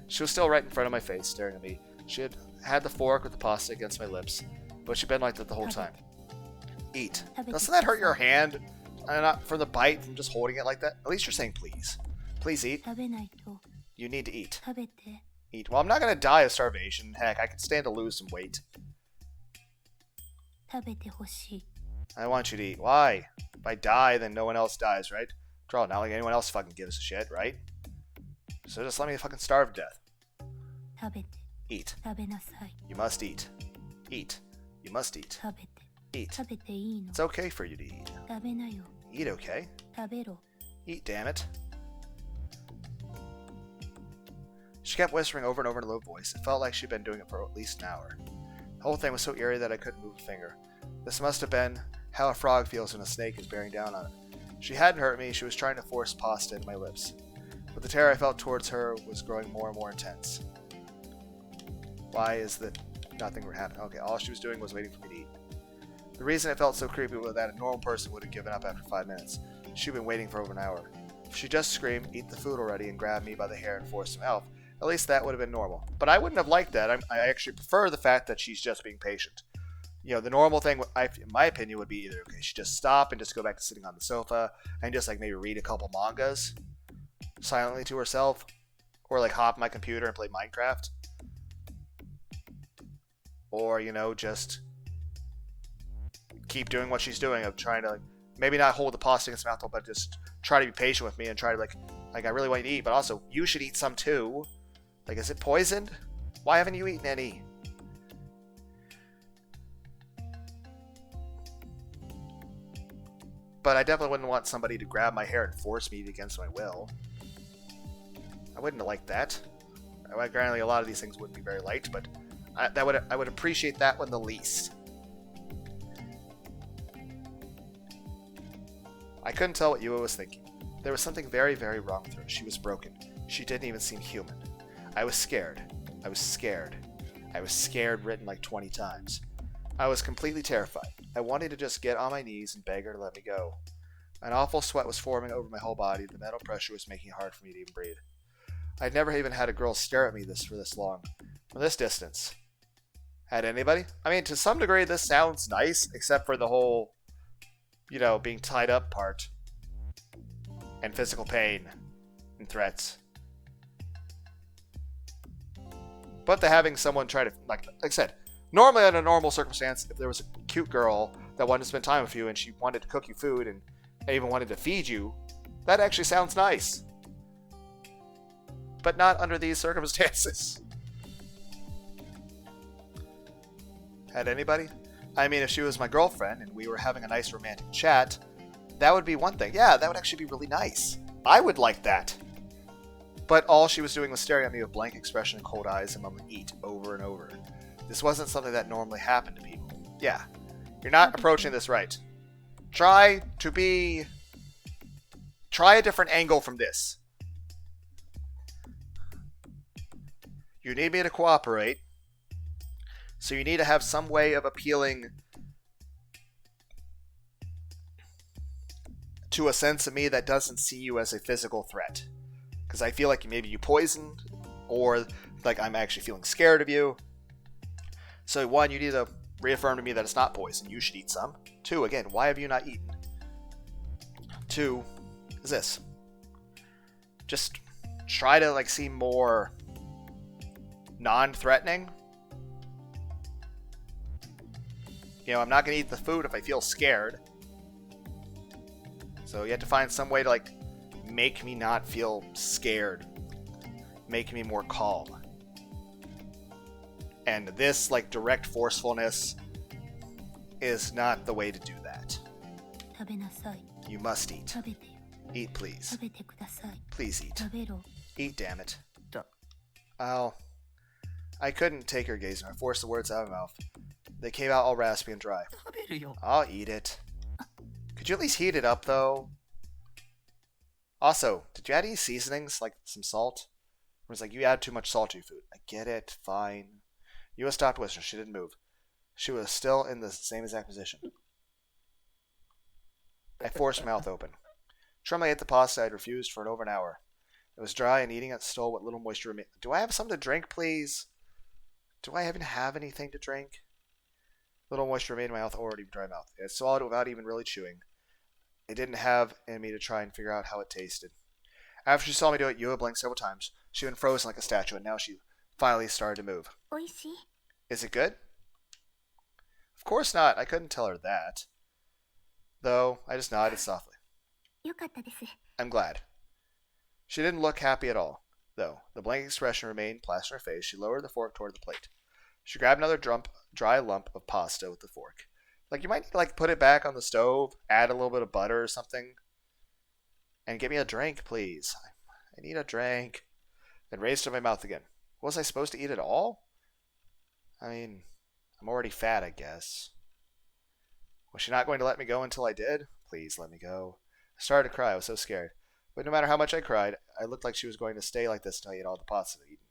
She was still right in front of my face, staring at me. She had had the fork with the pasta against my lips, but she'd been like that the whole time. Eat. Doesn't that hurt your hand? Not from the bite, from just holding it like that? At least you're saying please. Please eat. 食べないと You need to eat. 食べて Eat. Well, I'm not gonna die of starvation. Heck, I can stand to lose some weight. 食べてほしい I want you to eat. Why? If I die, then no one else dies, right? After all, not like anyone else fucking gives a shit, right? So just let me fucking starve to death. 食べて Eat. 食べなさい You must eat. Eat. You must eat. 食べて Eat. 食べていいの It's okay for you to eat. 食べなよ Eat, okay? 食べろ Eat, damn it. She kept whispering over and over in a low voice. It felt like she'd been doing it for at least an hour. The whole thing was so eerie that I couldn't move a finger. This must have been how a frog feels when a snake is bearing down on it. She hadn't hurt me, she was trying to force pasta into my lips. But the terror I felt towards her was growing more and more intense. Why is that nothing would happen? Okay, all she was doing was waiting for me to eat. The reason it felt so creepy was that a normal person would have given up after 5 minutes. She'd been waiting for over an hour. If she just screamed, eat the food already, and grabbed me by the hair and forced some help, at least that would have been normal. But I wouldn't have liked that. I actually prefer the fact that she's just being patient. You know, the normal thing, in my opinion, would be either, okay, she just stop and just go back to sitting on the sofa and just, like, maybe read a couple mangas silently to herself. Or, like, hop on my computer and play Minecraft. Or, you know, just keep doing what she's doing of trying to, like, maybe not hold the pasta against my mouth, but just try to be patient with me and try to, like, I really want you to eat, but also, you should eat some too. Like, is it poisoned? Why haven't you eaten any? But I definitely wouldn't want somebody to grab my hair and force me to eat against my will. I wouldn't like that. Granted, a lot of these things wouldn't be very liked, but I would appreciate that one the least. I couldn't tell what Yua was thinking. There was something very, very wrong with her. She was broken. She didn't even seem human. I was scared. I was scared. I was scared written like 20 times. I was completely terrified. I wanted to just get on my knees and beg her to let me go. An awful sweat was forming over my whole body. The mental pressure was making it hard for me to even breathe. I'd never even had a girl stare at me for this long. From this distance. Had anybody? I mean, to some degree, this sounds nice, except for the whole, you know, being tied up part. And physical pain. And threats. But the having someone try to, like I said, normally in a normal circumstance, if there was a cute girl that wanted to spend time with you and she wanted to cook you food and even wanted to feed you, that actually sounds nice. But not under these circumstances. Had anybody? I mean, if she was my girlfriend and we were having a nice romantic chat, that would be one thing. Yeah, that would actually be really nice. I would like that. But all she was doing was staring at me with blank expression and cold eyes and mumbling eat over and over. This wasn't something that normally happened to people. Yeah, you're not approaching this right. Try a different angle from this. You need me to cooperate. So you need to have some way of appealing to a sense of me that doesn't see you as a physical threat. Because I feel like maybe you poisoned, or like I'm actually feeling scared of you. So 1, you need to reaffirm to me that it's not poison. You should eat some. 2, again, why have you not eaten? 2 is this. Just try to like seem more non-threatening. You know, I'm not going to eat the food if I feel scared. So you have to find some way to like make me not feel scared. Make me more calm. And this like direct forcefulness is not the way to do that. You must eat. Eat, please. Please eat. Eat, damn it. Oh. I couldn't take her gaze and I forced the words out of my mouth. They came out all raspy and dry. I'll eat it. Could you at least heat it up, though? Also, did you add any seasonings, like some salt? It was like, you add too much salt to your food. I get it, fine. Yua stopped whistling. She didn't move. She was still in the same exact position. I forced my mouth open. Trembling ate the pasta I had refused for over an hour. It was dry, and eating it stole what little moisture remained. Do I have something to drink, please? Do I even have anything to drink? Little moisture remained in my mouth, already dry mouth. I swallowed it without even really chewing. It didn't have in me to try and figure out how it tasted. After she saw me do it, Yua blinked several times. She had been frozen like a statue, and now she finally started to move. Is it good? Of course not. I couldn't tell her that. Though, I just nodded softly. I'm glad. She didn't look happy at all, though. The blank expression remained plastered on her face. She lowered the fork toward the plate. She grabbed another dry lump of pasta with the fork. Like, you might need to, like, put it back on the stove, add a little bit of butter or something, and get me a drink, please. I need a drink. Then raised to my mouth again. Was I supposed to eat it all? I mean, I'm already fat, I guess. Was she not going to let me go until I did? Please let me go. I started to cry. I was so scared. But no matter how much I cried, I looked like she was going to stay like this until I ate all the pasta I'd eaten.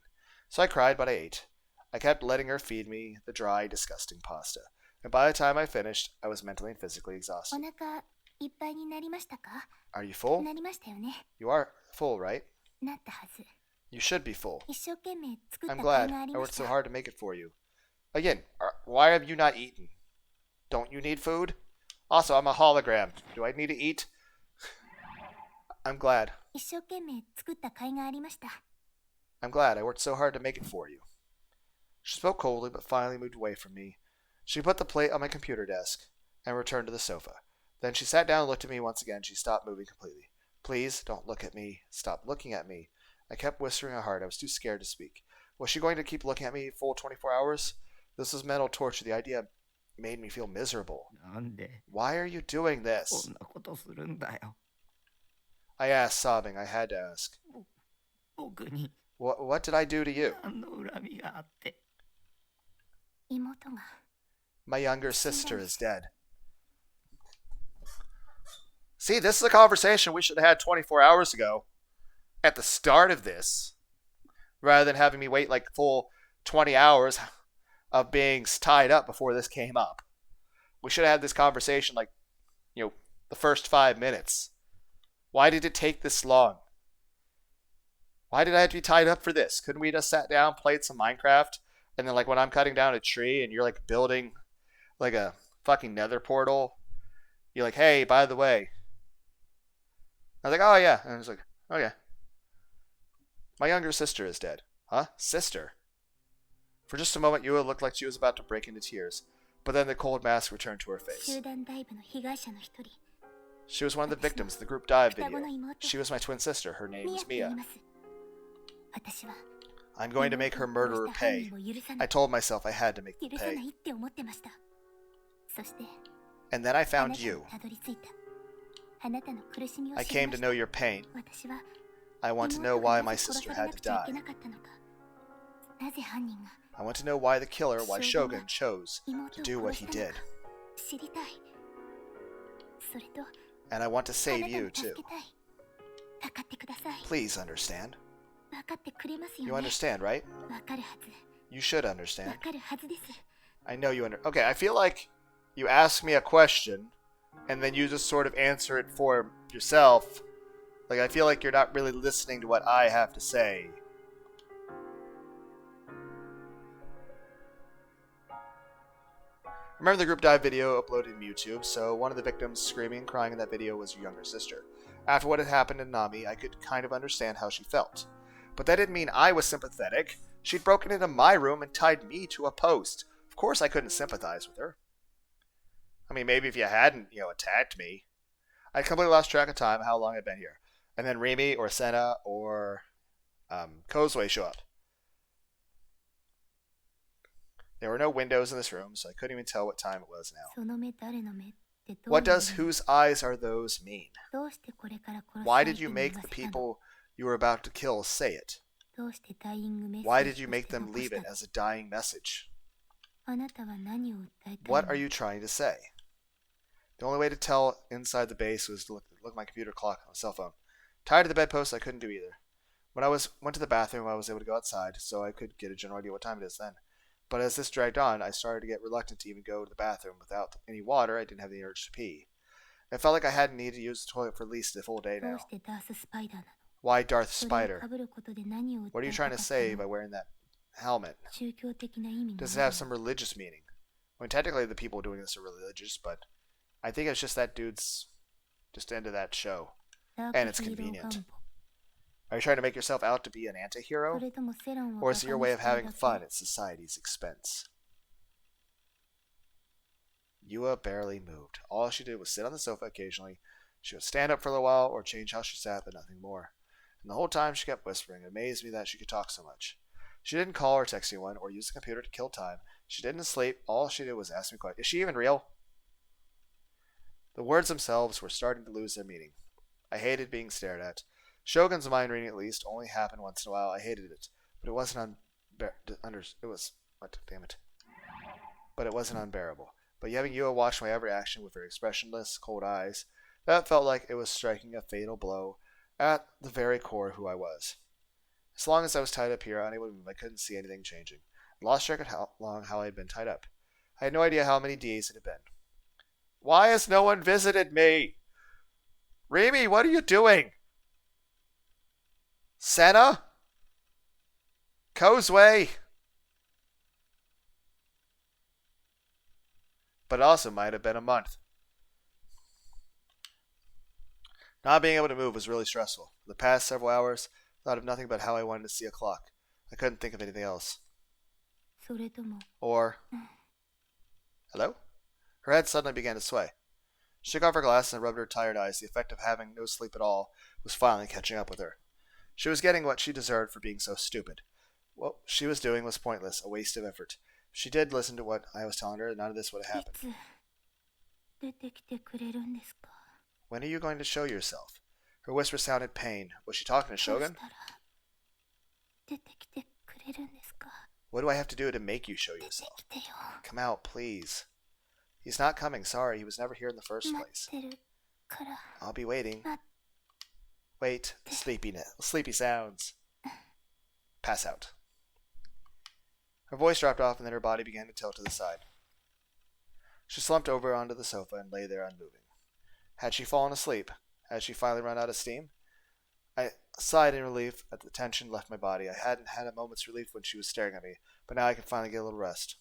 So I cried, but I ate. I kept letting her feed me the dry, disgusting pasta. And by the time I finished, I was mentally and physically exhausted. Are you full? You are full, right? You should be full. I'm glad. I worked so hard to make it for you. Again, why have you not eaten? Don't you need food? Also, I'm a hologram. Do I need to eat? I'm glad. I'm glad. I worked so hard to make it for you. She spoke coldly, but finally moved away from me. She put the plate on my computer desk and returned to the sofa. Then she sat down and looked at me once again. She stopped moving completely. Please, don't look at me. Stop looking at me. I kept whispering hard. I was too scared to speak. Was she going to keep looking at me full 24 hours? This was mental torture. The idea made me feel miserable. Why are you doing this? I asked, sobbing. I had to ask. What did I do to you? My younger sister is dead. See, this is a conversation we should have had 24 hours ago at the start of this, rather than having me wait like full 20 hours of being tied up before this came up. We should have had this conversation like, the first 5 minutes. Why did it take this long? Why did I have to be tied up for this? Couldn't we just sat down, played some Minecraft, and then like when I'm cutting down a tree and you're like building like a fucking nether portal, you're like, hey, by the way. I was like, oh yeah. And I was like, okay. My younger sister is dead. Huh? Sister? For just a moment, Yua looked like she was about to break into tears, but then the cold mask returned to her face. She was one of the victims of the group dive video. She was my twin sister. Her name is Mia. I'm going to make her murderer pay. I told myself I had to make them pay. And then I found you. I came to know your pain. I want to know why my sister had to die. I want to know why the killer, why Shogun, chose to do what he did. And I want to save you, too. Please understand. You understand, right? You should understand. I know you Okay, I feel like you asked me a question, and then you just sort of answer it for yourself. Like, I feel like you're not really listening to what I have to say. Remember the group dive video uploaded in YouTube, so one of the victims screaming and crying in that video was your younger sister. After what had happened to Nami, I could kind of understand how she felt. But that didn't mean I was sympathetic. She'd broken into my room and tied me to a post. Of course I couldn't sympathize with her. I mean, maybe if you hadn't, attacked me. I'd completely lost track of time, how long I'd been here. And then Rimi or Senna or Kozue show up. There were no windows in this room, so I couldn't even tell what time it was now. What does whose eyes are those mean? Why did you make the people you were about to kill say it? Why did you make them leave it as a dying message? What are you trying to say? The only way to tell inside the base was to look at my computer clock on a cell phone. Tired of the bedpost, I couldn't do either. When I went to the bathroom, I was able to go outside, so I could get a general idea what time it is then. But as this dragged on, I started to get reluctant to even go to the bathroom. Without any water, I didn't have the urge to pee. It felt like I hadn't needed to use the toilet for at least a full day now. Why Darth Spider? What are you trying to say by wearing that helmet? Does it have some religious meaning? I mean, technically the people doing this are religious, but I think it's just that dude's just into that show. And it's convenient. Are you trying to make yourself out to be an anti-hero? Or is it your way of having fun at society's expense? Yua barely moved. All she did was sit on the sofa occasionally. She would stand up for a little while or change how she sat, but nothing more. And the whole time she kept whispering. It amazed me that she could talk so much. She didn't call or text anyone or use the computer to kill time. She didn't sleep. All she did was ask me questions. Is she even real? The words themselves were starting to lose their meaning. I hated being stared at. Shogun's mind reading, at least, only happened once in a while. I hated it, but it wasn't But it wasn't unbearable. But having Yua watch my every action with her expressionless, cold eyes, that felt like it was striking a fatal blow at the very core of who I was. As long as I was tied up here, unable to move, I couldn't see anything changing. I lost track of how I had been tied up. I had no idea how many days it had been. Why has no one visited me? Rimi, what are you doing? Senna? Kozue? But it also might have been a month. Not being able to move was really stressful. For the past several hours, I thought of nothing but how I wanted to see a clock. I couldn't think of anything else. Or... Hello? Her head suddenly began to sway. She took off her glasses and rubbed her tired eyes. The effect of having no sleep at all was finally catching up with her. She was getting what she deserved for being so stupid. What she was doing was pointless, a waste of effort. If she did listen to what I was telling her, none of this would have happened. When are you going to show yourself? Her whisper sounded pain. Was she talking to Shogun? What do I have to do to make you show yourself? Come out, please. He's not coming, sorry. He was never here in the first place. I'll be waiting. Wait. Sleepy sounds. Pass out. Her voice dropped off and then her body began to tilt to the side. She slumped over onto the sofa and lay there unmoving. Had she fallen asleep? Had she finally run out of steam? I sighed in relief at the tension left my body. I hadn't had a moment's relief when she was staring at me, but now I can finally get a little rest.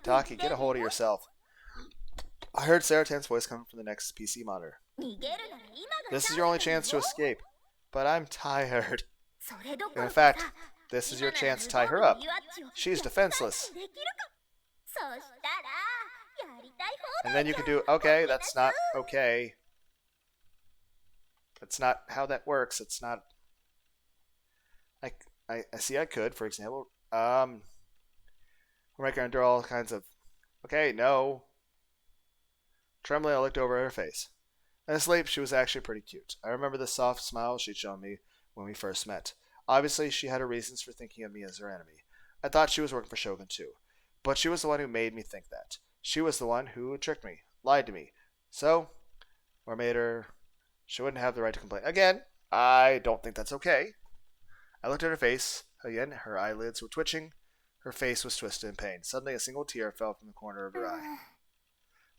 Taki, get a hold of yourself. I heard Saratan's voice coming from the next PC monitor. This is your only chance to escape, but I'm tired. In fact, this is your chance to tie her up. She's defenseless. And then you can do, okay, that's not okay. That's not how that works. It's not... I see I could, for example. We're making her do all kinds of... Okay, no. Trembling, I looked over at her face. Asleep, she was actually pretty cute. I remember the soft smile she'd shown me when we first met. Obviously, she had her reasons for thinking of me as her enemy. I thought she was working for Shogun too. But she was the one who made me think that. She was the one who tricked me, lied to me. So, or made her... She wouldn't have the right to complain. Again, I don't think that's okay. I looked at her face. Again, her eyelids were twitching. Her face was twisted in pain. Suddenly, a single tear fell from the corner of her eye.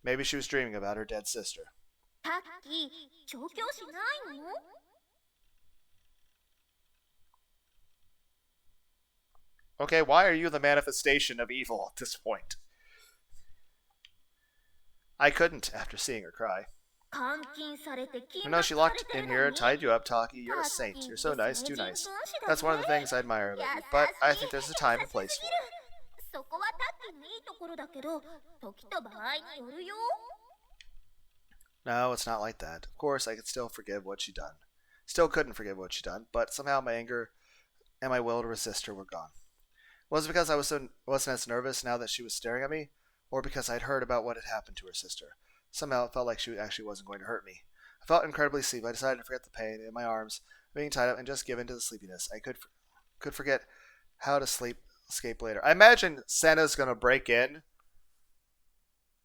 Maybe she was dreaming about her dead sister. タッキー、調教師ないの？ Okay, why are you the manifestation of evil at this point? I couldn't after seeing her cry. 監禁されて禁 I know 罰 she され locked てる in の here に and tied you up, Taki. You're a saint. You're so nice, too nice. That's one of the things I admire about you. But I think there's a time and place for it. そこはタッキーのいいところだけど、時と場合によるよ。 No, it's not like that. Of course, I could still forgive what she'd done. Still couldn't forgive what she'd done, but somehow my anger and my will to resist her were gone. Was it because I wasn't as nervous now that she was staring at me, or because I'd heard about what had happened to her sister? Somehow it felt like she actually wasn't going to hurt me. I felt incredibly sleepy. I decided to forget the pain in my arms, being tied up, and just give in to the sleepiness. I could forget how to escape later. I imagine Senna's gonna break in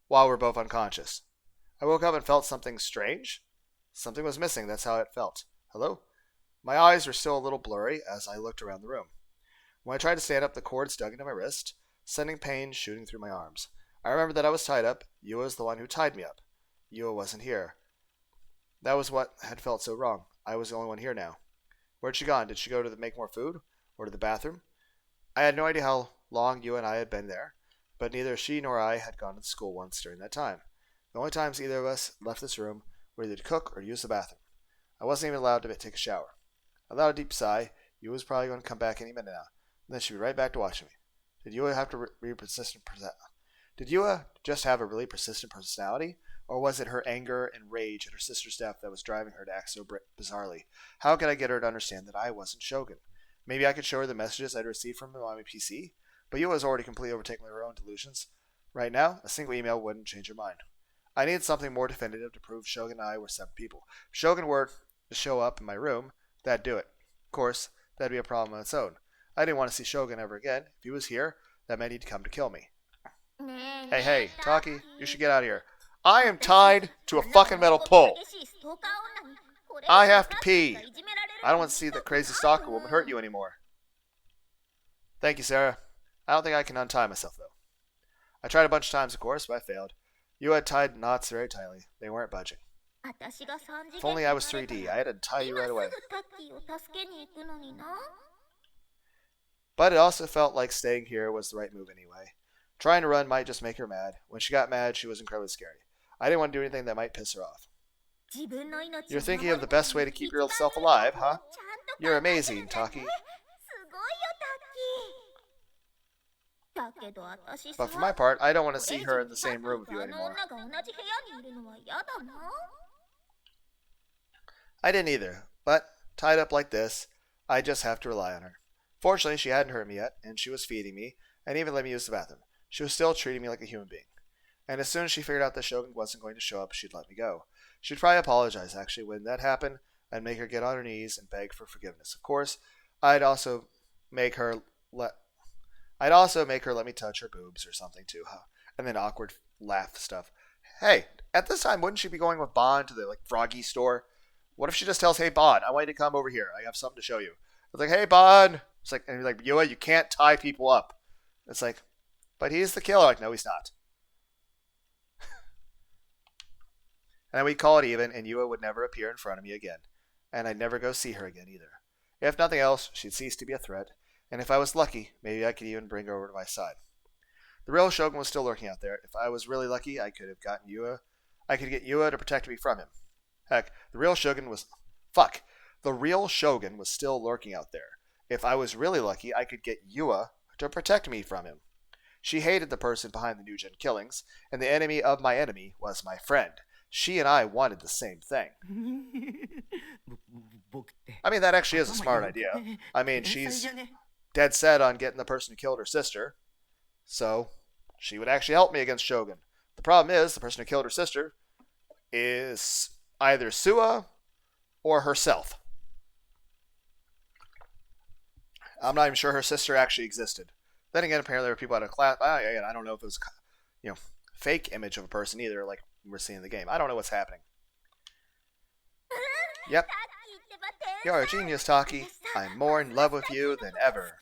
while we're both unconscious. I woke up and felt something strange. Something was missing. That's how it felt. Hello? My eyes were still a little blurry as I looked around the room. When I tried to stand up, the cords dug into my wrist, sending pain shooting through my arms. I remembered that I was tied up. Yua was the one who tied me up. Yua wasn't here. That was what had felt so wrong. I was the only one here now. Where'd she gone? Did she go to make more food? Or to the bathroom? I had no idea how long Yua and I had been there, but neither she nor I had gone to school once during that time. The only times either of us left this room were either to cook or to use the bathroom. I wasn't even allowed to take a shower. I allowed a deep sigh. Yua was probably going to come back any minute now. And then she'd be right back to watching me. Did Yua just have a really persistent personality? Or was it her anger and rage at her sister's death that was driving her to act so bizarrely? How could I get her to understand that I wasn't Shogun? Maybe I could show her the messages I'd received from him on my PC? But Yua was already completely overtaken by her own delusions. Right now, a single email wouldn't change her mind. I needed something more definitive to prove Shogun and I were separate people. If Shogun were to show up in my room, that'd do it. Of course, that'd be a problem on its own. I didn't want to see Shogun ever again. If he was here, that meant he'd come to kill me. Hey, Taki, you should get out of here. I am tied to a fucking metal pole. I have to pee. I don't want to see that crazy stalker woman hurt you anymore. Thank you, Sarah. I don't think I can untie myself, though. I tried a bunch of times, of course, but I failed. You had tied knots very tightly. They weren't budging. If only I was 3D, I had to tie you right away. But it also felt like staying here was the right move anyway. Trying to run might just make her mad. When she got mad, she was incredibly scary. I didn't want to do anything that might piss her off. You're thinking of the best way to keep yourself alive, huh? You're amazing, Taki. But for my part, I don't want to see her in the same room with you anymore. I didn't either, but tied up like this, I just have to rely on her. Fortunately, she hadn't hurt me yet, and she was feeding me, and even let me use the bathroom. She was still treating me like a human being. And as soon as she figured out that Shogun wasn't going to show up, she'd let me go. She'd probably apologize, actually. When that happened, I'd make her get on her knees and beg for forgiveness. Of course, I'd also make her let me touch her boobs or something too. And then awkward laugh stuff. Hey, at this time, wouldn't she be going with Bond to the Froggy store? What if she just tells, hey, Bond, I want you to come over here. I have something to show you. It's like, hey, Bond. It's like, and you're like, Yua, you can't tie people up. It's like, but he's the killer. Like, no, he's not. And then we'd call it even, and Yua would never appear in front of me again. And I'd never go see her again either. If nothing else, she'd cease to be a threat. And if I was lucky, maybe I could even bring her over to my side. The real Shogun was still lurking out there. If I was really lucky, I could get Yua to protect me from him. Heck, the real Shogun was still lurking out there. If I was really lucky, I could get Yua to protect me from him. She hated the person behind the New Gen killings, and the enemy of my enemy was my friend. She and I wanted the same thing. I mean, that actually is a smart idea. I mean, she's dead set on getting the person who killed her sister, so she would actually help me against Shogun. The problem is, the person who killed her sister is either Sua or herself. I'm not even sure her sister actually existed. Then again, apparently there were people out of class. I don't know if it was fake image of a person either, like we're seeing in the game. I don't know what's happening. Yep. You're a genius, Taki. I'm more in love with you than ever.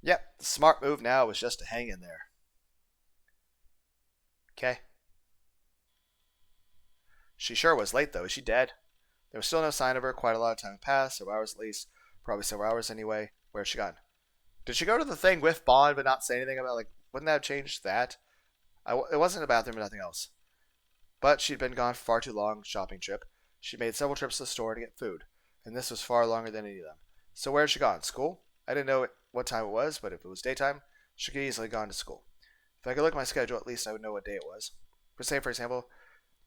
Yep, the smart move now was just to hang in there. Okay. She sure was late, though. Is she dead? There was still no sign of her. Quite a lot of time had passed, several hours at least. Probably several hours anyway. Where's she gone? Did she go to the thing with Bond but not say anything about, like, wouldn't that have changed that? It wasn't a bathroom and nothing else. But she'd been gone for far too long, shopping trip. She made several trips to the store to get food, and this was far longer than any of them. So where had she gone? School? I didn't know what time it was, but if it was daytime, she could easily have gone to school. If I could look at my schedule, at least I would know what day it was. For example,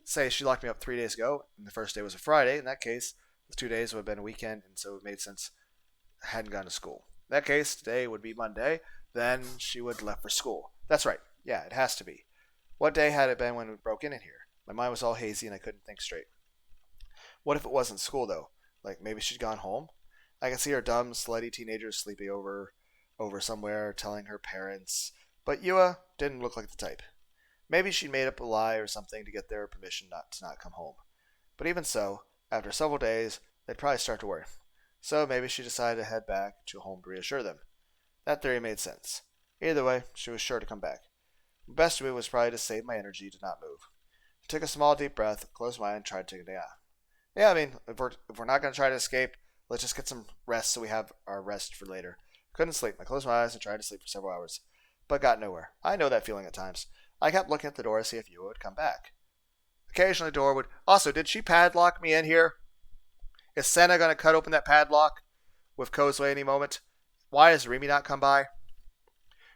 say she locked me up 3 days ago, and the first day was a Friday. In that case, the 2 days would have been a weekend, and so it made sense I hadn't gone to school. In that case, today would be Monday. Then she would have left for school. That's right. Yeah, it has to be. What day had it been when we broke in here? My mind was all hazy and I couldn't think straight. What if it wasn't school, though? Like, maybe she'd gone home? I could see her dumb, slutty teenagers sleeping over somewhere, telling her parents. But Yua didn't look like the type. Maybe she'd made up a lie or something to get their permission to not come home. But even so, after several days, they'd probably start to worry. So maybe she decided to head back to home to reassure them. That theory made sense. Either way, she was sure to come back. The best move was probably to save my energy to not move. I took a small deep breath, closed my eye, and tried to take a nap. Yeah, I mean, if we're not going to try to escape, let's just get some rest so we have our rest for later. Couldn't sleep. I closed my eyes and tried to sleep for several hours, but got nowhere. I know that feeling at times. I kept looking at the door to see if Yua would come back. Occasionally the door would... Also, did she padlock me in here? Is Senna going to cut open that padlock with Kozue any moment? Why has Remy not come by?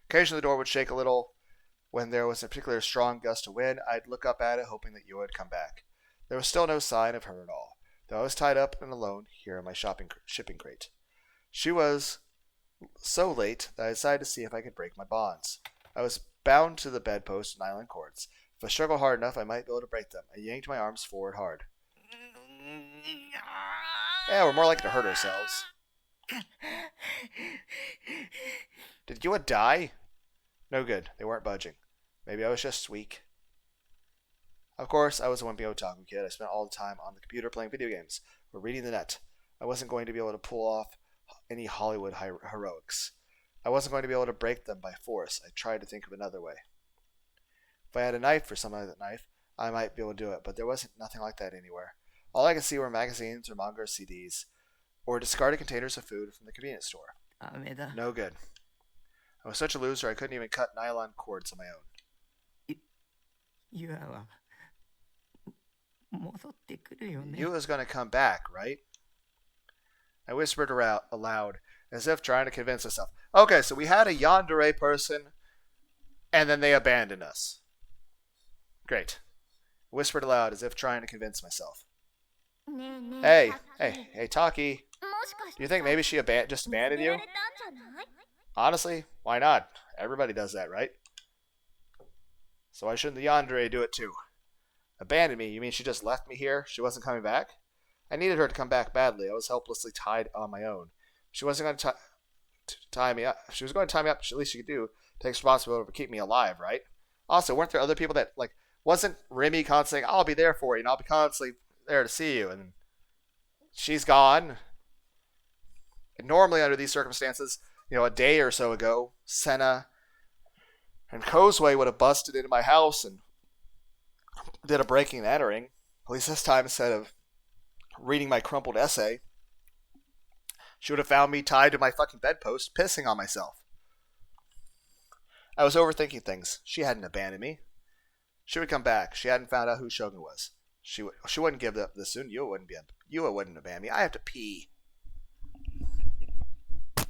Occasionally the door would shake a little. When there was a particularly strong gust of wind, I'd look up at it, hoping that Yua would come back. There was still no sign of her at all, though I was tied up and alone here in my shipping crate. She was so late that I decided to see if I could break my bonds. I was bound to the bedpost with nylon cords. If I struggled hard enough, I might be able to break them. I yanked my arms forward hard. Yeah, we're more likely to hurt ourselves. Did Yua die? No good. They weren't budging. Maybe I was just weak. Of course, I was a wimpy otaku kid. I spent all the time on the computer playing video games or reading the net. I wasn't going to be able to pull off any Hollywood heroics. I wasn't going to be able to break them by force. I tried to think of another way. If I had a knife or something like that knife, I might be able to do it, but there wasn't nothing like that anywhere. All I could see were magazines or manga or CDs, or discarded containers of food from the convenience store. No good. I was such a loser I couldn't even cut nylon cords on my own. Yua's going to come back, right? I whispered aloud, as if trying to convince myself. Okay, so we had a Yandere person, and then they abandoned us. Great. I whispered aloud, as if trying to convince myself. Hey, Taki. Do you think maybe she just abandoned you? Honestly, why not? Everybody does that, right? So why shouldn't the Yandere do it too? Abandoned me? You mean she just left me here? She wasn't coming back? I needed her to come back badly. I was helplessly tied on my own. She wasn't going to tie me up. If she was going to tie me up, at least she could take responsibility for keeping me alive, right? Also, weren't there other people that, like, wasn't Remy constantly saying, I'll be there for you, and I'll be constantly there to see you, and she's gone. And normally, under these circumstances, a day or so ago, Senna and Kozue would have busted into my house and did a breaking and entering. At least this time, instead of reading my crumpled essay, she would have found me tied to my fucking bedpost, pissing on myself. I was overthinking things. She hadn't abandoned me. She would come back. She hadn't found out who Shogun was. She wouldn't give up this soon. Yua wouldn't abandon me. I have to pee. Ow.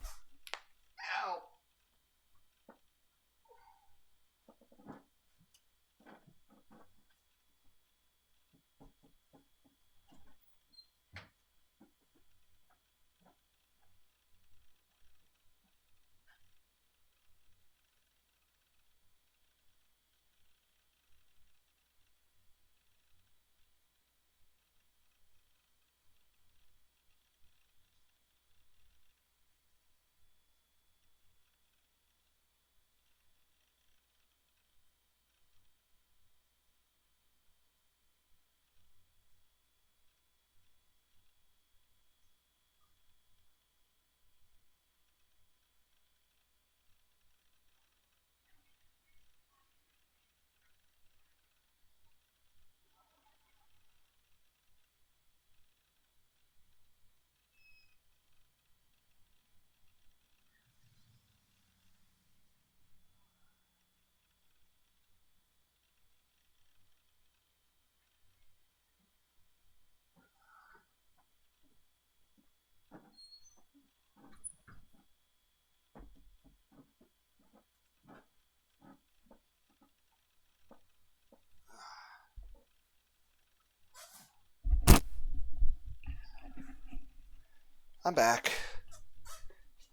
I'm back.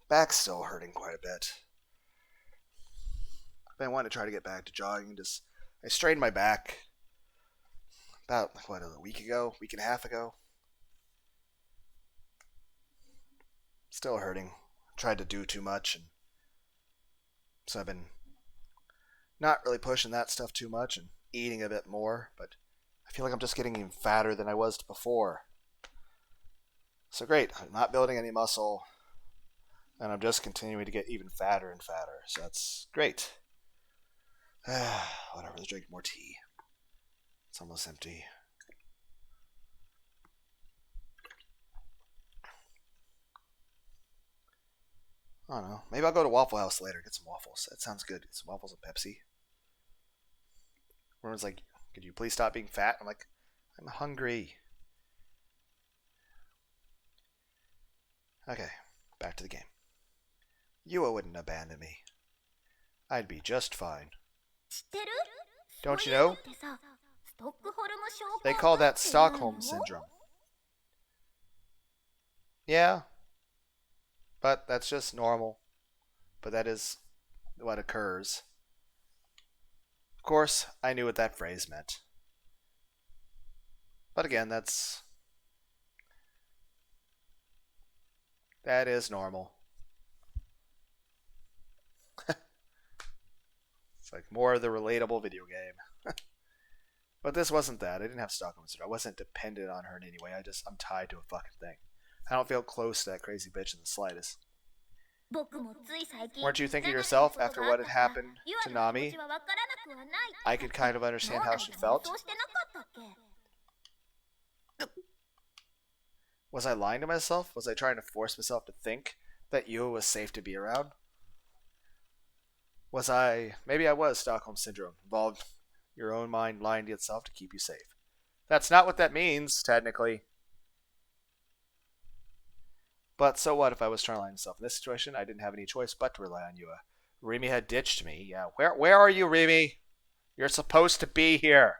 Back's still hurting quite a bit. I've been wanting to try to get back to jogging. I strained my back about, a week and a half ago. Still hurting. Tried to do too much, and so I've been not really pushing that stuff too much and eating a bit more, but I feel like I'm just getting even fatter than I was before. So great, I'm not building any muscle, and I'm just continuing to get even fatter and fatter, so that's great. Whatever, let's drink more tea. It's almost empty. I don't know. Maybe I'll go to Waffle House later, get some waffles. That sounds good. Get some waffles and Pepsi. Everyone's like, could you please stop being fat? I'm like, I'm hungry. Okay, back to the game. Yua wouldn't abandon me. I'd be just fine. Don't you know? They call that Stockholm Syndrome. Yeah. But that's just normal. But that is what occurs. Of course, I knew what that phrase meant. But again, that is normal. It's like more of the relatable video game. But this wasn't that. I didn't have Stockholm Syndrome. I wasn't dependent on her in any way. I'm tied to a fucking thing. I don't feel close to that crazy bitch in the slightest. Weren't you thinking to yourself after what had happened to Nami? I could kind of understand how she felt. Was I lying to myself? Was I trying to force myself to think that Yua was safe to be around? Maybe I was Stockholm Syndrome, involved your own mind lying to itself to keep you safe. That's not what that means, technically. But so what if I was trying to lie to myself? In this situation, I didn't have any choice but to rely on Yua. Rimi had ditched me. Yeah, where are you, Rimi? You're supposed to be here.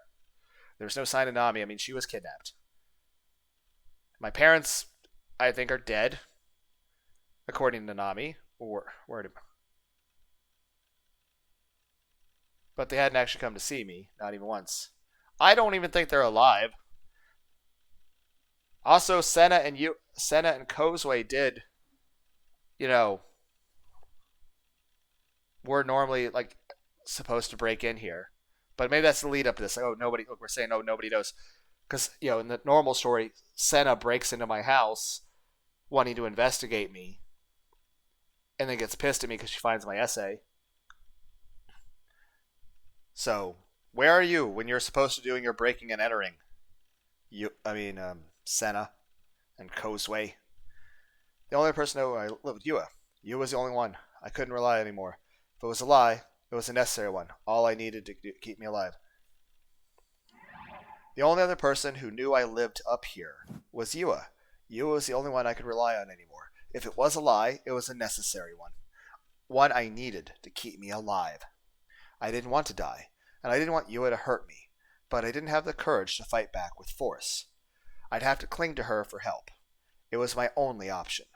There's no sign of Nami. I mean, she was kidnapped. My parents, I think, are dead, according to Nami. But they hadn't actually come to see me, not even once. I don't even think they're alive. Also, Senna and Kozue did, we're normally supposed to break in here, but maybe that's the lead up to this. We're saying nobody knows, because in the normal story, Senna breaks into my house, wanting to investigate me, and then gets pissed at me because she finds my essay. So, where are you when you're supposed to be doing your breaking and entering? Senna and Kozue. The only person who I lived with, Yua. Yua was the only one. I couldn't rely anymore. If it was a lie, it was a necessary one. All I needed to keep me alive. The only other person who knew I lived up here was Yua. Yua was the only one I could rely on anymore. If it was a lie, it was a necessary one. One I needed to keep me alive. I didn't want to die, and I didn't want Yua to hurt me, but I didn't have the courage to fight back with force. I'd have to cling to her for help. It was my only option.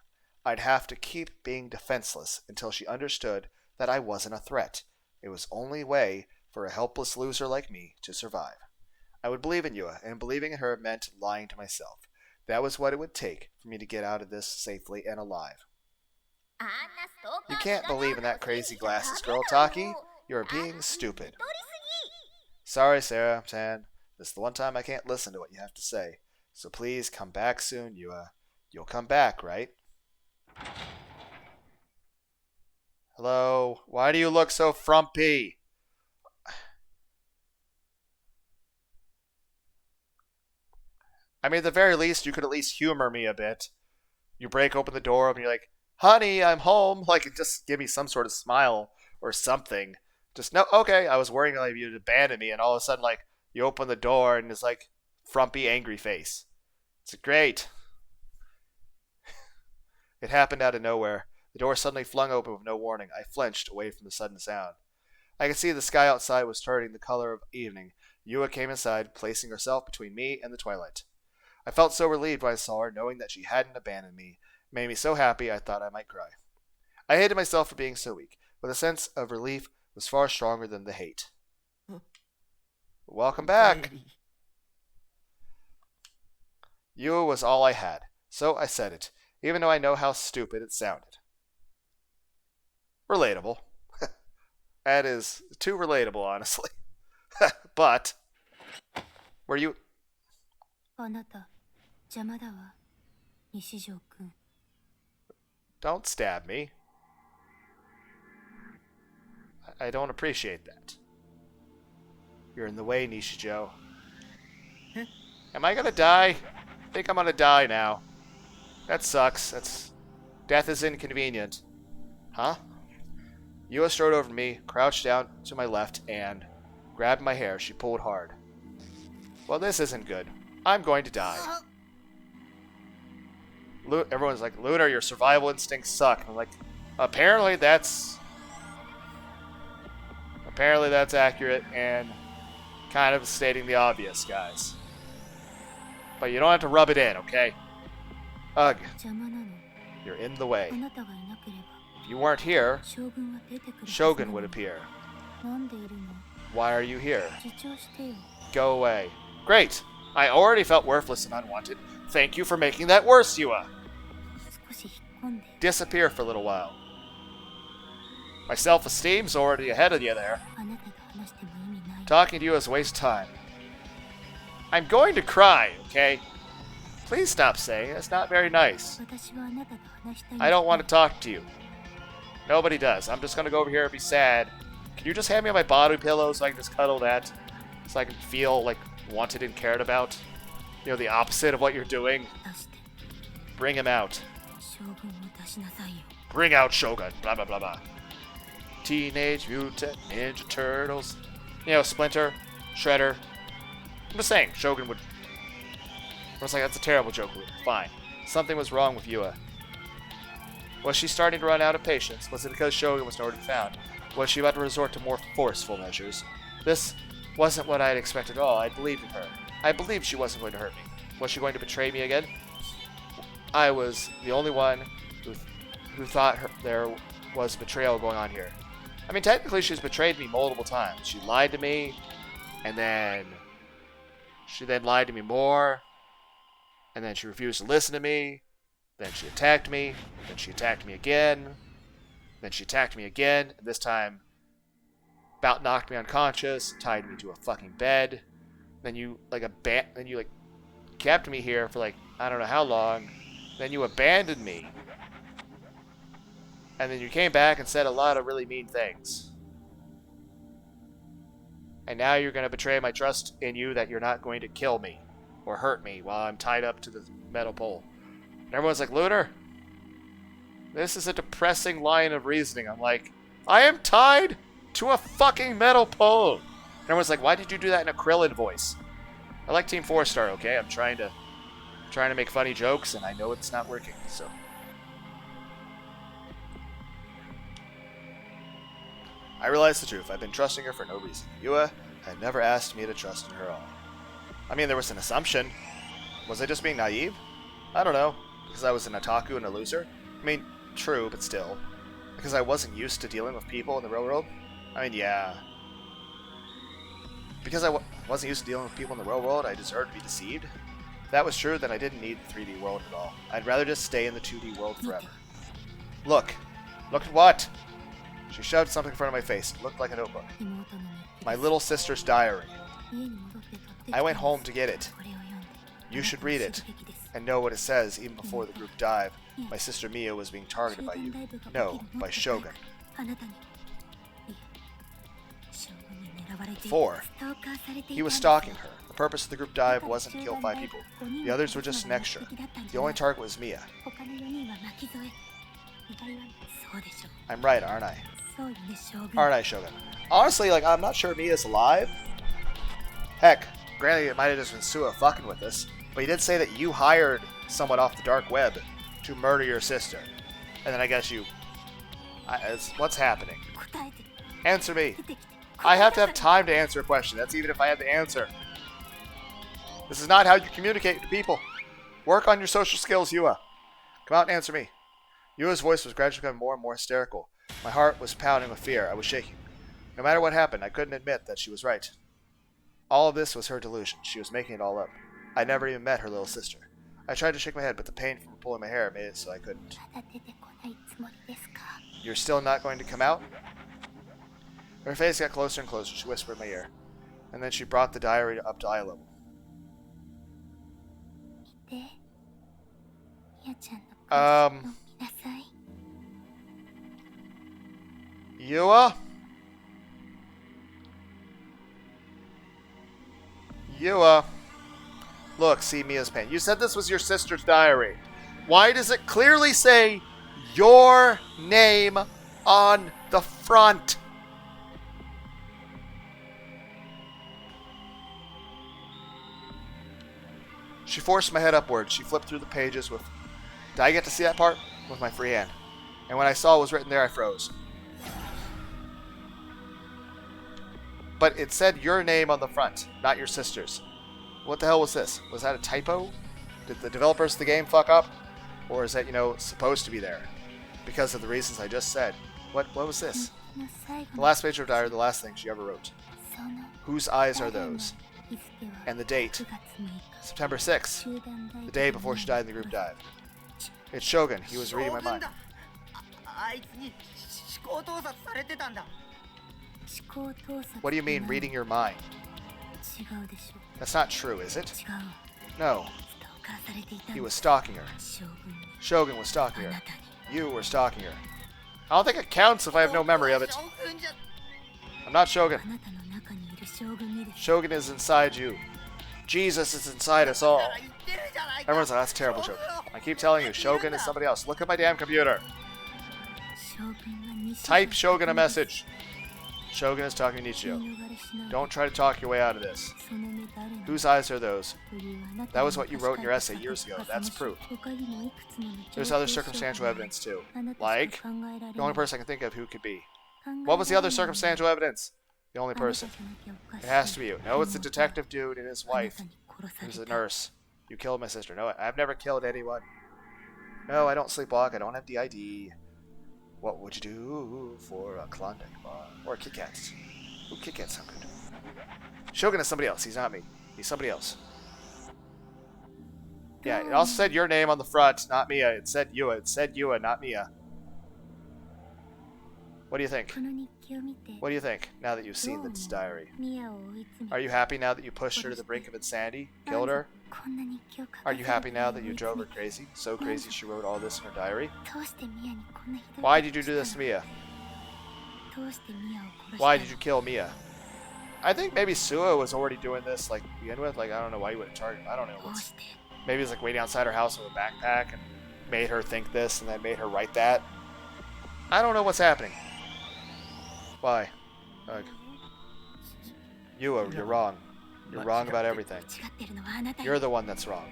I'd have to keep being defenseless until she understood that I wasn't a threat. It was the only way for a helpless loser like me to survive. I would believe in Yua, and believing in her meant lying to myself. That was what it would take for me to get out of this safely and alive. You can't believe in that crazy glasses girl, Taki. You're being stupid. Sorry, Sarah-san. This is the one time I can't listen to what you have to say. So please come back soon, Yua. You'll come back, right? Hello? Why do you look so frumpy? I mean, at the very least, you could at least humor me a bit. You break open the door and you're like, honey, I'm home. Just give me some sort of smile or something. Just, no, okay, I was worrying you'd abandon me, and all of a sudden, you open the door and it's frumpy, angry face. It's great. It happened out of nowhere. The door suddenly flung open with no warning. I flinched away from the sudden sound. I could see the sky outside was turning the color of evening. Yua came inside, placing herself between me and the twilight. I felt so relieved when I saw her, knowing that she hadn't abandoned me, It made me so happy I thought I might cry. I hated myself for being so weak, but the sense of relief was far stronger than the hate. Welcome back. Yua was all I had, so I said it, even though I know how stupid it sounded. Relatable. That is too relatable, honestly. But, were you... あなた邪魔だわ西条くん Don't stab me. I don't appreciate that. You're in the way, Nishijo. Am I gonna die? I think I'm gonna die now. That sucks. Death is inconvenient. Huh? Yua strode over to me, crouched down to my left, and grabbed my hair. She pulled hard. Well, this isn't good. I'm going to die. Everyone's like, Lunar, your survival instincts suck. I'm like, apparently that's accurate and kind of stating the obvious, guys. But you don't have to rub it in, okay? Ugh. 邪魔なの You're in the way. あなたがいなければ If you weren't here, 将軍は出てくる Shogun would appear. なんでいるの Why are you here? 自重してよ Go away. Great. I already felt worthless and unwanted. Thank you for making that worse, Yua. 少し引っ込んで Disappear for a little while. My self-esteem's already ahead of you there. あなたと話しても意味ない Talking to you is a waste of time. I'm going to cry, okay? Please stop saying it. It's not very nice. 私はあなたと話したい I don't want to talk to you. Nobody does. I'm just going to go over here and be sad. Can you just hand me my body pillow so I can just cuddle that? So I can feel, like, wanted and cared about? You know, the opposite of what you're doing? 出して Bring him out. 将軍を出しなさいよ Bring out Shogun. Blah, blah, blah, blah. Teenage Mutant Ninja Turtles. You know, Splinter, Shredder. I'm just saying, Shogun would... I was like, that's a terrible joke. Fine. Something was wrong with Yua. Was she starting to run out of patience? Was it because Shogun was nowhere to be found? Was she about to resort to more forceful measures? This wasn't what I had expected at all. I believed in her. I believed she wasn't going to hurt me. Was she going to betray me again? I was the only one who thought there was betrayal going on here. I mean, technically she's betrayed me multiple times. She lied to me, and then she lied to me more, and then she refused to listen to me, then she attacked me, then she attacked me again, then she attacked me again, and this time about knocked me unconscious, tied me to a fucking bed, then you kept me here for like I don't know how long, then you abandoned me. And then you came back and said a lot of really mean things. And now you're going to betray my trust in you that you're not going to kill me or hurt me while I'm tied up to the metal pole. And everyone's like, Lunar, this is a depressing line of reasoning. I'm like, I am tied to a fucking metal pole. And everyone's like, why did you do that in a Krillin voice? I like Team 4-Star, okay? I'm trying to make funny jokes, and I know it's not working, so... I realized the truth. I've been trusting her for no reason. Yua had never asked me to trust in her at all. I mean, there was an assumption. Was I just being naive? I don't know. Because I was an otaku and a loser? I mean, true, but still. Because I wasn't used to dealing with people in the real world? I mean, yeah. Because I wasn't used to dealing with people in the real world, I deserved to be deceived? If that was true, then I didn't need the 3D world at all. I'd rather just stay in the 2D world forever. Look. Look at what? She shoved something in front of my face. It looked like a notebook. 妹の日記 My little sister's diary. 家に戻って取ってきた I went home to get it. これを読んで You should read it 知るべきです and know what it says even before the group dive. My sister Mia was being targeted by you. No, by Shogun. あなたにいえ将軍に狙われていた Four. ストーカーされてい He た was んです stalking her. The purpose of the group dive wasn't to kill 5 people. The others were just an extra. The only target was Mia. 他の4人は巻き添え意外はそうでしょ I'm right, aren't I? そうよね将軍 Aren't I, Shogun? Honestly, like, I'm not sure Mia's alive. Heck, granted, it might have just been Sua fucking with us, but he did say that you hired someone off the dark web to murder your sister. And then I guess you... what's happening? 答えて Answer me. 出てきて I have to have time to answer a question. That's even if I had the answer. This is not how you communicate to people. Work on your social skills, Yua. Come out and answer me. Yua's voice was gradually becoming more and more hysterical. My heart was pounding with fear. I was shaking. No matter what happened, I couldn't admit that she was right. All of this was her delusion. She was making it all up. I never even met her little sister. I tried to shake my head, but the pain from pulling my hair made it so I couldn't. You're still not going to come out? Her face got closer and closer. She whispered in my ear. And then she brought the diary up to eye level. Yua? Yua. Look, see Mia's pain. You said this was your sister's diary. Why does it clearly say your name on the front? She forced my head upward. She flipped through the pages with... Did I get to see that part? With my free hand. And when I saw what was written there, I froze. But it said your name on the front, not your sister's. What the hell was this? Was that a typo? Did the developers of the game fuck up? Or is that, supposed to be there? Because of the reasons I just said. What was this? The last page of her diary, the last thing she ever wrote. Whose eyes are those? And the date. September 6th. The day before she died in the group dive. It's Shogun. He was reading my mind. What do you mean, reading your mind? That's not true, is it? No. He was stalking her. Shogun was stalking her. You were stalking her. I don't think it counts if I have no memory of it. I'm not Shogun. Shogun is inside you. Jesus is inside us all. Everyone's like, that's terrible, Shogun. I keep telling you, Shogun is somebody else. Look at my damn computer. Type Shogun a message. Shogun is talking to Nichio. Don't try to talk your way out of this. Whose eyes are those? That was what you wrote in your essay years ago. That's proof. There's other circumstantial evidence too. Like? The only person I can think of who could be. What was the other circumstantial evidence? The only person. It has to be you. No, it's the detective dude and his wife. Who's the nurse. You killed my sister. No, I've never killed anyone. No, I don't sleepwalk. I don't have DID. What would you do for a Klondike bar? Or a Kit Kats? Ooh, Kit Kats sound good. Shogun is somebody else. He's not me. He's somebody else. Yeah, it also said your name on the front, not Mia. It said Yua. It said Yua, not Mia. What do you think? What do you think, now that you've seen this diary? Are you happy now that you pushed her to the brink of insanity? Killed her? Are you happy now that you drove her crazy? So crazy she wrote all this in her diary? Why did you do this to Mia? Why did you kill Mia? I think maybe Suo was already doing this, like, to begin with. Like, I don't know why you wouldn't target him. I don't know. Maybe he's, like, waiting outside her house with a backpack and made her think this and then made her write that. I don't know what's happening. Why? Yua, you're wrong. You're wrong about everything. You're the one that's wrong.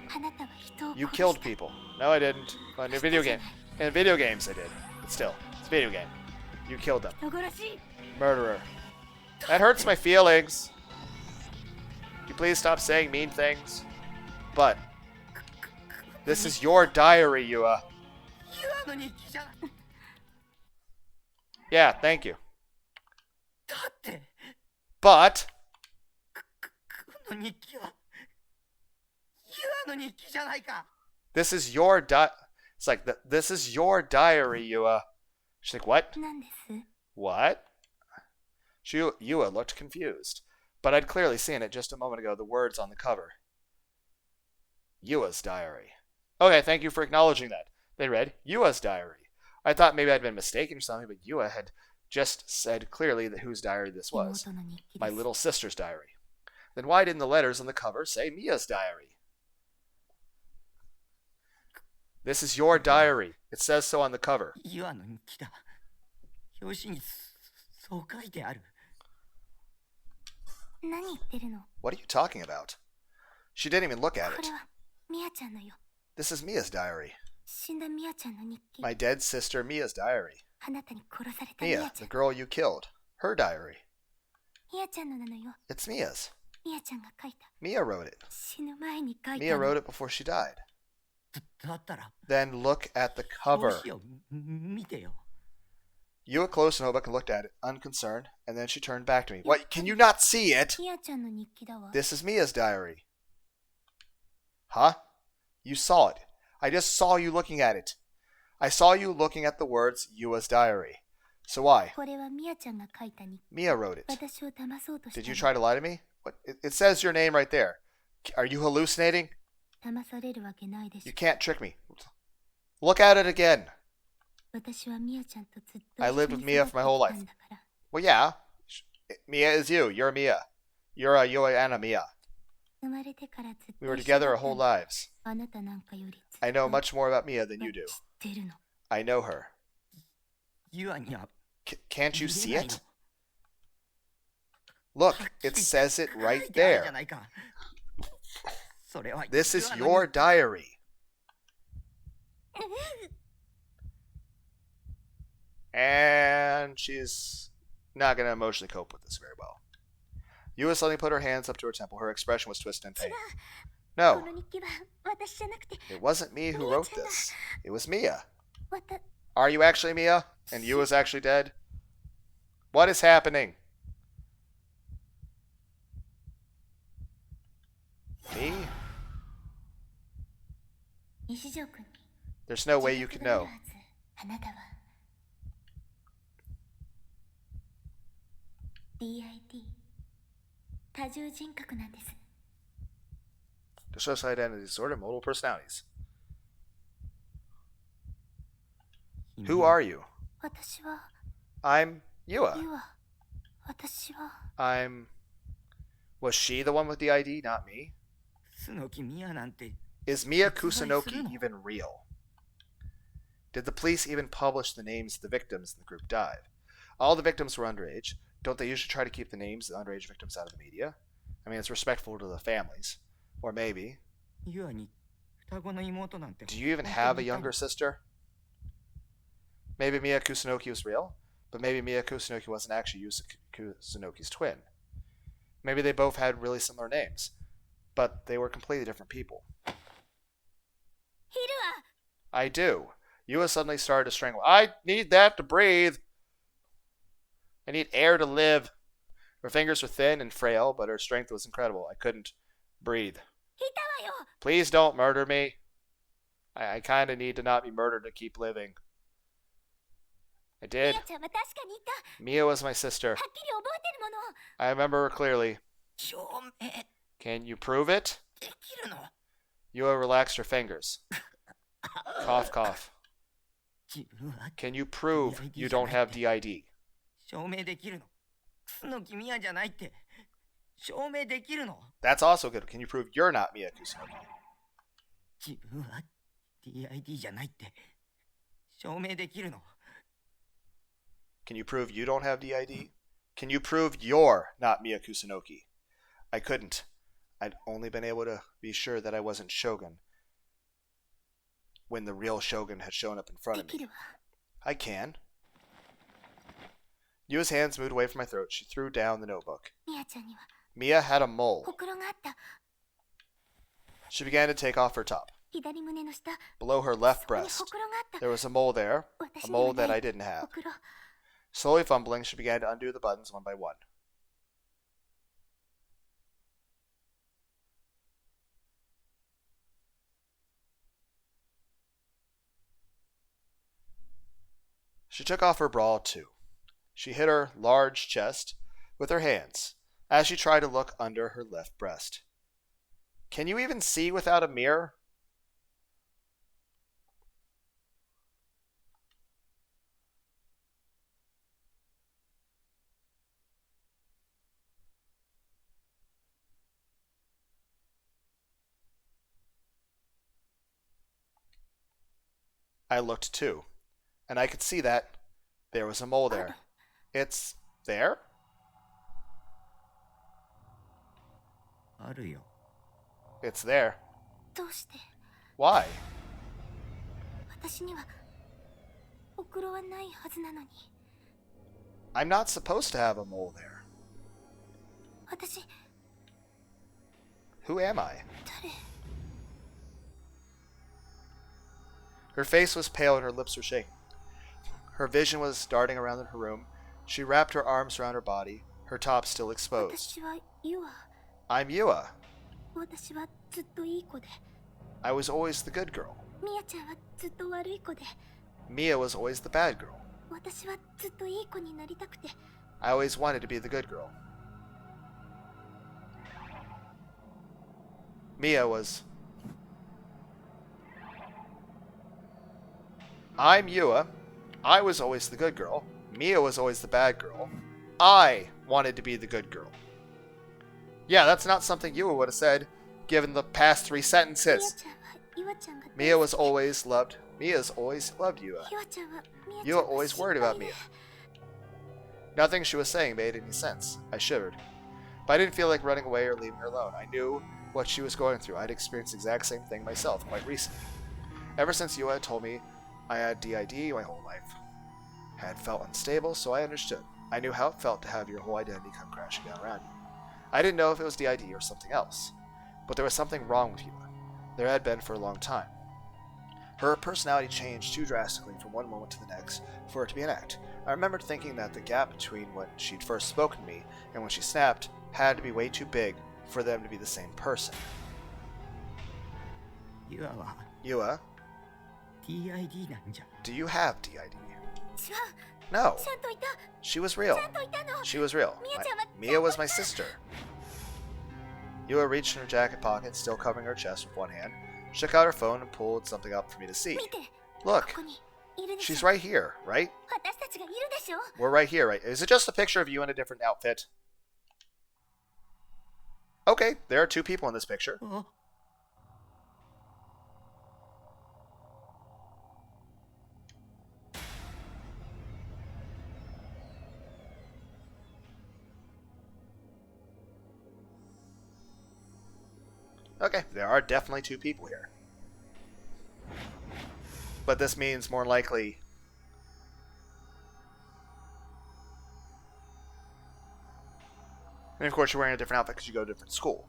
You killed people. No, I didn't. Well, in a video game. In video games, I did. But still, it's a video game. You killed them. Murderer. That hurts my feelings. Can you please stop saying mean things? But this is your diary, Yua. Yeah, thank you. But this is your It's like this is your diary, Yua. She's like, what? What? Yua looked confused, but I'd clearly seen it just a moment ago. The words on the cover. Yua's diary. Okay, thank you for acknowledging that. They read Yua's diary. I thought maybe I'd been mistaken or something, but Yua had just said clearly that whose diary this was. My little sister's diary. Then why didn't the letters on the cover say Mia's diary? This is your diary. It says so on the cover. What are you talking about? She didn't even look at it. This is Mia's diary. My dead sister Mia's diary. Mia, the girl you killed. Her diary. It's Mia's. Mia wrote it. Mia wrote it before she died. だったら Then look at the 表 cover. 紙を見てよ。 Yua closed the notebook and looked at it, unconcerned, and then she turned back to me. What? Can you not see it? みやちゃんの日記だわ。 This is Mia's diary. Huh? You saw it. I just saw you looking at it. I saw you looking at the words Yua's diary. So why? これはみやちゃんが書いた日記。 Mia wrote it. 私を騙そうとした Did の。 you try to lie to me? What? It says your name right there. Are you hallucinating? 騙されるわけないでし You ょ。 can't trick me. Look at it again. 私はみやちゃんとずっと I 一 lived 緒 with に Mia 育って for my whole きた life. んだから。 Well, yeah. Mia is you. You're Mia. You're Yua and Mia. 生まれてからずっ We と were 一緒 together だ our ったん whole だ。 lives. あなたなんかよりずっと I know much more about Mia than you 知 do. ってるの。 I know her. ユアには Can't you 見 see れない it? の。 Look, it says it 書 right いてあるじゃ there. ないか。それは This is ユアの your diary. And she's not going to emotionally cope with this very well. Yua suddenly put her hands up to her temple. Her expression was twisted in pain. こ No, の日記は私じゃなくて、 it wasn't me who wrote this. It was Mia. わた、 Are you actually Mia? And Yua's actually dead? What is happening? Me? 西条君に There's no way you could know. あなたは DID 多重人格なんです。 Dissociative identity disorder, multiple personalities. Who are you? 私は I'm Yua. ユア。私は I'm... Was she the one with the ID, not me? 楠木ミアなんて Is Mia Kusunoki even real? Did the police even publish the names of the victims in the group dive? All the victims were underage. Don't they usually try to keep the names of the underage victims out of the media? I mean, it's respectful to the families. Or maybe. ユアに双子の妹なんて Do you even have a younger sister? Maybe Mia Kusunoki was real, but maybe Mia Kusunoki wasn't actually Kusunoki's twin. Maybe they both had really similar names, but they were completely different people. ヒル I do. Yua suddenly started to strangle. I need that to breathe. I need air to live. Her fingers were thin and frail, but her strength was incredible. I couldn't breathe. いたわよ。 Please don't murder me. I kind of need to not be murdered to keep living. I み did. やちゃんは確かにいた。 Mia was my sister. はっきり覚えてるもの。 I remember her clearly. 証明 Can you prove it? できるの Yua relaxed her fingers. Cough, cough. 自分は Can you prove you don't have DID? 証明できるの楠木ミアじゃないって証明できるの That's also good. Can you prove you're not Mia Kusunoki? 自分は DID じゃないって証明できるの Can you prove you don't have DID? Can you prove you're not Mia Kusunoki? I couldn't. I'd only been able to be sure that I wasn't Shogun when the real Shogun had shown up in front で of き me. るわ。 I can. Yua's hands moved away from my throat. She threw down the notebook. みやちゃんには Mia had a mole. ほくろがあった。 She began to take off her top. 左胸の下。 Below her left そこに breast, ほくろがあった。 there was a mole there, 私 a には mole that な I い didn't have. ほくろ。 Slowly fumbling, she began to undo the buttons one by one. She took off her bra, too. She hit her large chest with her hands as she tried to look under her left breast. Can you even see without a mirror? I looked too, and I could see that there was a mole there. It's there? あるよ It's there. どうして Why? 私にはほくろはないはずなのに。 I'm not supposed to have a mole there. 私 Who am I? 誰？ Her face was pale and her lips were shaking. Her vision was darting around in her room. She wrapped her arms around her body, her top still exposed. 私はユア。 I'm Yua. 私はずっといい子で、 I was always the good girl. ミヤちゃんはずっと悪い子で、 Mia was always the bad girl. 私はずっといい子になりたくて、 I always wanted to be the good girl. Mia was... I'm Yua. I was always the good girl. Mia was always the bad girl. I wanted to be the good girl. Yeah, that's not something Yua would have said, given the past 3 sentences. ミヤちゃんはユアちゃんが大好きで、 Mia was always loved. Mia's always loved Yua. ユアちゃんはミヤちゃん Yua が always 心 worried 配 about で Mia. Nothing she was saying made any sense. I shivered. But I didn't feel like running away or leaving her alone. I knew what she was going through. I'd experienced the exact same thing myself quite recently. Ever since Yua had told me I had DID my whole life. I had felt unstable, so I understood. I knew how it felt to have your whole identity come crashing down around you. I didn't know if it was DID or something else. But there was something wrong with Yua. There had been for a long time. Her personality changed too drastically from one moment to the next for it to be an act. I remembered thinking that the gap between when she'd first spoken to me and when she snapped had to be way too big for them to be the same person. ユアは Yua, DID なんじゃ。 do you have DID? 違う、 No. ちゃんといた、 She was real. ちゃんといたの。 She was real. Mia was my sister. Yua reached in her jacket pocket, still covering her chest with one hand, shook out her phone and pulled something up for me to see. 見て、 Look, ここにいるでしょ。 she's right here, right? 私たちがいるでしょ。 We're right here, right? Is it just a picture of you in a different outfit? Okay, there are 2 people in this picture. あ、 Okay, there are definitely 2 people here. But this means more likely... And of course you're wearing a different outfit because you go to a different school.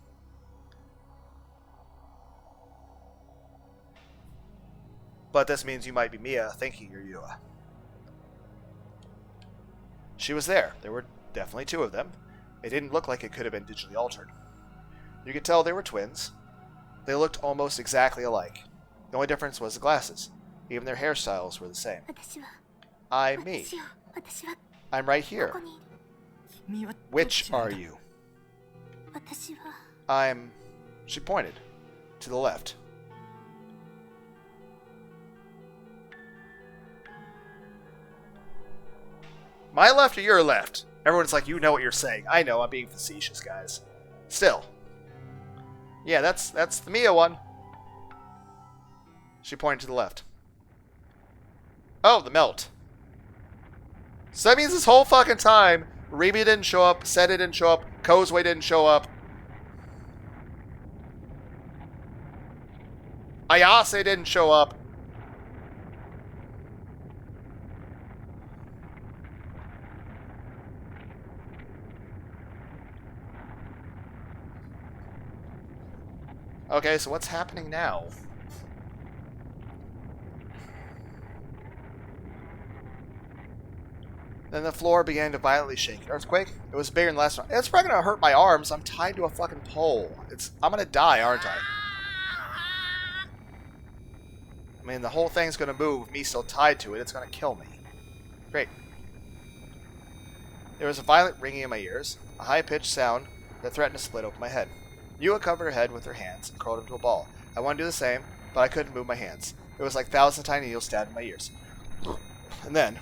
But this means you might be Mia thinking you're Yua. She was there. There were definitely 2 of them. It didn't look like it could have been digitally altered. You could tell they were twins. They looked almost exactly alike. The only difference was the glasses. Even their hairstyles were the same. 私は、 I'm me. 私は I'm right こ here. こにいる。君はどっ Which ちなん are だ。 you? 私は I'm... She pointed. To the left. My left or your left? Everyone's like, you know what you're saying. I know, I'm being facetious, guys. Still. Yeah, that's the Mia one. She pointed to the left. Oh, the melt. So that means this whole fucking time, Remy didn't show up, Seta didn't show up, Kozue didn't show up. Ayase didn't show up. Okay, so what's happening now? Then the floor began to violently shake. An earthquake? It was bigger than last one. It's probably gonna hurt my arms. I'm tied to a fucking pole. I'm gonna die, aren't I? I mean, the whole thing's gonna move with me still tied to it. It's gonna kill me. Great. There was a violent ringing in my ears, a high-pitched sound that threatened to split open my head. Yua covered her head with her hands and curled into a ball. I wanted to do the same, but I couldn't move my hands. It was like thousands of tiny needles stabbed in my ears. And then...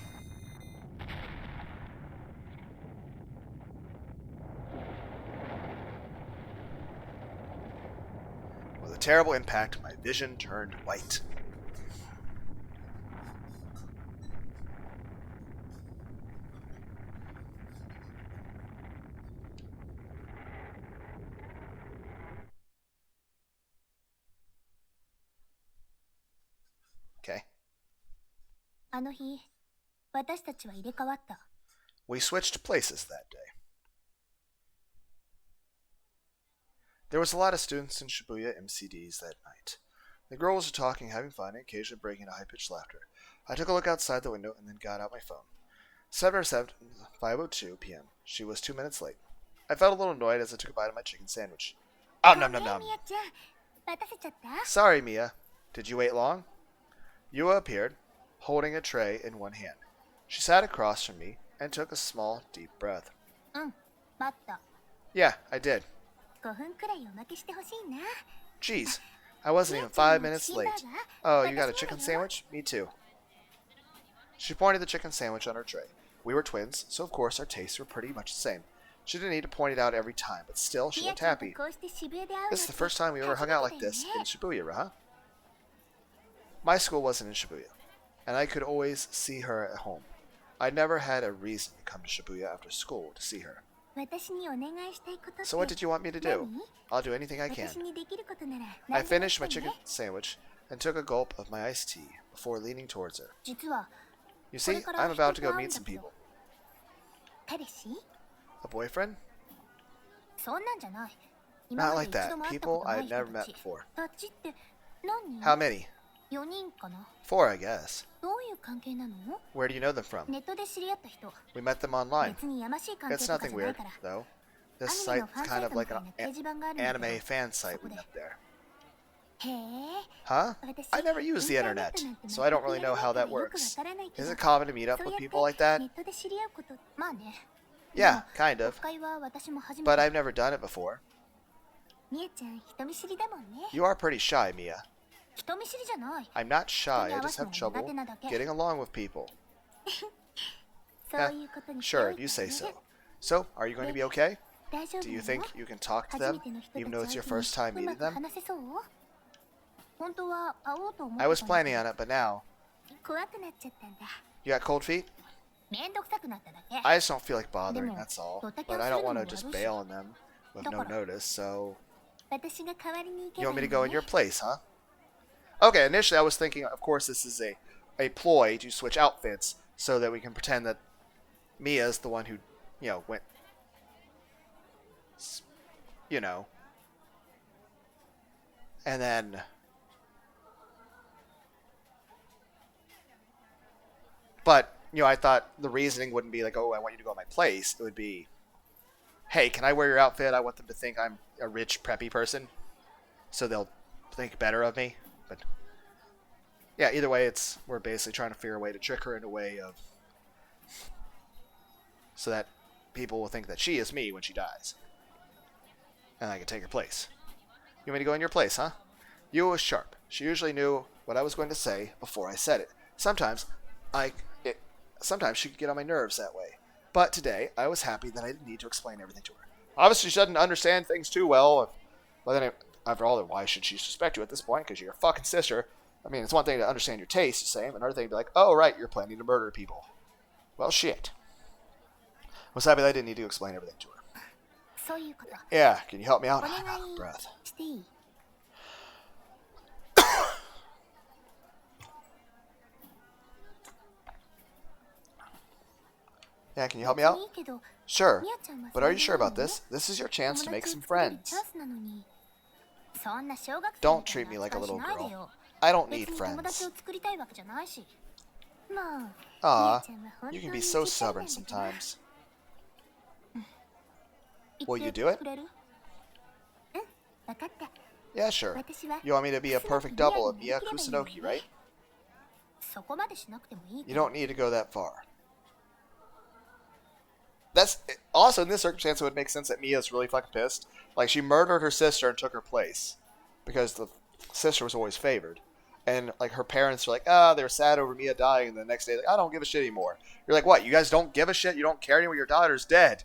with a terrible impact, my vision turned white. Okay. あの日、私たちは入れ替わった。 We switched places that day. There was a lot of students in Shibuya MCDs that night. The girls were talking, having fun, and occasionally breaking into high-pitched laughter. I took a look outside the window and then got out my phone. 5:02 p.m. She was 2 minutes late. I felt a little annoyed as I took a bite of my chicken sandwich. Oh, nom nom nom. ミヤちゃん待たせちゃった？ Sorry, Mia. Did you wait long? Yua appeared, holding a tray in one hand. She sat across from me and took a small, deep breath. うん待った。 Yeah, I did. 5分くらいおまけしてほしいな。 Jeez, I wasn't even 5 minutes late. Oh, you got a chicken sandwich? Me too. She pointed the chicken sandwich on her tray. We were twins, so of course our tastes were pretty much the same. She didn't need to point it out every time, but still, she looked happy. This is the first time we ever hung out like this in Shibuya, huh? My school wasn't in Shibuya, and I could always see her at home. I never had a reason to come to Shibuya after school to see her. 私にお願いしたいことって So what did you want me to do? I'll do anything I 私 can. にできることなら I 何でも finished my してね chicken sandwich and took a gulp of my iced tea before leaning towards her. 実は You see, I'm about to go meet some people. 彼氏？ A boyfriend? そんなんじゃない。 Not like 今まで that. 一度も会った People ことない I've 人 never た met ち。 before. タッチって何人？ How many? 4人かな。 4, I guess. どういう関係なの？ Where do you know them from? ネットで知り合った人。 We met them online. 別にやましい関係 It's とか nothing じゃない weird, から。 though. ア This ニメの site ファ is ンサ kind イ of トみ like たい an な掲示板があるんだけど。 anime fan site そこ we で met there. へえ。 Huh? 私 I never use the インターネッ internet, トなんて so I don't really 全くや know ら how ない that からよく works. わからないけど Is it common to meet そう up や with って people like that? ネットで知り合うことまあね。 Yeah, でも kind オ of. フ会は私も初め But て。 I've never done it before. みえちゃん人見知りだもんね。 You are pretty shy, Mia. 人見知りじゃない。 I'm not shy, 人に I 合わ just せる have のが trouble 苦手なだけ。 getting along with people. そういうことにしてお Sure, い if て you say ね so. So, are you going to be okay? 大丈夫 Do you なの？ think you can talk to 初 them, めての人たち even though it's 相 your 手 first time にうま meeting く them? 話せそう？本当は会おうと思って I た was んだけ planning ど on it, but now, 怖くなっちゃったんだ。 you got cold feet? めんどくさくなっただけ。 I just don't feel like bothering, でも、 that's all. ドタキャン But I する don't の want も to 悪いし。 just bail on them with だ no から notice, so... 私が代わりに行け You ば want い me い to go の in ね your place, huh? Okay, initially I was thinking, of course, this is a ploy to switch outfits so that we can pretend that Mia's the one who, you know, went... You know. And then... But, you know, I thought the reasoning wouldn't be like, oh, I want you to go to my place. It would be, hey, can I wear your outfit? I want them to think I'm a rich, preppy person. So they'll think better of me. But, yeah, either way, we're basically trying to figure a way to trick her in a way of... So that people will think that she is me when she dies. And I can take her place. You want me to go in your place, huh? Yua was sharp. She usually knew what I was going to say before I said it. Sometimes she could get on my nerves that way. But today, I was happy that I didn't need to explain everything to her. Obviously, she doesn't understand things too well. But then, after all, why should she suspect you at this point? Because you're your fucking sister. I mean, it's one thing to understand your taste, the same. Another thing to be like, oh, right, you're planning to murder people. Well, shit. I was happy that I didn't need to explain everything to her. そういうこと。 Yeah, can you help me お out? 願 Breath. いしていい？ Yeah, can you help me 別 out? にいいけど、 Sure. みやちゃんは But そ are う you い sure うの about this? This is your 友 chance to 達 make を some 作れる friends. チャンスなのに。そんな小学生 Don't みた treat い me な like a 扱い little しないで girl. よ。 I don't 別 need に友達 friends. を作りたいわけじゃないし。まあ、みや Aw, ちゃんは本当 you に can be ち so っちゃい stubborn なんだから。 sometimes. 言 Will you って do it? くれる？うん、わかった。 Yeah, sure. 私は You want me to be a クスノキ perfect リア double に of なり Mia きればいいの Kusunoki, ね。 right? そこまでしなくてもいいけ You ど。 don't need to go that far. That's also in this circumstance. It would make sense that Mia's really fucking pissed. Like she murdered her sister and took her place because the sister was always favored, and like her parents were like, they were sad over Mia dying, and the next day, like, I don't give a shit anymore. You're like, what? You guys don't give a shit? You don't care anymore? Your daughter's dead.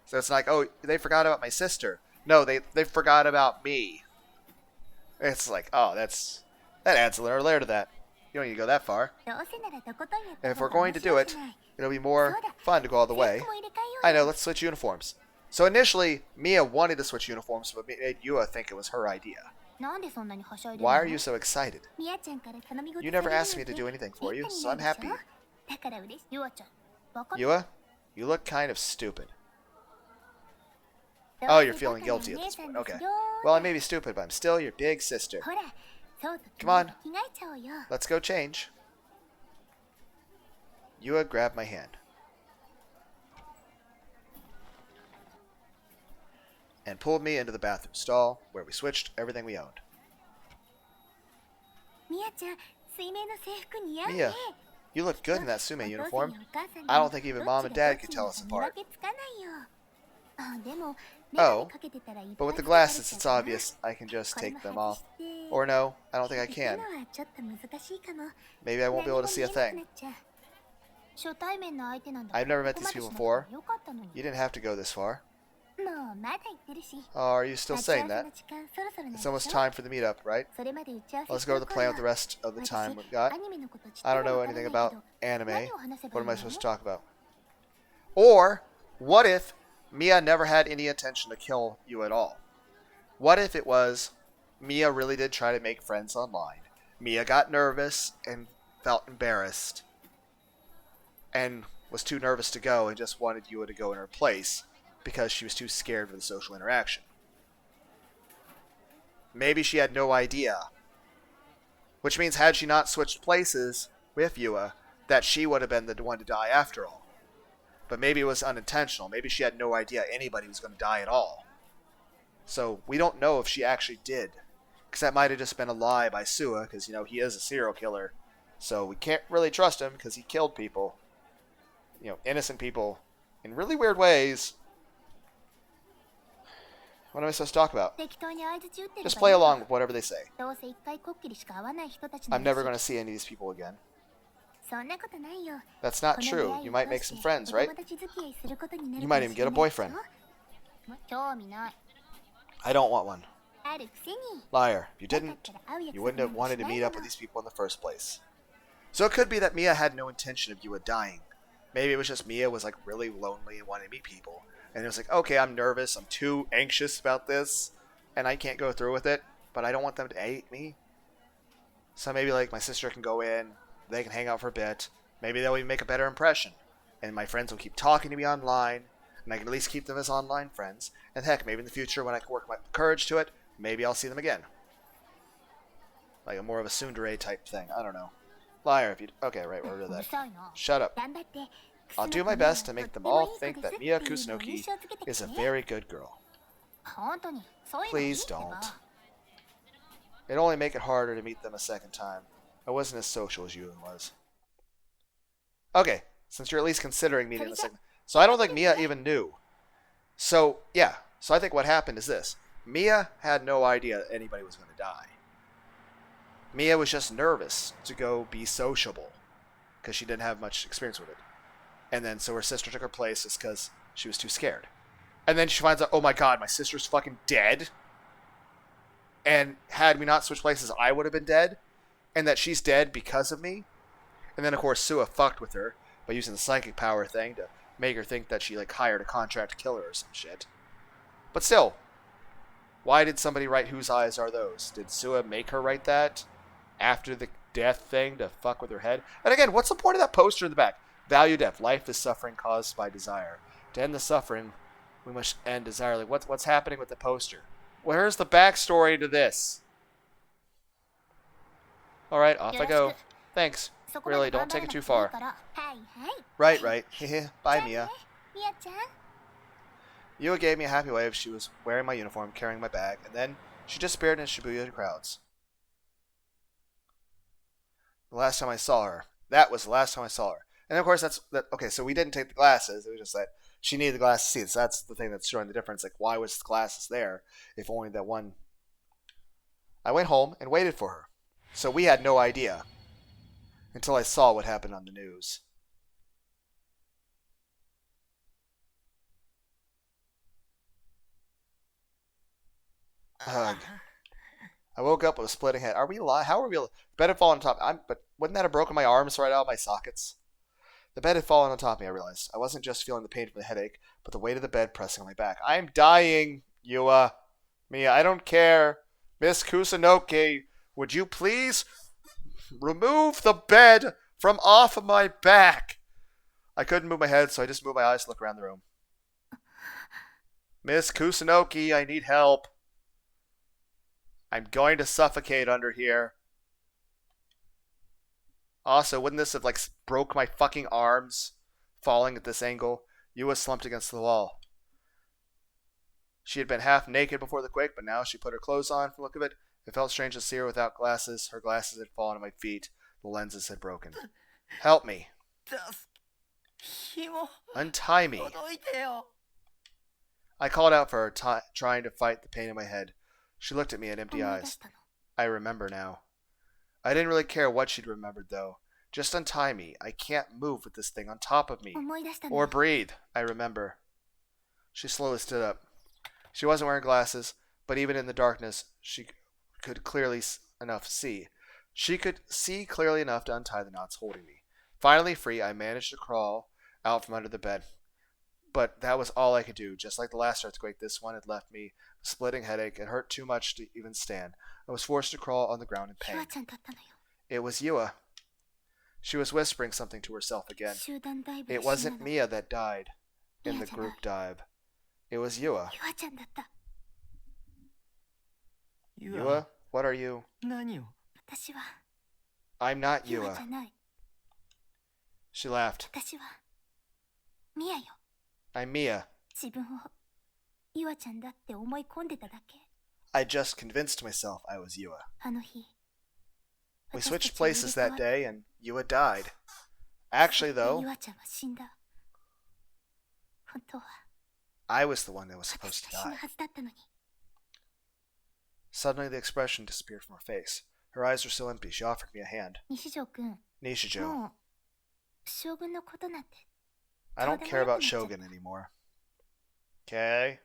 So it's like, oh, they forgot about my sister. No, they forgot about me. It's like, oh, that adds a little layer to that. You don't need to go that far. どうせならとことんやった And if 方 we're が going 面 to 白 do い it, じゃない。 it'll be more fun to go all the 制 way. 服も入れ替えよう I よ。 know, let's switch uniforms. So initially, Mia wanted to switch uniforms, but made Yua think it was her idea. なんでそんなにはしゃいでる Why の？ are you so excited? みやちゃんから頼み事 You され never るなん asked me て to do anything for め you, ったに so な I'm いでしょ？ happy. だから嬉しい。ゆあちゃん、わかった。 Yua, you look kind of stupid. どう Oh, せ you're feeling バカなお guilty at 姉 this さん point. です Okay. よ。 Well, I may be stupid, but I'm still your big sister. ほら、Come on. Let's go change. Yua grabbed my hand. And pulled me into the bathroom stall, where we switched everything we owned. Mia, you look good in that sume uniform. I don't think even Mom and Dad could tell us apart. Oh, but with the glasses, it's obvious I can just take them off. Or no, I don't think I can. Maybe I won't be able to see a thing. I've never met these people before. You didn't have to go this far. Oh, are you still saying that? It's almost time for the meetup, right? Let's go to the plan with the rest of the time we've got. I don't know anything about anime. What am I supposed to talk about? Or, what if Mia never had any intention to kill you at all? What if it was Mia really did try to make friends online? Mia got nervous and felt embarrassed and was too nervous to go and just wanted Yua to go in her place because she was too scared for the social interaction. Maybe she had no idea. Which means had she not switched places with Yua, that she would have been the one to die after all. But maybe it was unintentional. Maybe she had no idea anybody was going to die at all. So we don't know if she actually did. Because that might have just been a lie by Sua, because, you know, he is a serial killer. So we can't really trust him because he killed people. You know, innocent people in really weird ways. What am I supposed to talk about? Just play along with whatever they say. I'm never going to see any of these people again. That's not true. You might make some friends, right? You might even get a boyfriend. I don't want one. Liar. If you didn't, you wouldn't have wanted to meet up with these people in the first place. So it could be that Mia had no intention of Yua dying. Maybe it was just Mia was like really lonely and wanted to meet people. And it was like, okay, I'm nervous, I'm too anxious about this, and I can't go through with it, but I don't want them to hate me. So maybe like my sister can go in, they can hang out for a bit, maybe they'll even make a better impression. And my friends will keep talking to me online, and I can at least keep them as online friends. And heck, maybe in the future when I can work my courage to it, maybe I'll see them again. Like a more of a tsundere type thing, I don't know. Liar, if you... Okay, right, we're rid of that. Shut up. I'll do my best to make them all think that Mia Kusunoki is a very good girl. Please don't. It'd only make it harder to meet them a second time. I wasn't as social as you was. Okay, since you're at least considering meeting the second... So I don't think Mia even knew. So, yeah. So I think what happened is this. Mia had no idea that anybody was going to die. Mia was just nervous to go be sociable because she didn't have much experience with it. And then so her sister took her place just because she was too scared. And then she finds out, oh my god, my sister's fucking dead. And had we not switched places, I would have been dead. And that she's dead because of me. And then of course Sua fucked with her by using the psychic power thing to make her think that she like hired a contract killer or some shit. But still, why did somebody write Whose Eyes Are Those? Did Sua make her write that after the death thing to fuck with her head? And again, what's the point of that poster in the back? Value death. Life is suffering caused by desire. To end the suffering, we must end desire. Like, what's happening with the poster? Where's the backstory to this? Alright, off I go. Thanks. Really, don't take it too far. Right. Bye, Mia. Yua gave me a happy wave. She was wearing my uniform, carrying my bag, and then she disappeared in Shibuya crowds. The last time I saw her. That was the last time I saw her. And of course, okay, so we didn't take the glasses. It was just that she needed the glasses to see it. So that's the thing that's showing the difference. Like, why was the glasses there if only that one... I went home and waited for her. So we had no idea until I saw what happened on the news. Ugh. I woke up with a splitting head. Are we alive? How are we alive? The bed had fallen on top. But wouldn't that have broken my arms right out of my sockets? The bed had fallen on top of me, I realized. I wasn't just feeling the pain from the headache, but the weight of the bed pressing on my back. I am dying, Yua. Mia, I don't care. Miss Kusunoki, would you please remove the bed from off of my back? I couldn't move my head, so I just moved my eyes to look around the room. Miss Kusunoki, I need help. I'm going to suffocate under here. Also, wouldn't this have, like, broke my fucking arms falling at this angle? Yua slumped against the wall. She had been half naked before the quake, but now she put her clothes on from the look of it. It felt strange to see her without glasses. Her glasses had fallen on my feet. The lenses had broken. Help me. Untie me. I called out for her, trying to fight the pain in my head. She looked at me and empty eyes. I remember now. I didn't really care what she'd remembered, though. Just untie me. I can't move with this thing on top of me. Or breathe. I remember. She slowly stood up. She wasn't wearing glasses, but even in the darkness, she could clearly enough see. She could see clearly enough to untie the knots holding me. Finally free, I managed to crawl out from under the bed. But that was all I could do. Just like the last earthquake, this one had left me a splitting headache. It hurt too much to even stand. I was forced to crawl on the ground in pain. It was Yua. She was whispering something to herself again. It wasn't Mia that died in the group dive. It was Yua. Yua, what are you? I'm not Yua. She laughed. I'm Mia. I just convinced myself I was Yua. We switched places that day and Yua died. Actually, though, I was the one that was supposed to die. Suddenly the expression disappeared from her face. Her eyes were still empty. She offered me a hand. Nishijo. I don't care about Shogun anymore. Okay?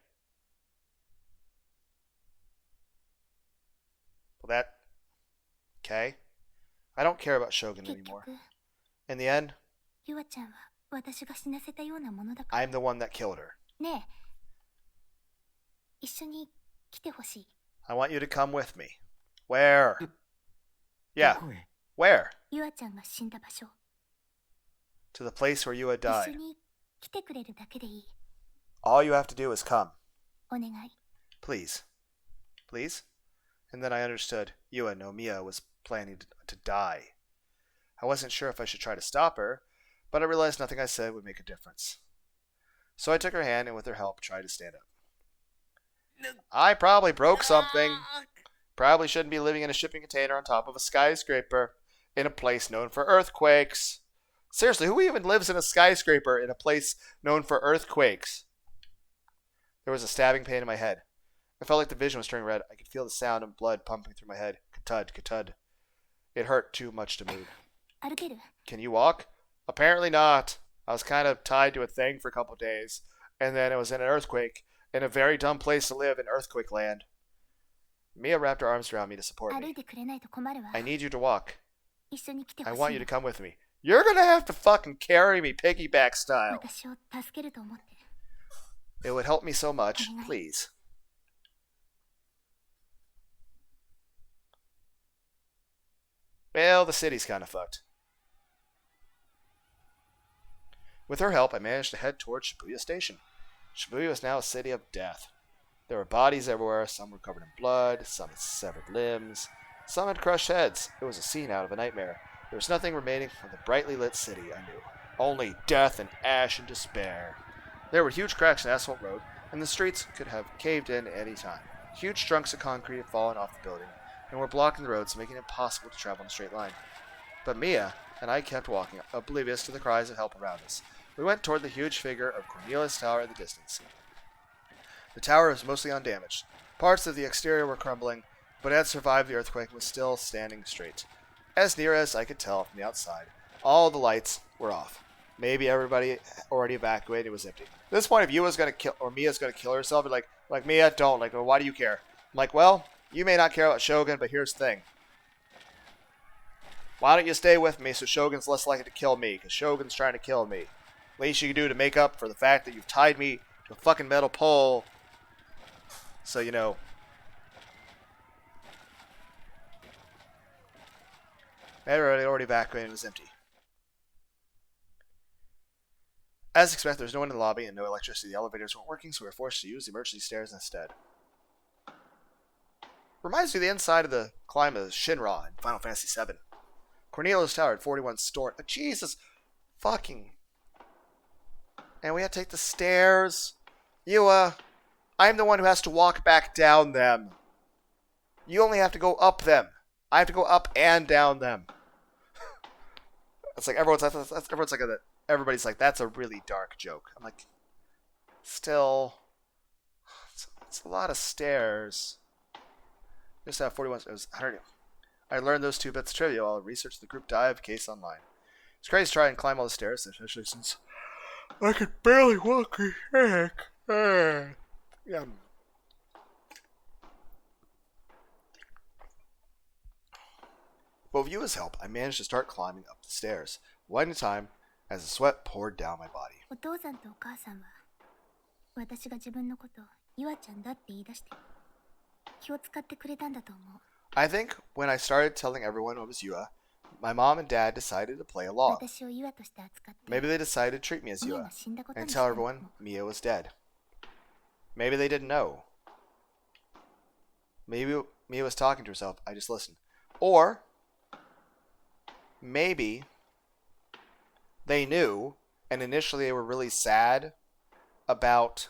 Well, that... Okay? I don't care about Shogun anymore. In the end, I'm the one that killed her. I want you to come with me. Where? Yeah. Where? To the place where Yua died. All you have to do is come. Please. Please? And then I understood Yua no Mia was planning to die. I wasn't sure if I should try to stop her, but I realized nothing I said would make a difference. So I took her hand and with her help tried to stand up. I probably broke something. Probably shouldn't be living in a shipping container on top of a skyscraper in a place known for earthquakes. Seriously, who even lives in a skyscraper in a place known for earthquakes? There was a stabbing pain in my head. I felt like the vision was turning red. I could feel the sound of blood pumping through my head. Katud, katud. It hurt too much to move. Can you walk? Apparently not. I was kind of tied to a thing for a couple of days, and then it was in an earthquake, in a very dumb place to live in earthquake land. Mia wrapped her arms around me to support me. I need you to walk. I want you to come with me. You're gonna have to fucking carry me piggyback style. It would help me so much. Please. Well, the city's kind of fucked. With her help, I managed to head towards Shibuya Station. Shibuya was now a city of death. There were bodies everywhere. Some were covered in blood, some had severed limbs, some had crushed heads. It was a scene out of a nightmare. There was nothing remaining from the brightly lit city, I knew. Only death and ash and despair. There were huge cracks in the asphalt road, and the streets could have caved in at any time. Huge chunks of concrete had fallen off the building, and were blocking the roads, making it impossible to travel in a straight line. But Mia and I kept walking, oblivious to the cries of help around us. We went toward the huge figure of Cornelius Tower in the distance. The tower was mostly undamaged. Parts of the exterior were crumbling, but it had survived the earthquake and was still standing straight. As near as I could tell from the outside, all the lights were off. Maybe everybody already evacuated. It was empty. At this point, if Yua's gonna kill or Mia's gonna kill herself, like Mia, don't. Like, well, why do you care? I'm like, well, you may not care about Shogun, but here's the thing. Why don't you stay with me so Shogun's less likely to kill me? Because Shogun's trying to kill me. Least you can do to make up for the fact that you've tied me to a fucking metal pole. So, you know. Everybody already evacuated and it was empty. As expected, there was no one in the lobby and no electricity. The elevators weren't working, so we were forced to use the emergency stairs instead. Reminds me of the inside of the climb of Shinra in Final Fantasy VII. Cornelius Tower at 41 store. Jesus fucking. And we have to take the stairs. I'm the one who has to walk back down them. You only have to go up them. I have to go up and down them. It's like everybody's like, that's a really dark joke. I'm like, still, it's a lot of stairs. Just have 41. It was 100. I learned those 2 bits of trivia while I researched the group dive case online. It's crazy to try and climb all the stairs, especially since I could barely walk a heck. Yeah. But with Yua's help, I managed to start climbing up the stairs, one at a time, as the sweat poured down my body. お父さんとお母さんは私が自分のことをユアちゃんだって言い出して気を使ってくれたんだと思う。 I think when I started telling everyone it was Yua, my mom and dad decided to play along. 私をユアとして扱って Maybe they decided to treat me as ミア Yua が死んだことに and した tell んだと思 everyone う。 Mia was dead. Maybe they didn't know. Maybe Mia was talking to herself. I just listened. Or maybe they knew, and initially they were really sad about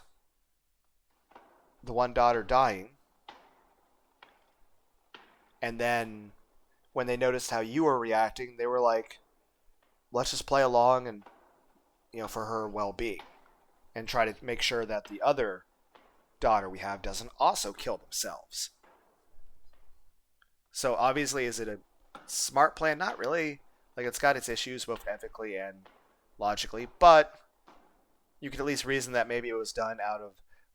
the one daughter dying. And then when they noticed how you were reacting, they were like, let's just play along and, for her well-being. And try to make sure that the other daughter we have doesn't also kill themselves. So obviously, is it a smart plan? Not really. Like, it's got its issues both ethically and logically, but you could at least reason that maybe it was done out of,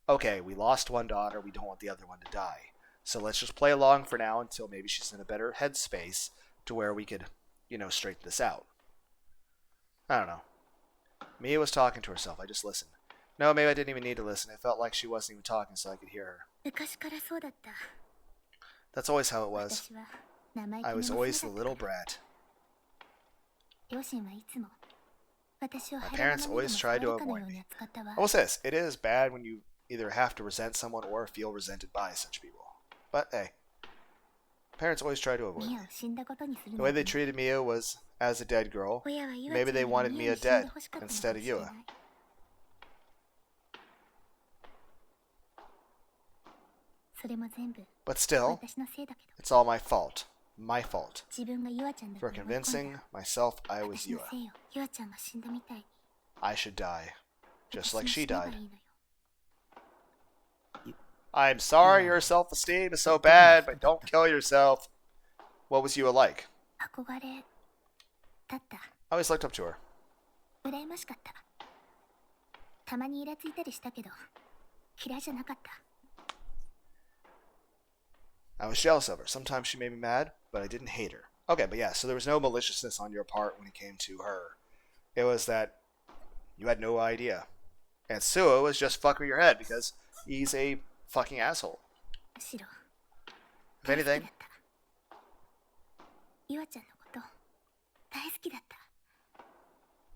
okay, we lost one daughter, we don't want the other one to die. So let's just play along for now until maybe she's in a better headspace to where we could, straighten this out. I don't know. Mia was talking to herself. I just listened. No, maybe I didn't even need to listen. It felt like she wasn't even talking so I could hear her. 昔からそうだった。 That's always how it was. 私は生意気 I な was 娘 always だ the った little brat. 両親はいつも私を My 腹玉 parents にでも always 触 tried る to かの avoid ように me. 扱ったわ。 I will say this. It is bad when you either have to resent someone or feel resented by such people. But hey, parents always try to avoid ミ me. アを死んだことにする The の way に they treated Mia was as a dead girl. 親はユア Maybe ちゃん they より wanted ミ Mia アに死んで dead ほしかったのかも instead of しれな Yua. い。それも全部 But still, 私のせいだけど it's all my fault. My fault. 自分がユアちゃんだと For 思い込ん convincing だ myself I was 私の Yua. せいよ。ユアちゃんが死んだみたいに I should die. Just 私も like 死 she ねば died. いいのよ。 I'm sorry your self-esteem is so bad, but don't kill yourself. What was Yua like? 憧れだった。 I always looked up to her. 羨ましかった。たまにイラついたりしたけど嫌いじゃなかった。 I was jealous of her. Sometimes she made me mad, but I didn't hate her. Okay, but yeah, so there was no maliciousness on your part when it came to her. It was that you had no idea. And Suo was just fucking with your head because he's a fucking asshole. むしろ If 大好きだ anything, った。ユアちゃんのこと大好きだった。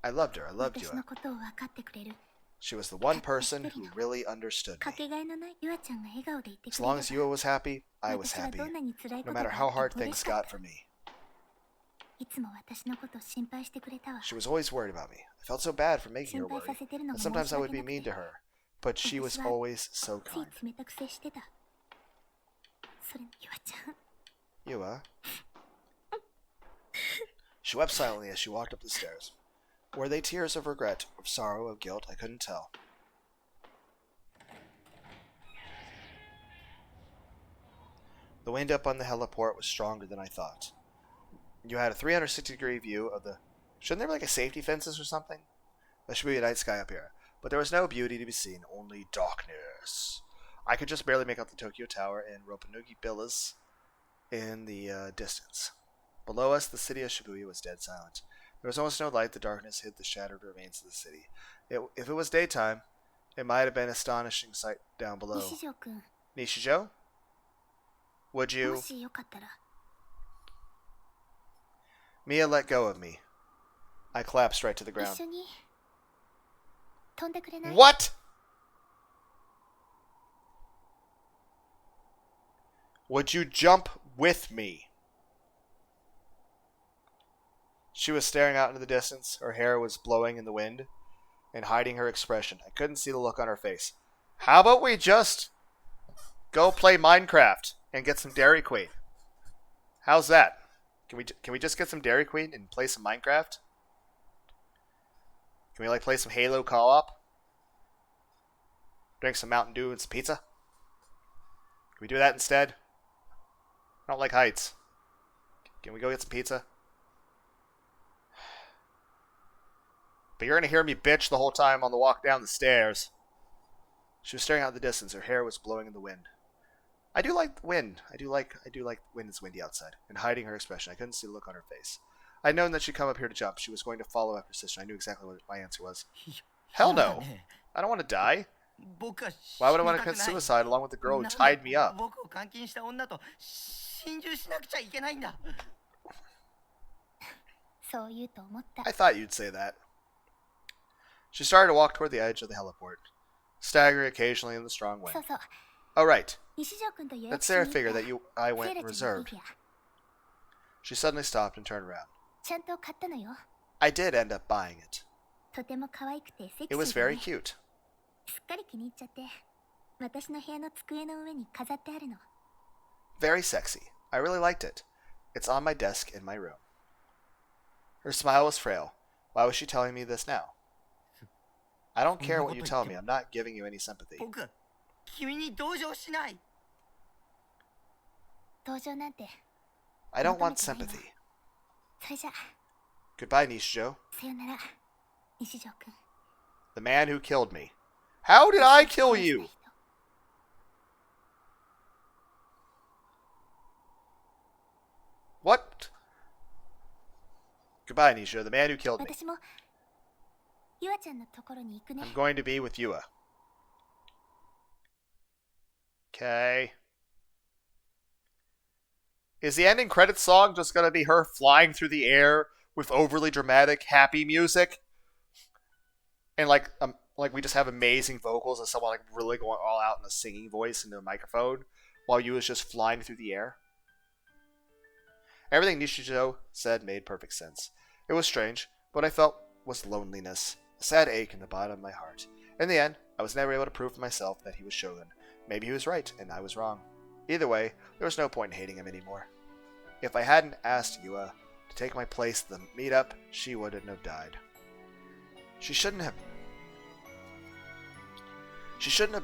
I loved her. I loved 私の Yua. ことを分かってくれる。 She was the one person who really understood か me. けがえのないユアちゃんが笑顔でいてく As れれば long as Yua was happy, I was 私は happy. どんなに辛いこ No とが matter あ how って hard も嬉 things しかっ got た。 for me. いつも私のことを心配してくれたわ。 She was always worried about me. I felt so bad for making 心 her 配 worry. させてるの And も申 sometimes し I 訳 would be なく mean て to her. But she was 私は always so つ kind. い冷たく接してた。それにユアちゃん Yua. She wept silently as she walked up the stairs. Were they tears of regret, of sorrow, of guilt? I couldn't tell. The wind up on the heliport was stronger than I thought. You had a 360-degree view of the... Shouldn't there be like a safety fences or something? There should be a night sky up here. But there was no beauty to be seen, only darkness. I could just barely make out the Tokyo Tower and Roppongi Villas in the distance. Below us, the city of Shibuya was dead silent. There was almost no light. The darkness hid the shattered remains of the city. If it was daytime, it might have been an astonishing sight down below. 西条くん Nishijo? Would も you... しよかったら Mia let go of me. I collapsed right to the 一 ground. 緒に飛んでくれない What? Would you jump with me? She was staring out into the distance. Her hair was blowing in the wind and hiding her expression. I couldn't see the look on her face. How about we just go play Minecraft and get some Dairy Queen? How's that? Can we just get some Dairy Queen and play some Minecraft? Can we like play some Halo co-op? Drink some Mountain Dew and some pizza? Can we do that instead? I don't like heights. Can we go get some pizza? But you're going to hear me bitch the whole time on the walk down the stairs. She was staring out the distance. Her hair was blowing in the wind. I do like the wind. I do like when it's windy outside. And hiding her expression. I couldn't see the look on her face. I'd known that she'd come up here to jump. She was going to follow after sister. I knew exactly what my answer was. Hell no. I don't want to die. Why would I want to commit suicide along with the girl who tied me up? I thought you'd say that. She started to walk toward the edge of the heliport, staggering occasionally in the strong wind. Oh, right. That's Sarah figure that I went and reserved. She suddenly stopped and turned around. I did end up buying it. It was very cute. Very sexy. I really liked it. It's on my desk in my room. Her smile was frail. Why was she telling me this now? I don't care what you tell me. I'm not giving you any sympathy. I don't want sympathy. Goodbye, Nishijo. The man who killed me. How did I kill you? What? Goodbye, Nishijo. The man who killed me. I'm going to be with Yua. Okay. Is the ending credits song just going to be her flying through the air with overly dramatic, happy music? And like we just have amazing vocals and someone like really going all out in a singing voice into a microphone while Yua's just flying through the air? Everything Nishijo said made perfect sense. It was strange, but what I felt was loneliness, a sad ache in the bottom of my heart. In the end, I was never able to prove to myself that he was Shogun. Maybe he was right, and I was wrong. Either way, there was no point in hating him anymore. If I hadn't asked Yua to take my place at the meetup, she wouldn't have died. She shouldn't have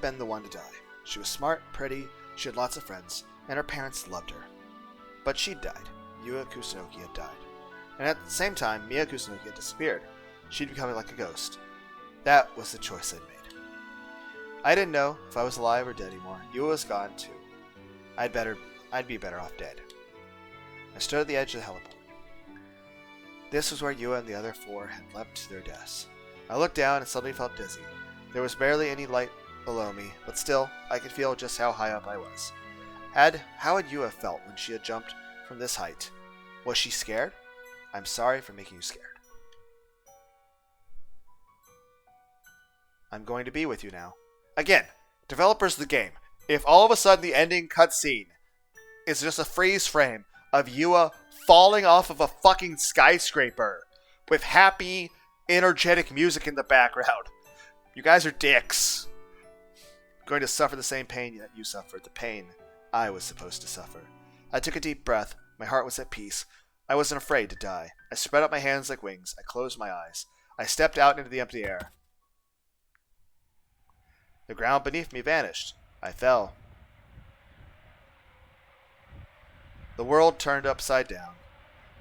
been the one to die. She was smart, pretty, she had lots of friends, and her parents loved her. But she'd died. Yua Kusunoki had died. And at the same time, Mia Kusunoki had disappeared. She'd become like a ghost. That was the choice I'd made. I didn't know if I was alive or dead anymore. Yua was gone too. I'd be better off dead. I stood at the edge of the heliport. This was where Yua and the other four had leapt to their deaths. I looked down and suddenly felt dizzy. There was barely any light below me, but still, I could feel just how high up I was. How had Yua felt when she had jumped from this height? Was she scared? I'm sorry for making you scared. I'm going to be with you now. Again, developers of the game, if all of a sudden the ending cutscene is just a freeze frame of Yua falling off of a fucking skyscraper with happy, energetic music in the background, you guys are dicks. I'm going to suffer the same pain that you suffered, the pain I was supposed to suffer. I took a deep breath. My heart was at peace. I wasn't afraid to die. I spread out my hands like wings. I closed my eyes. I stepped out into the empty air. The ground beneath me vanished. I fell. The world turned upside down.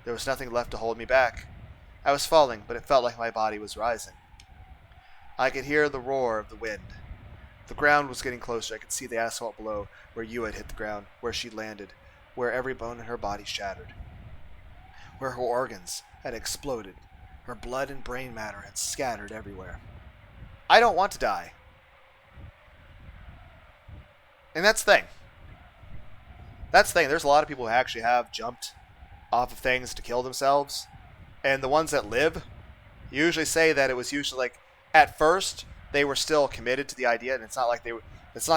There was nothing left to hold me back. I was falling, but it felt like my body was rising. I could hear the roar of the wind. The ground was getting closer. I could see the asphalt below, where Yua had hit the ground, where she landed, where every bone in her body shattered, where her organs had exploded, her blood and brain matter had scattered everywhere. I don't want to die. And that's the thing. There's a lot of people who actually have jumped off of things to kill themselves. And the ones that live usually say that it was usually like, at first, they were still committed to the idea. And it's not like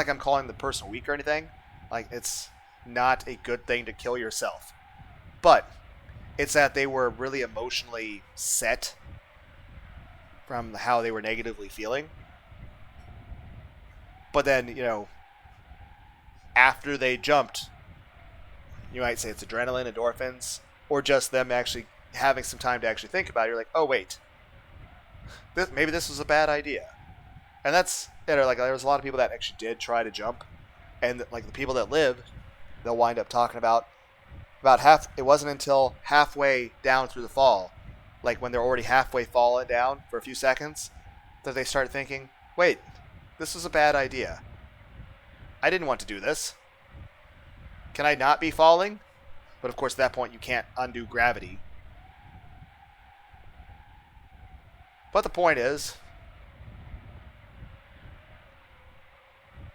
I'm calling the person weak or anything. Like, it's not a good thing to kill yourself. But it's that they were really emotionally set from how they were negatively feeling. But then, you know, after they jumped, you might say it's adrenaline, endorphins, or just them actually having some time to actually think about it. You're like, oh, wait, maybe this was a bad idea. And that's, you know, like, there was a lot of people that actually did try to jump. And, like, the people that lived, they'll wind up talking about half. It wasn't until halfway down through the fall, like when they're already halfway fallen down for a few seconds, that they start thinking, wait, this was a bad idea. I didn't want to do this. Can I not be falling? But of course, at that point, you can't undo gravity. But the point is,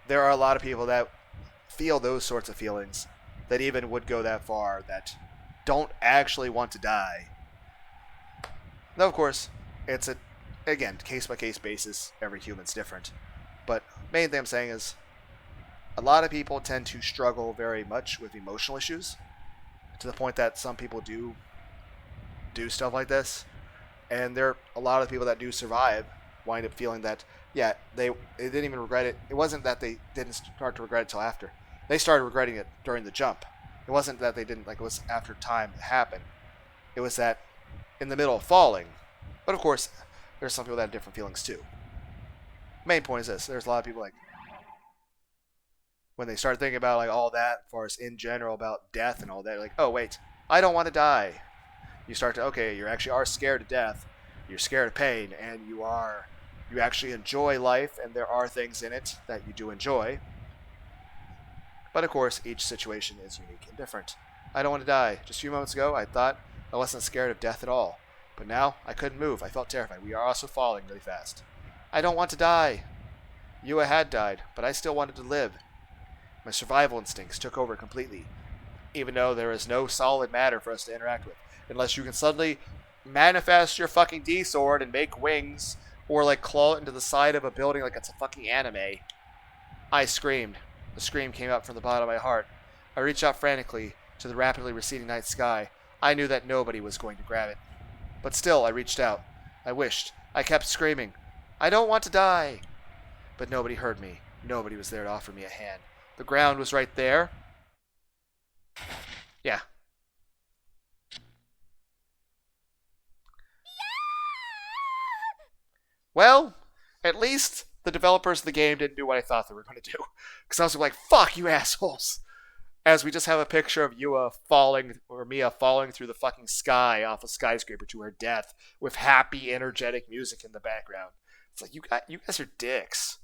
there are a lot of people that feel those sorts of feelings, that even would go that far, that don't actually want to die. Now, of course, it's a, again, case-by-case basis. Every human's different. But main thing I'm saying is, a lot of people tend to struggle very much with emotional issues, to the point that some people do stuff like this. And there are a lot of people that do survive wind up feeling that, yeah, they didn't even regret it. It wasn't that they didn't start to regret it till after. They started regretting it during the jump. It wasn't that they didn't, like, it was after time happened. It was that in the middle of falling. But of course, there's some people that have different feelings too. Main point is this: there's a lot of people, like, when they start thinking about, like, all that, as far as in general about death and all that, like, oh wait, I don't want to die. You start to, okay, you actually are scared of death, you're scared of pain, and you actually enjoy life, and there are things in it that you do enjoy. But of course, each situation is unique and different. I don't want to die. Just a few moments ago, I thought I wasn't scared of death at all. But now, I couldn't move. I felt terrified. We are also falling really fast. I don't want to die. Yua had died, but I still wanted to live. My survival instincts took over completely, even though there is no solid matter for us to interact with. Unless you can suddenly manifest your fucking D-sword and make wings, or, like, claw it into the side of a building like it's a fucking anime. I screamed. The scream came up from the bottom of my heart. I reached out frantically to the rapidly receding night sky. I knew that nobody was going to grab it. But still, I reached out. I wished. I kept screaming, I don't want to die. But nobody heard me. Nobody was there to offer me a hand. The ground was right there. Yeah. Well, at least the developers of the game didn't do what I thought they were going to do. Because I was like, fuck you assholes. As we just have a picture of Yua falling, or Mia falling through the fucking sky off a skyscraper to her death with happy, energetic music in the background. It's like, you guys are dicks.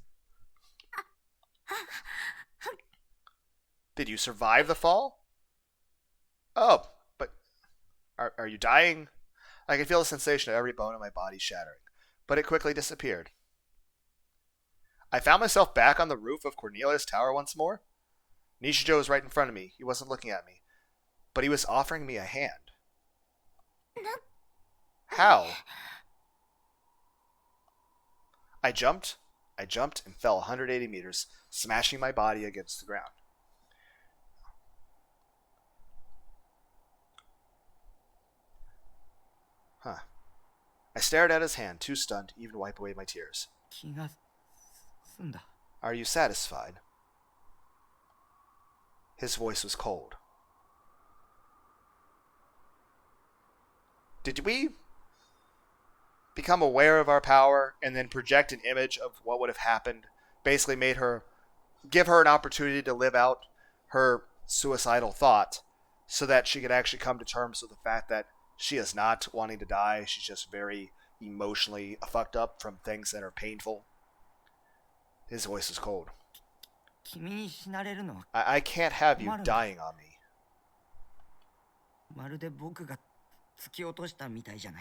Did you survive the fall? Oh, but are you dying? I can feel the sensation of every bone in my body shattering, but it quickly disappeared. I found myself back on the roof of Cornelius Tower once more. Nishijo was right in front of me. He wasn't looking at me, but he was offering me a hand. How? I jumped and fell 180 meters, smashing my body against the ground. Huh. I stared at his hand, too stunned to even wipe away my tears. Are you satisfied? His voice was cold. Did we become aware of our power and then project an image of what would have happened? Basically give her an opportunity to live out her suicidal thought so that she could actually come to terms with the fact that she is not wanting to die. She's just very emotionally fucked up from things that are painful. His voice is cold. I can't have you dying on me.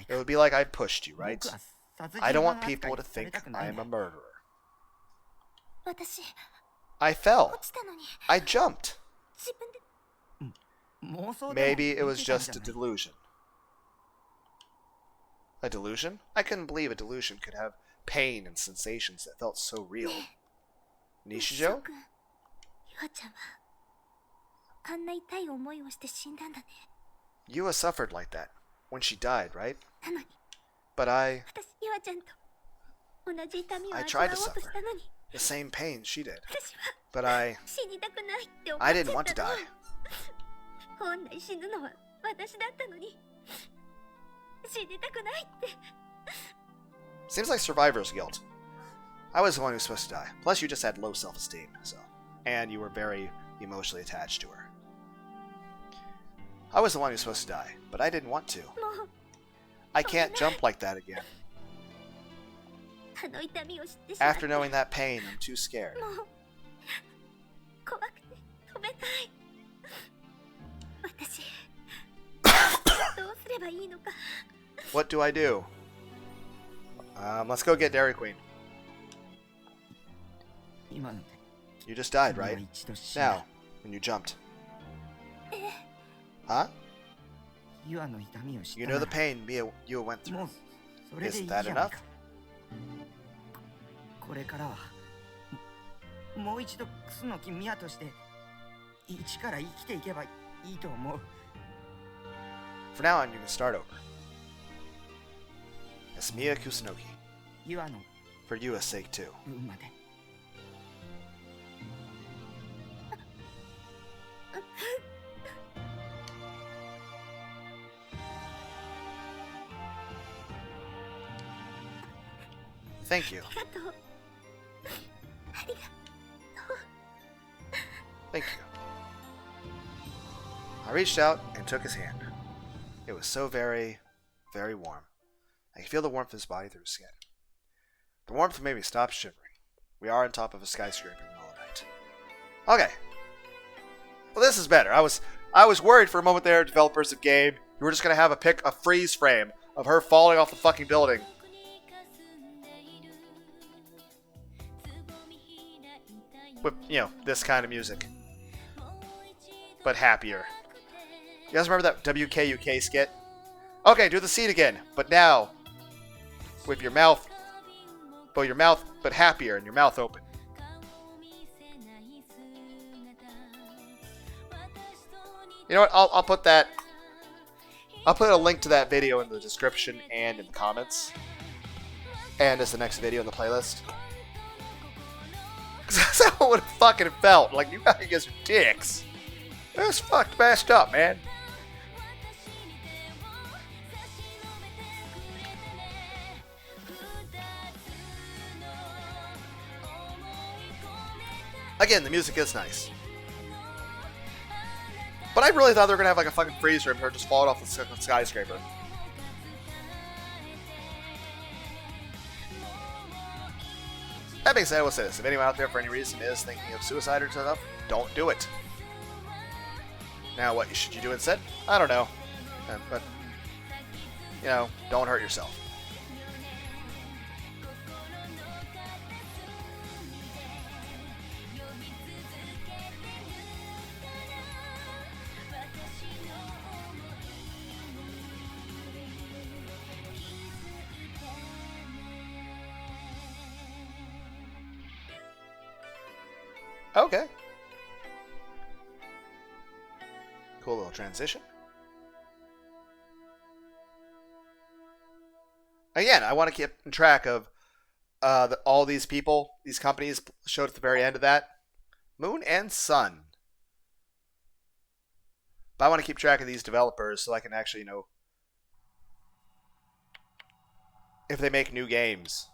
It would be like I pushed you, right? I don't want people to think I am a murderer. I fell. I jumped. Maybe it was just a delusion. A delusion? I couldn't believe a delusion could have pain and sensations that felt so real. Nishijo? あんな痛い思いをして死んだんだね。 Yua suffered like that when she died, right? なのに But I 私ゆあちゃんと同じ痛みを I 味わ tried to おうと suffer したのに the same pain she did. 私は But I 死にたくないって思っ I ちゃ didn't っ want to たの。 die. 本来死ぬのは私だったのに死にたくないって。 Seems like survivor's guilt. I was the one who was supposed to die. Plus, you just had low self-esteem, so. And you were very emotionally attached to her. I was the one who was supposed to die, but I didn't want to. もう I can't jump like that again. あの痛みを知ってしまって After knowing that pain, I'm too scared. もう怖くて飛べない。私どうすればいいのか。 What do I do? Let's go get Dairy Queen. 今ので You just died, 君は right? 一度死んだ Now, when you jumped. Huh? ユアの痛みを知 You った know な the pain you went through. もうそれでいい Is じゃ that ない enough? か。これからはもう一度楠木宮として一から生きていけばいいと思う。 For now on, you can start over. As Mia Kusunoki. ユアの For Yua's sake, too. 分まで。Thank you. ありがとう。ありが Thank you. I reached out and took his hand. It was so very, very warm. I could feel the warmth of his body through his skin. The warmth made me stop shivering. We are on top of a skyscraper in the middle of the night. Okay. Well, this is better. I was worried for a moment there, developers of game. You were just gonna have a freeze frame of her falling off the fucking building. With, you know, this kind of music. But happier. You guys remember that WKUK skit? Okay, do the scene again, but now with your mouth, but happier and your mouth open. You know what? I'll put that. I'll put a link to that video in the description and in the comments, and as the next video in the playlist. Cause that's how it would have fucking felt. Like, you guys are dicks. That's fucked messed up, man. Again, the music is nice. But I really thought they were gonna have like a fucking freeze room, her just falling off the skyscraper. That being said, I will say this. If anyone out there for any reason is thinking of suicide or stuff, don't do it. Now, what should you do instead? I don't know. But, you know, don't hurt yourself. Okay. Cool little transition. Again, I want to keep track of all these people, these companies showed at the very end of that. Moon and Sun. But I want to keep track of these developers so I can actually know if they make new games.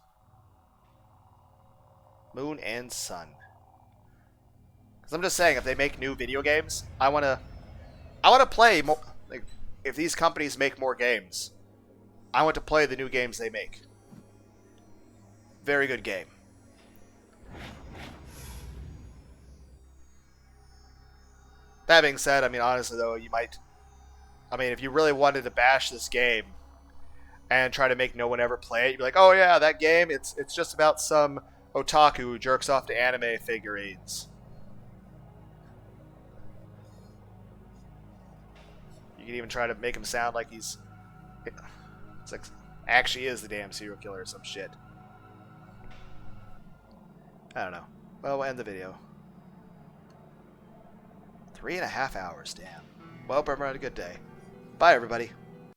Moon and Sun. Because I'm just saying, if they make new video games, I want to play more. Like, if these companies make more games, I want to play the new games they make. Very good game. That being said, I mean, honestly though, you might... I mean, if you really wanted to bash this game and try to make no one ever play it, you'd be like, oh yeah, that game, it's just about some otaku who jerks off to anime figurines. You can even try to make him sound like he's... It's like, actually is the damn serial killer or some shit. I don't know. Well, we'll end the video. 3.5 hours, damn. Well, hope everyone had a good day. Bye, everybody.